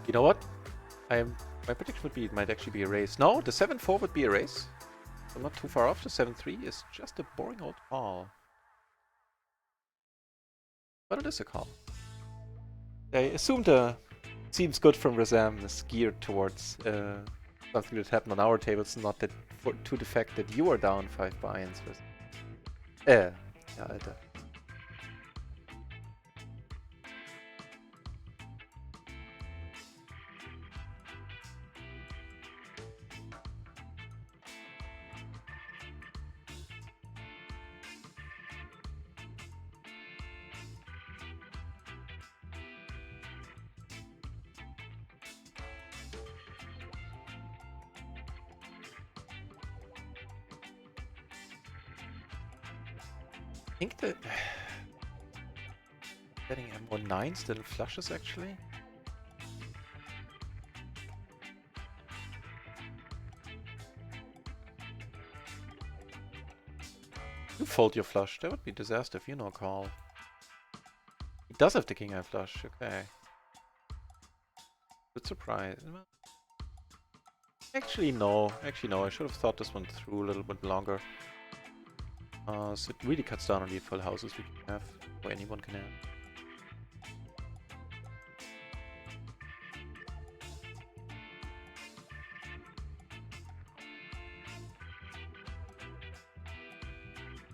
You know what? My prediction would be it might actually be a race. No, the 7-4 would be a race. I'm not too far off. The 7-3 is just a boring old call. But it is a call. I assume the seems good from Razam is geared towards something that happened on our tables, not that to the fact that you are down 5 buy-ins with. Ja, Alter. I think that getting M19 still flushes actually. You fold your flush. That would be a disaster if you no call. He does have the king eye flush. Okay. Good surprise. Actually no. I should have thought this one through a little bit longer. So it really cuts down on the full houses we can have, or anyone can have.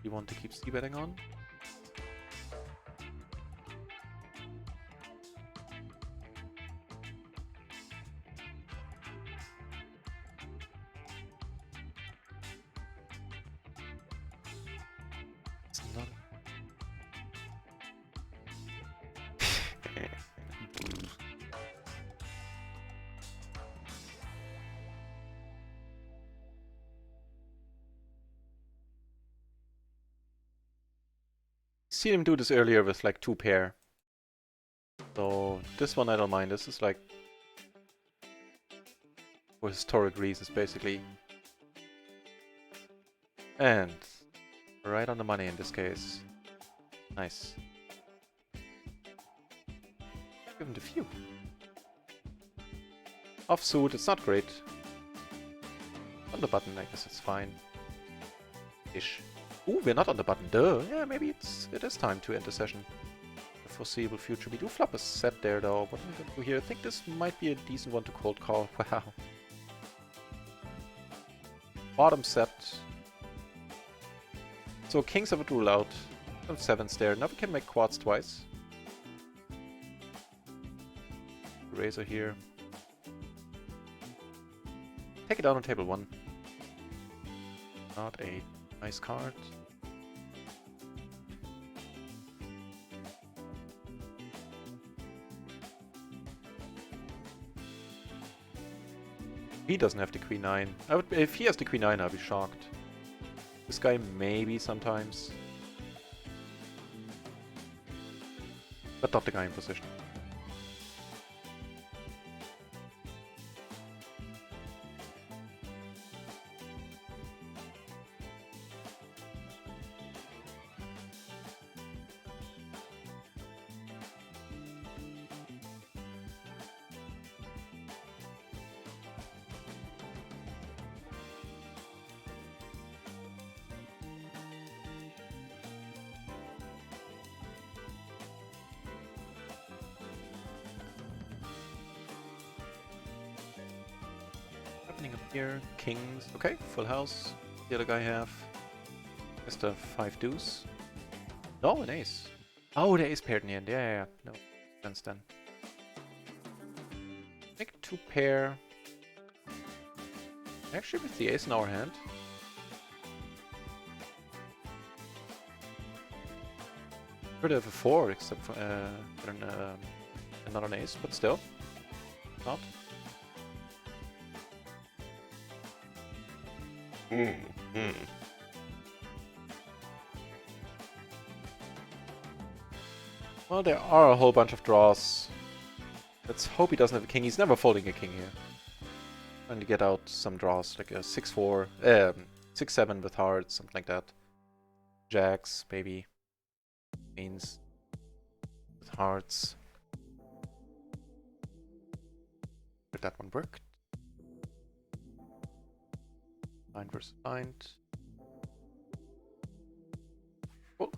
You want to keep c-betting on? It's not. Seen him do this earlier with like 2 pair. So this one I don't mind. This is like for historic reasons basically. And right on the money in this case. Nice. Give him the few. Offsuit, it's not great. On the button, I guess it's fine. Ish. Ooh, we're not on the button. Duh. Yeah, maybe it is time to end the session. The foreseeable future. We do flop a set there though. What are we gonna do here? I think this might be a decent one to cold call. Wow. Bottom set. So kings I would rule out. Some 7s there. Now we can make quads twice. Razor here. Take it down on table 1. Not a nice card. He doesn't have the queen 9. If he has the queen 9, I'll be shocked. This guy maybe sometimes. But not the guy in position. Here, kings. Okay, full house. The other guy have just a 5 deuce. No, an ace. Oh, the ace paired in the end. Yeah. No, sense then. Make 2 pair. Actually, with the ace in our hand. Could have a 4, except for not an ace, but still. Not. Well, there are a whole bunch of draws. Let's hope he doesn't have a king. He's never folding a king here. Trying to get out some draws, like a 6-4, 6-7 with hearts, something like that. Jacks, maybe. Queens with hearts. Did that one work? Blind versus blind. Cool.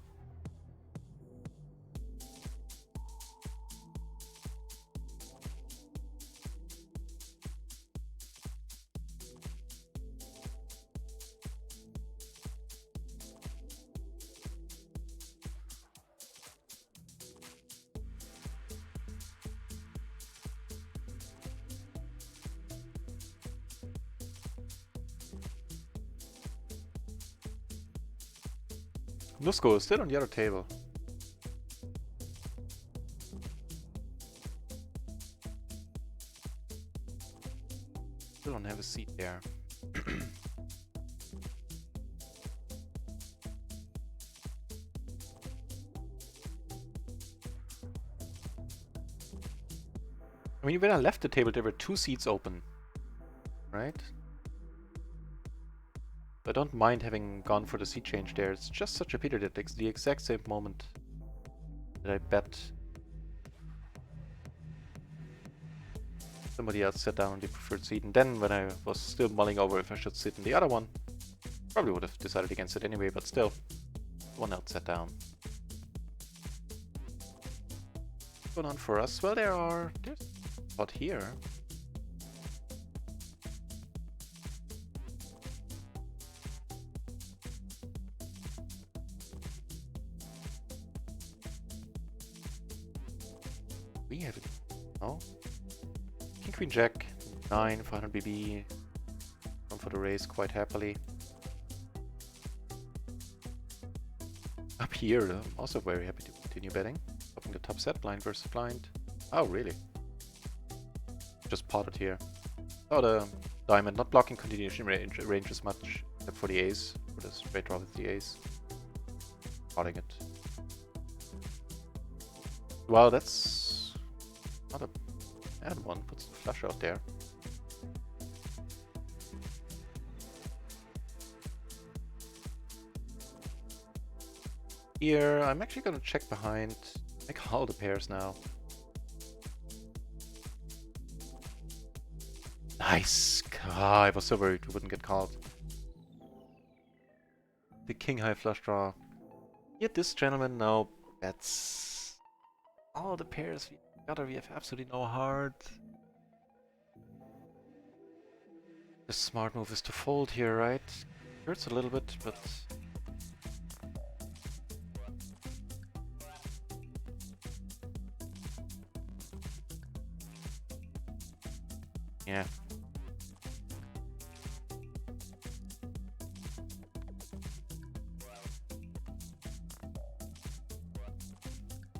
Nusko is still on the other table. Still don't have a seat there. I mean, when I left the table, there were 2 seats open, right? I don't mind having gone for the seat change there. It's just such a pity that it's the exact same moment that I bet somebody else sat down on the preferred seat, and then when I was still mulling over if I should sit in the other one, probably would have decided against it anyway, but still, one else sat down. What's going on for us? Well, there's a spot here. We have it. No. King, Queen, Jack, 9 for 100 BB. Going for the raise quite happily. Up here, I'm also very happy to continue betting. Opening the top set, blind versus blind. Oh, really? Just potted here. Oh, the diamond not blocking continuation range as much, except for the ace. For the straight draw with the ace. Potting it. Wow, that's not a bad one. Puts the flush out there. Here, I'm actually going to check behind. Make all the pairs now. Nice! Ah, I was so worried we wouldn't get called. The king high flush draw. Yet this gentleman now bets all the pairs we have absolutely no heart. The smart move is to fold here, right? Hurts a little bit, but yeah.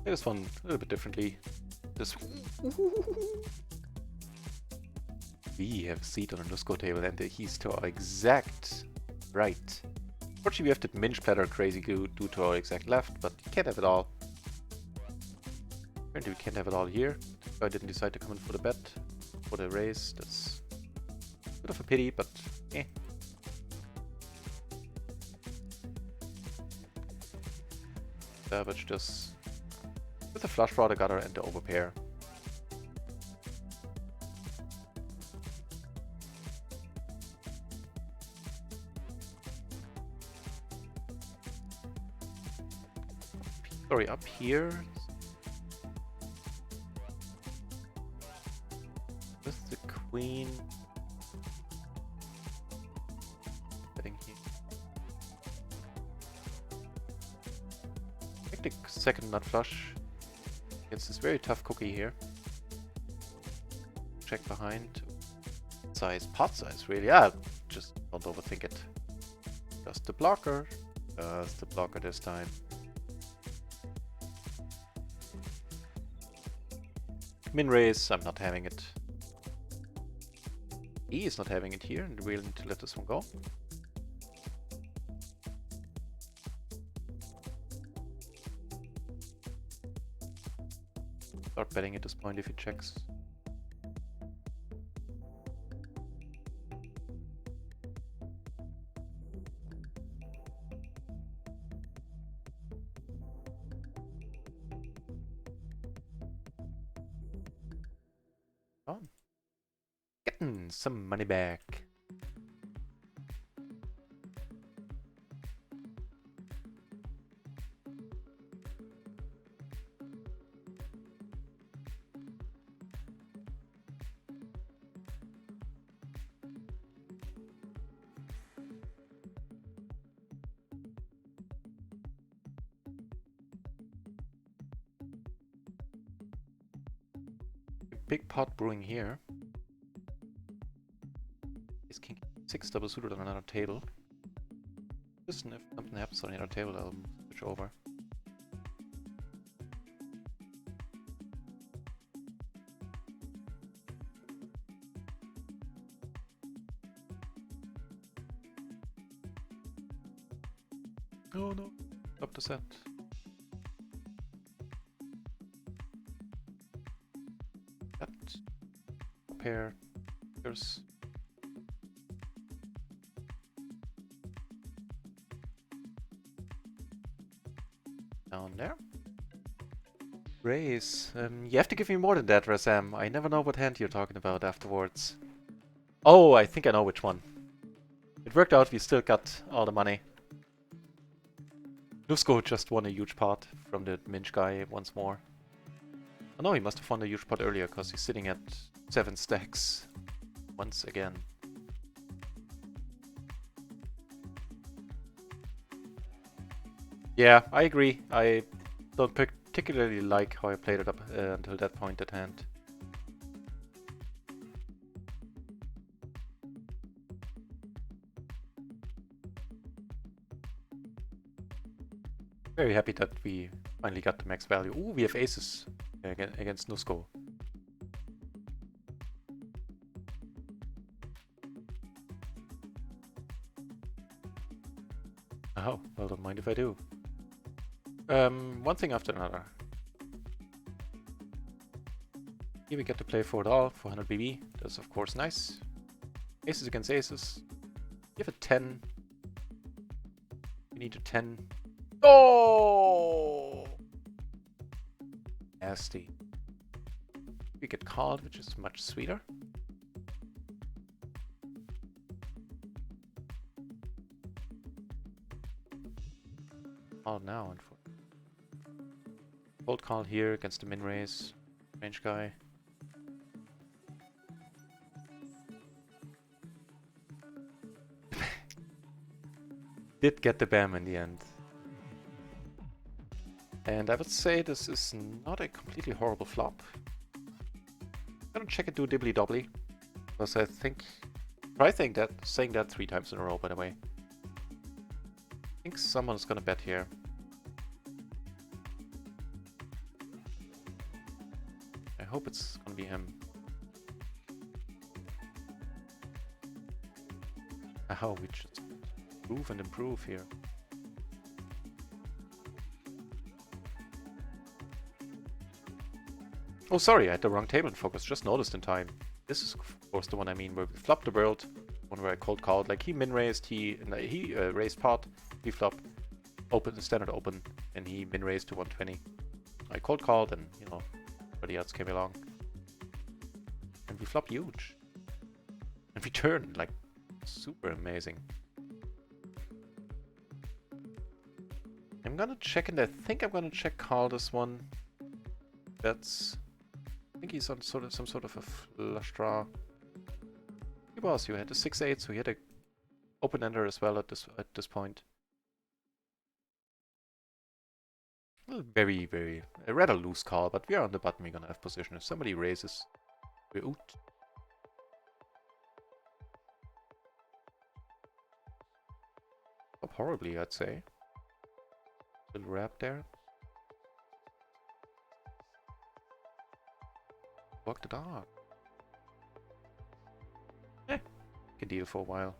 This one a little bit differently. This we have a seat on a Nusko table, and he's to our exact right. Fortunately, we have that minge platter crazy goo do to our exact left, but you can't have it all. Apparently, we can't have it all here. I didn't decide to come in for the bet, for the raise. That's a bit of a pity, but eh. Savage just with the flush draw, the gutter, and the overpair. Sorry, up here. With the queen. definitely second nut flush against this very tough cookie here. Check behind. Size, pot size, really? Yeah, just don't overthink it. Just the blocker. Just the blocker this time. Min raise, I'm not having it. He is not having it here, and we'll need to let this one go. Start betting at this point if he checks. On. Getting some money back. Big pot brewing here. Is king 6 double suited on another table. Just if something happens on the other table, I'll switch over. Oh no, stop the set. That pair. There's down there. Raise. You have to give me more than that, Razam. I never know what hand you're talking about afterwards. Oh, I think I know which one. It worked out, we still got all the money. Nusko just won a huge pot from the Minch guy once more. Oh no, he must have won a huge pot earlier, because he's sitting at 7 stacks once again. Yeah, I agree. I don't particularly like how I played it up until that point at hand. Very happy that we finally got the max value. Ooh, we have aces against Nusko. Oh, well, don't mind if I do. One thing after another. Here we get to play for it all, 400 BB. That's of course nice. Aces against aces. You have a 10. We need a 10. Oh! Nasty. We get called, which is much sweeter. Call now, unfortunately. Cold call here against the min raise. Range guy. Did get the BAM in the end. And I would say this is not a completely horrible flop. I'm gonna check it, do dibbly doubly. Because I think... Try saying that 3 times in a row, by the way. I think someone's gonna bet here. I hope it's gonna be him. Oh, we just improve and improve here. Oh, sorry, I had the wrong table in focus. Just noticed in time. This is, of course, the one I mean, where we flopped the world. One where I cold called. Like, he min raised, he raised pot, he flopped, open the standard open, and he min raised to 120. I cold called, and you know, everybody else came along, and we flop huge, and we turned like super amazing. I'm gonna check, and I think I'm gonna check call this one. That's. I think he's on some sort of a flush draw. He was. You had a 6-8, so he had a open ender as well at this point. A rather loose call, but we are on the button, we're gonna have position. If somebody raises, we're out. Up horribly, I'd say. Little wrap there. Walk the dog. Can deal for a while.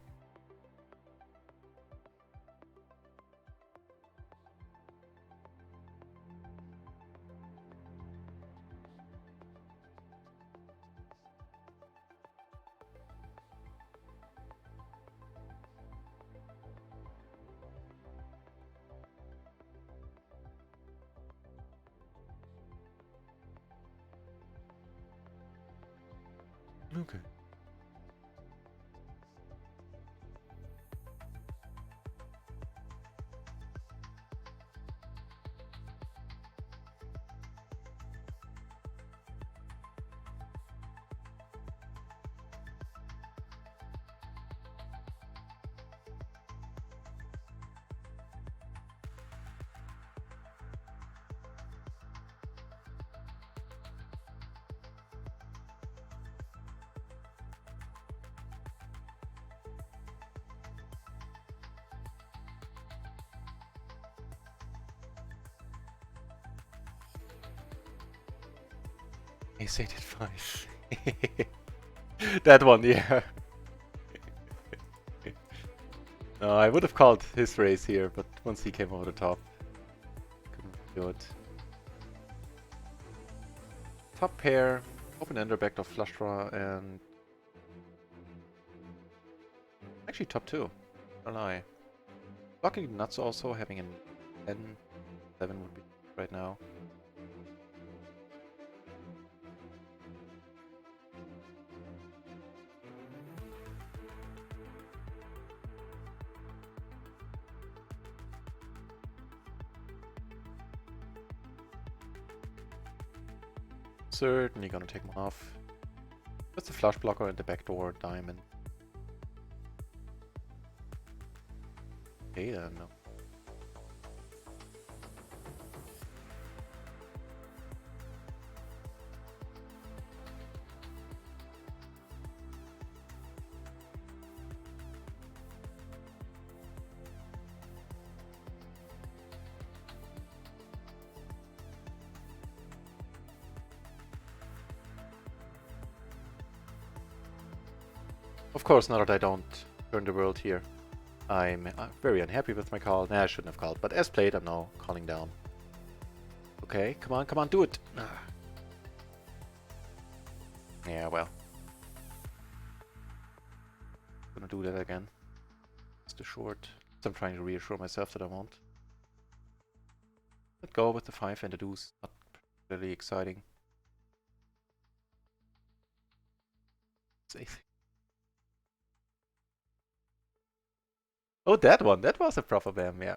Okay. Ace 8 at 5. That one, yeah. No, I would have called his race here, but once he came over the top, couldn't do it. Top pair, open ender, backdoor flush draw, and actually top 2. Don't lie. Blocking nuts also, having an 10, 7 would be right now. Certainly gonna take one off. That's the flush blocker and the backdoor diamond. Okay then, no. Of course, now that I don't turn the world here, I'm very unhappy with my call. Nah, I shouldn't have called, but as played, I'm now calling down. Okay, come on, do it! Yeah, well. Gonna do that again. It's the short. So I'm trying to reassure myself that I won't. Let go with the 5 and the deuce. Not really exciting. It's ace. Oh, that one. That was a proper BAM, yeah.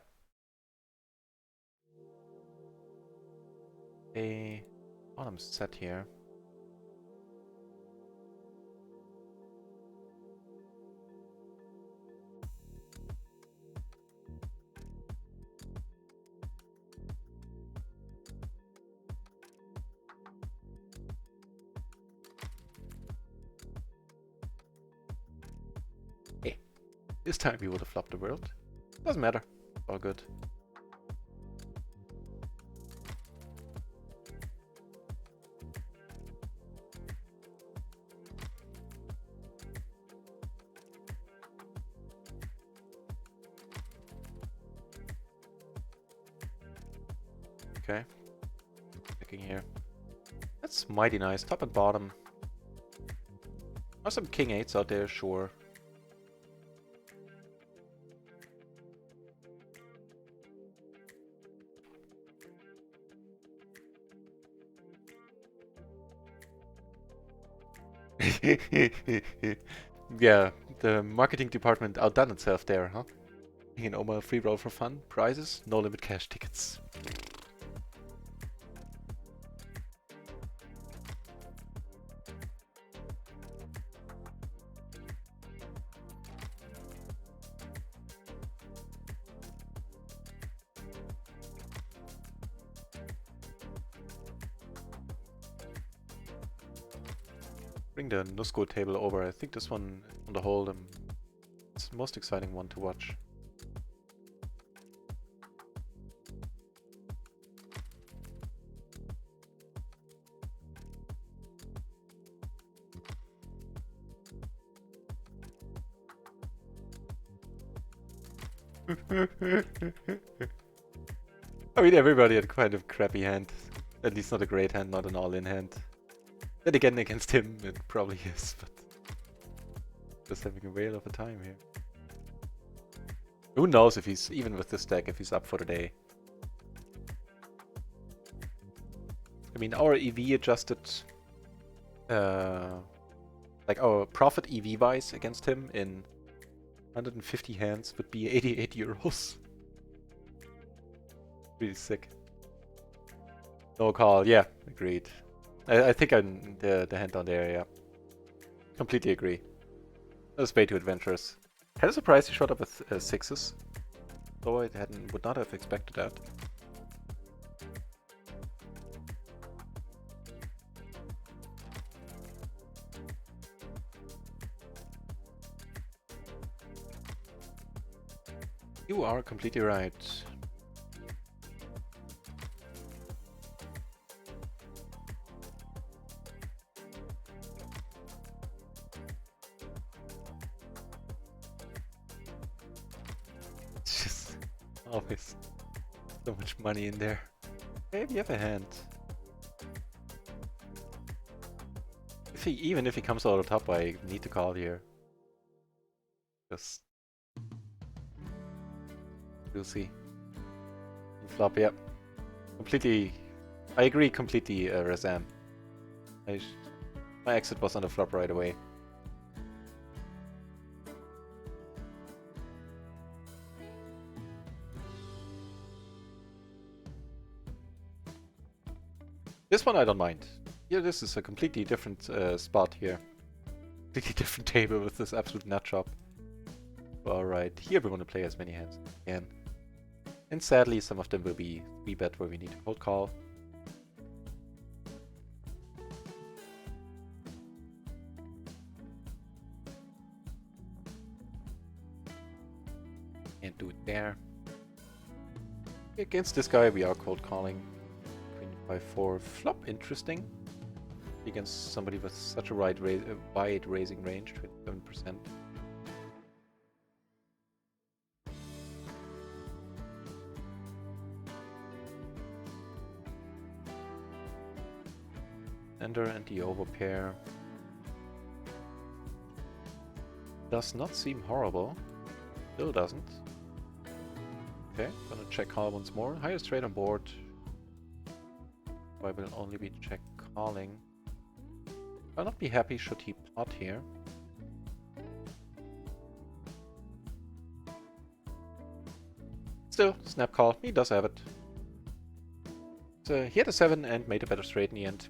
I'm set here. Hey, this time we would have flopped the world. Doesn't matter. All good. Okay. Checking here. That's mighty nice. Top and bottom. Are some king 8s out there? Sure. Yeah, the marketing department outdone itself there, huh? You know, a free roll for fun, prizes, no limit cash tickets. Bring the Nusco table over. I think this one, on the whole, it's the most exciting one to watch. I mean, everybody had kind of crappy hand. At least not a great hand, not an all-in hand. Then again, against him, it probably is, but just having a whale of a time here. Who knows if he's, even with this deck, if he's up for the day. I mean, our EV adjusted, like our profit EV-wise against him in 150 hands would be 88 euros. Really sick. No call, yeah, agreed. I think I'm the hand down there, yeah. Completely agree. That was way too adventurous. Kind of surprised he shot up with sixes. Though I would not have expected that. You are completely right. It's just always so much money in there. Maybe you have a hand. Even if he comes out on top, I need to call here. Just we'll see. Flop, yep. Completely. I agree completely, Razam. My exit was on the flop right away. This one I don't mind. Here, this is a completely different spot here. Completely different table with this absolute nut job. Alright, here we want to play as many hands as we can. And sadly, some of them will be 3-bet where we need to cold call. Can't do it there. Against this guy, we are cold calling. Queen 5-4 flop, interesting. Against somebody with such a wide raising range, 27%. Ender and the overpair. Does not seem horrible. Still doesn't. Okay, gonna check call once more. Highest trade on board. I will only be check calling. I'll not be happy should he pot here. Still, snap call. He does have it. So he had a 7 and made a better straight in the end.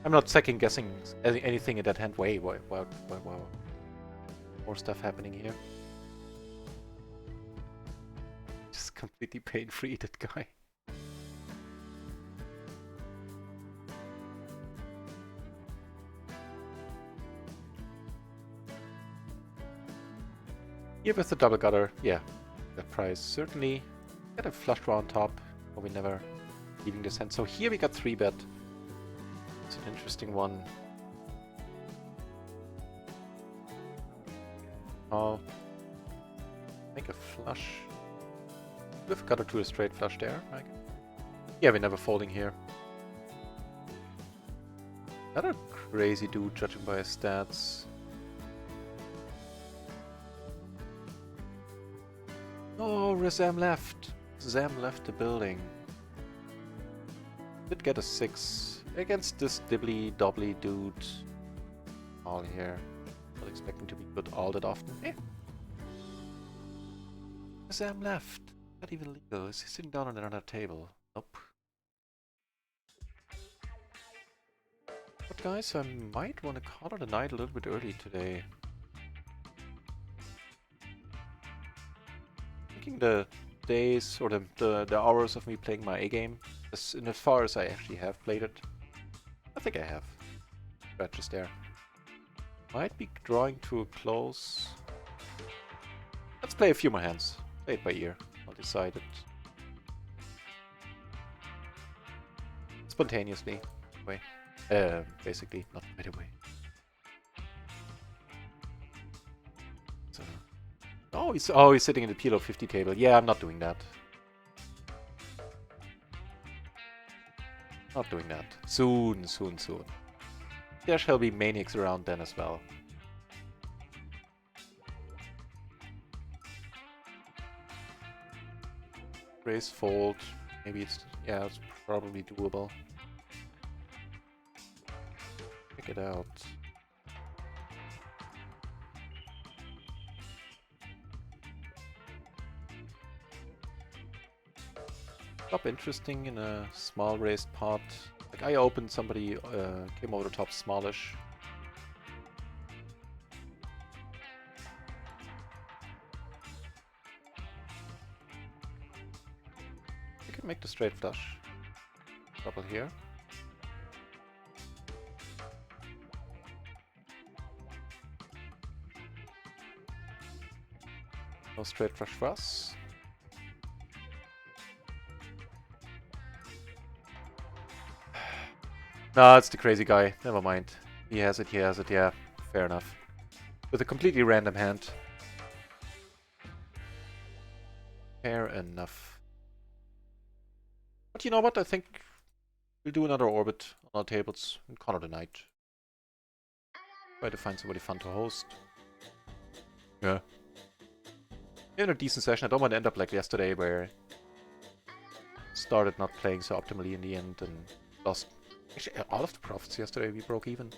I'm not second guessing anything in that hand. Way, wow. More stuff happening here. Just completely pain-free, that guy. Here with the double gutter, yeah, that price certainly. Get a flush draw on top, but we never leaving this hand. So here we got 3-bet. It's an interesting one. I'll make a flush. With gutter to a straight flush there, right? Yeah, we're never folding here. Not a crazy dude judging by his stats. Oh, Razam left. Zam left the building. Did get a 6 against this dibbly-dobbly dude. All here. Not expecting to be good all that often. Zam left. Not even legal. Is he sitting down on another table? Nope. But guys, I might want to call it a night a little bit early today. Thinking the days or the hours of me playing my A game, as far as I actually have played it, I think I have. Scratches there. Might be drawing to a close. Let's play a few more hands. Play it by ear. I'll decide it spontaneously. Way. Basically, not right away. So. Oh, he's sitting in the PLO 50 table. Yeah, I'm not doing that. Not doing that. Soon. There shall be maniacs around then as well. Raise, fold. Maybe it's... Yeah, it's probably doable. Check it out. Flop interesting in a small raised pot. Like I opened, somebody came over the top smallish. I could make the straight flush. Double here. No straight flush for us. No, it's the crazy guy. Never mind. He has it, yeah. Fair enough. With a completely random hand. Fair enough. But you know what? I think we'll do another orbit on our tables and call it a night. Try to find somebody fun to host. Yeah. In a decent session. I don't want to end up like yesterday where started not playing so optimally in the end and lost. Actually, all of the profits yesterday we broke even.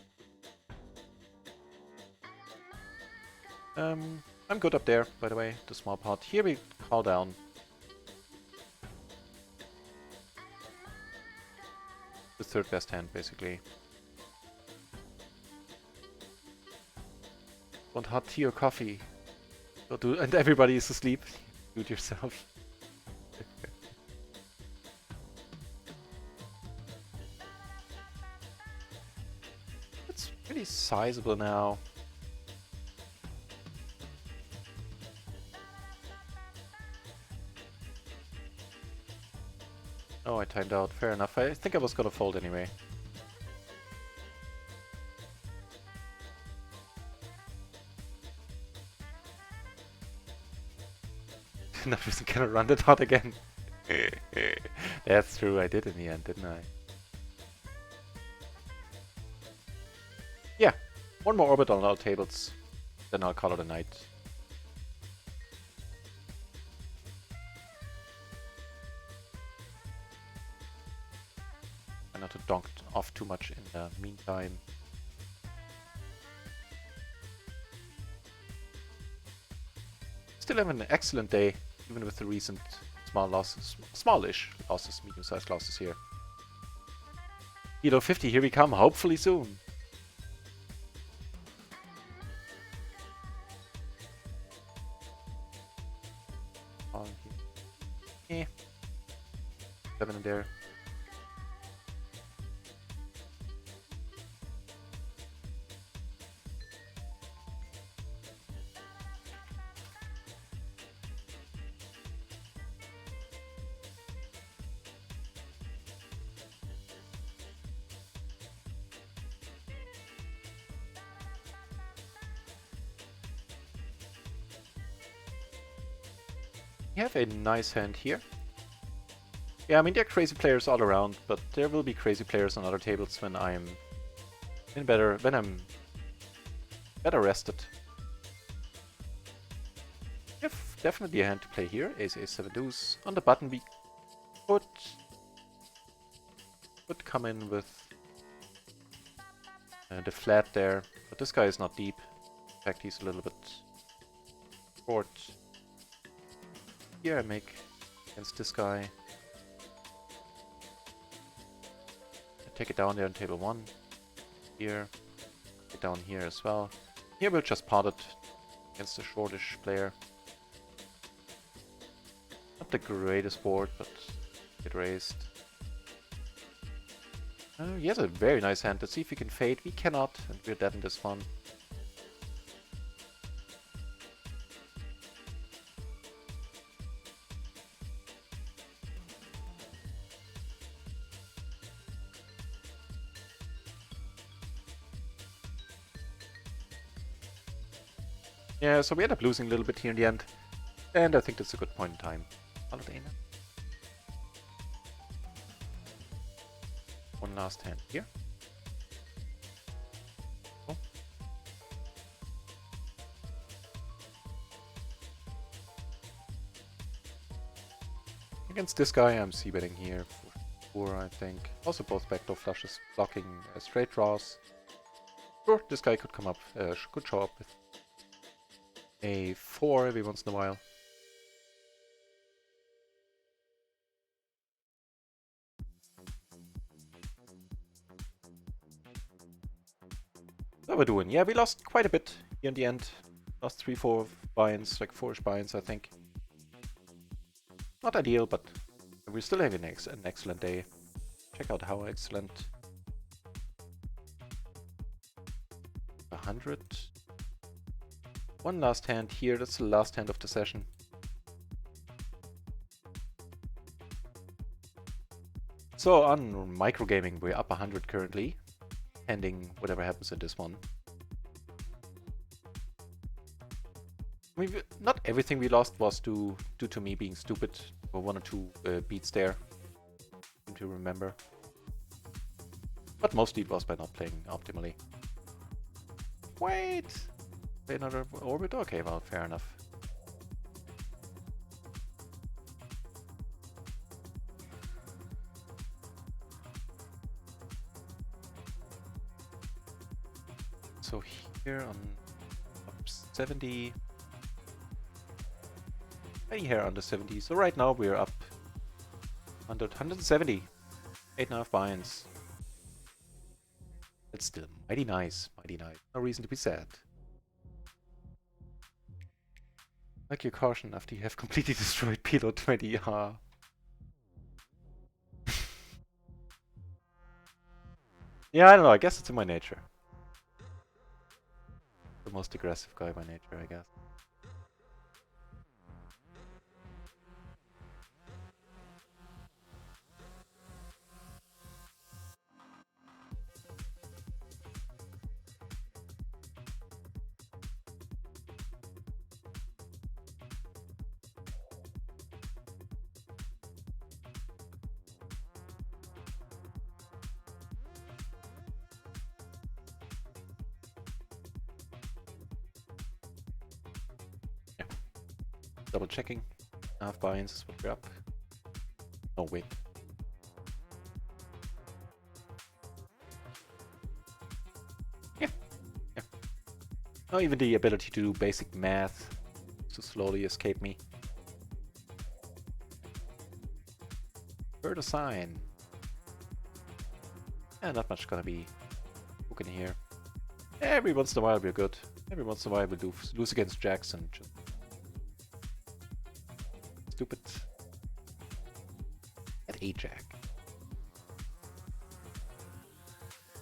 I'm good up there, by the way, the small pot. Here we call down. The third best hand, basically. Want hot tea or coffee? And everybody is asleep. Do it yourself. It's pretty sizable now. Oh, I timed out. Fair enough. I think I was gonna fold anyway. Not just gonna run the dot again. That's true, I did in the end, didn't I? Yeah, one more orbit on all tables, then I'll call it a night. Try not to donk off too much in the meantime. Still having an excellent day, even with the recent small losses, smallish losses, medium-sized losses here. Kilo 50, here we come, hopefully soon. On here. 7 in there. We have a nice hand here. Yeah, I mean, there are crazy players all around, but there will be crazy players on other tables when I'm better rested. We have definitely a hand to play here. Ace, Ace, 7 deuce. On the button we could come in with the flat there, but this guy is not deep. In fact, he's a little bit short. Here I make against this guy. I take it down there on table 1. Here. Take it down here as well. Here we'll just pot it against a shortish player. Not the greatest board, but get raised. He has a very nice hand. Let's see if we can fade. We cannot, and we're dead in this one. Yeah, so we end up losing a little bit here in the end. And I think that's a good point in time. Holiday now. One last hand here. Oh. Against this guy, I'm c-betting here for 4, I think. Also both backdoor flushes blocking straight draws. Sure, this guy could come up, could show up with a 4 every once in a while. What we're doing? Yeah, we lost quite a bit here in the end. Lost 3-4 buy-ins, like 4-ish buy-ins, I think. Not ideal, but we're still having an excellent day. Check out how excellent. 100. One last hand here. That's the last hand of the session. So on microgaming, we're up 100 currently, pending whatever happens in this one. I mean, not everything we lost was due to me being stupid, or 1 or 2 beats there, seem to remember. But mostly it was by not playing optimally. Wait! Play another orbit? Okay, well, fair enough. So here on up 70, any here under 70. So right now we're up 170, 8.5 buy-ins. That's still mighty nice, mighty nice. No reason to be sad. Like your caution after you have completely destroyed PLO 20. Yeah, I don't know. I guess it's in my nature. The most aggressive guy by nature, I guess. Double checking. Half buy-ins is what we're up. Oh, wait. Yeah. Yeah. Not even the ability to do basic math to slowly escape me. Bird a sign. Yeah, not much gonna be cooking here. Every once in a while we're good. Every once in a while we'll do lose against jacks and just stupid at a jack.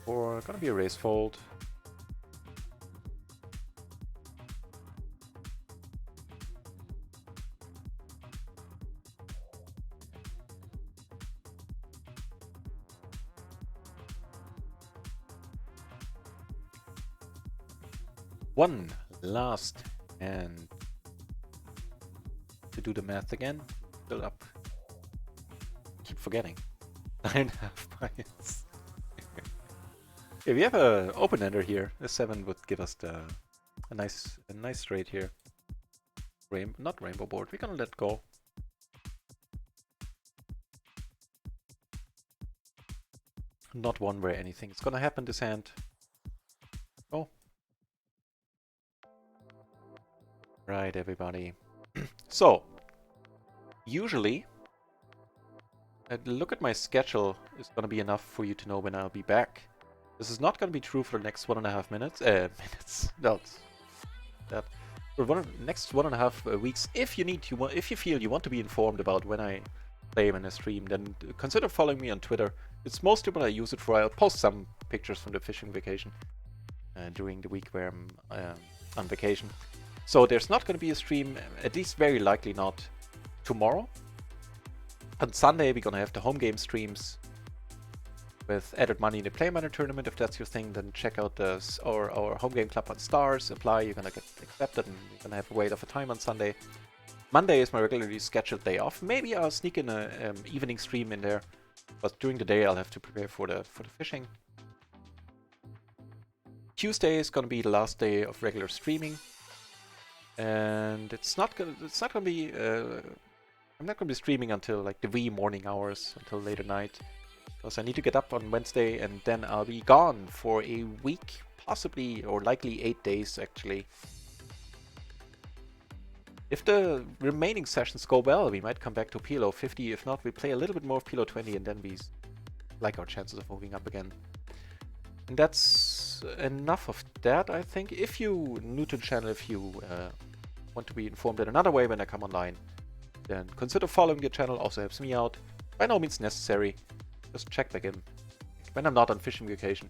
Or gonna be a raise fold. One last and to do the math again, still up. Keep forgetting. 9.5 buy-ins. Yeah, we have a open ender here. A 7 would give us a nice straight here. Not rainbow board. We're gonna let go. Not one where anything is gonna happen this hand. Oh. Right, everybody. So, usually, look at my schedule is going to be enough for you to know when I'll be back. This is not going to be true for the next 1.5 minutes. Minutes. No, that for next 1.5 weeks. If you feel you want to be informed about when I play in a stream, then consider following me on Twitter. it's mostly what I use it for. I'll post some pictures from the fishing vacation during the week where I'm on vacation. So there's not going to be a stream, at least very likely not tomorrow. On Sunday we're going to have the home game streams with added money in the Play Manager tournament. If that's your thing, then check out our home game club on Stars. Apply, you're going to get accepted, and we're going to have a wait of a time on Sunday. Monday is my regularly scheduled day off. Maybe I'll sneak in a evening stream in there, but during the day I'll have to prepare for the fishing. Tuesday is gonna be the last day of regular streaming, and it's not gonna be. I'm not gonna be streaming until like the wee morning hours, until later night, because I need to get up on Wednesday, and then I'll be gone for a week, possibly or likely 8 days actually. If the remaining sessions go well, we might come back to PLO 50. If not, we play a little bit more of PLO 20, and then we like our chances of moving up again. And that's enough of that, I think. If you new to the channel, if you want to be informed in another way when I come online, then consider following the channel. Also helps me out. By no means necessary. Just check back in. When I'm not on fishing vacation,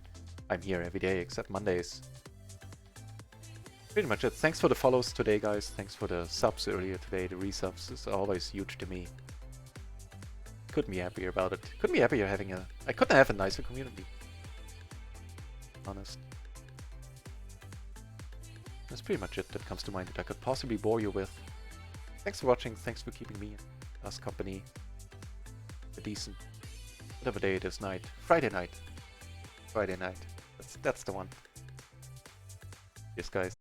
I'm here every day except Mondays. Pretty much it. Thanks for the follows today, guys. Thanks for the subs earlier today. The resubs is always huge to me. Couldn't be happier about it. Couldn't be happier having I couldn't have a nicer community. Honest. That's pretty much it that comes to mind that I could possibly bore you with. Thanks for watching. Thanks for keeping me and us company. A decent, whatever day it is, night. Friday night. Friday night. That's the one. Yes, guys.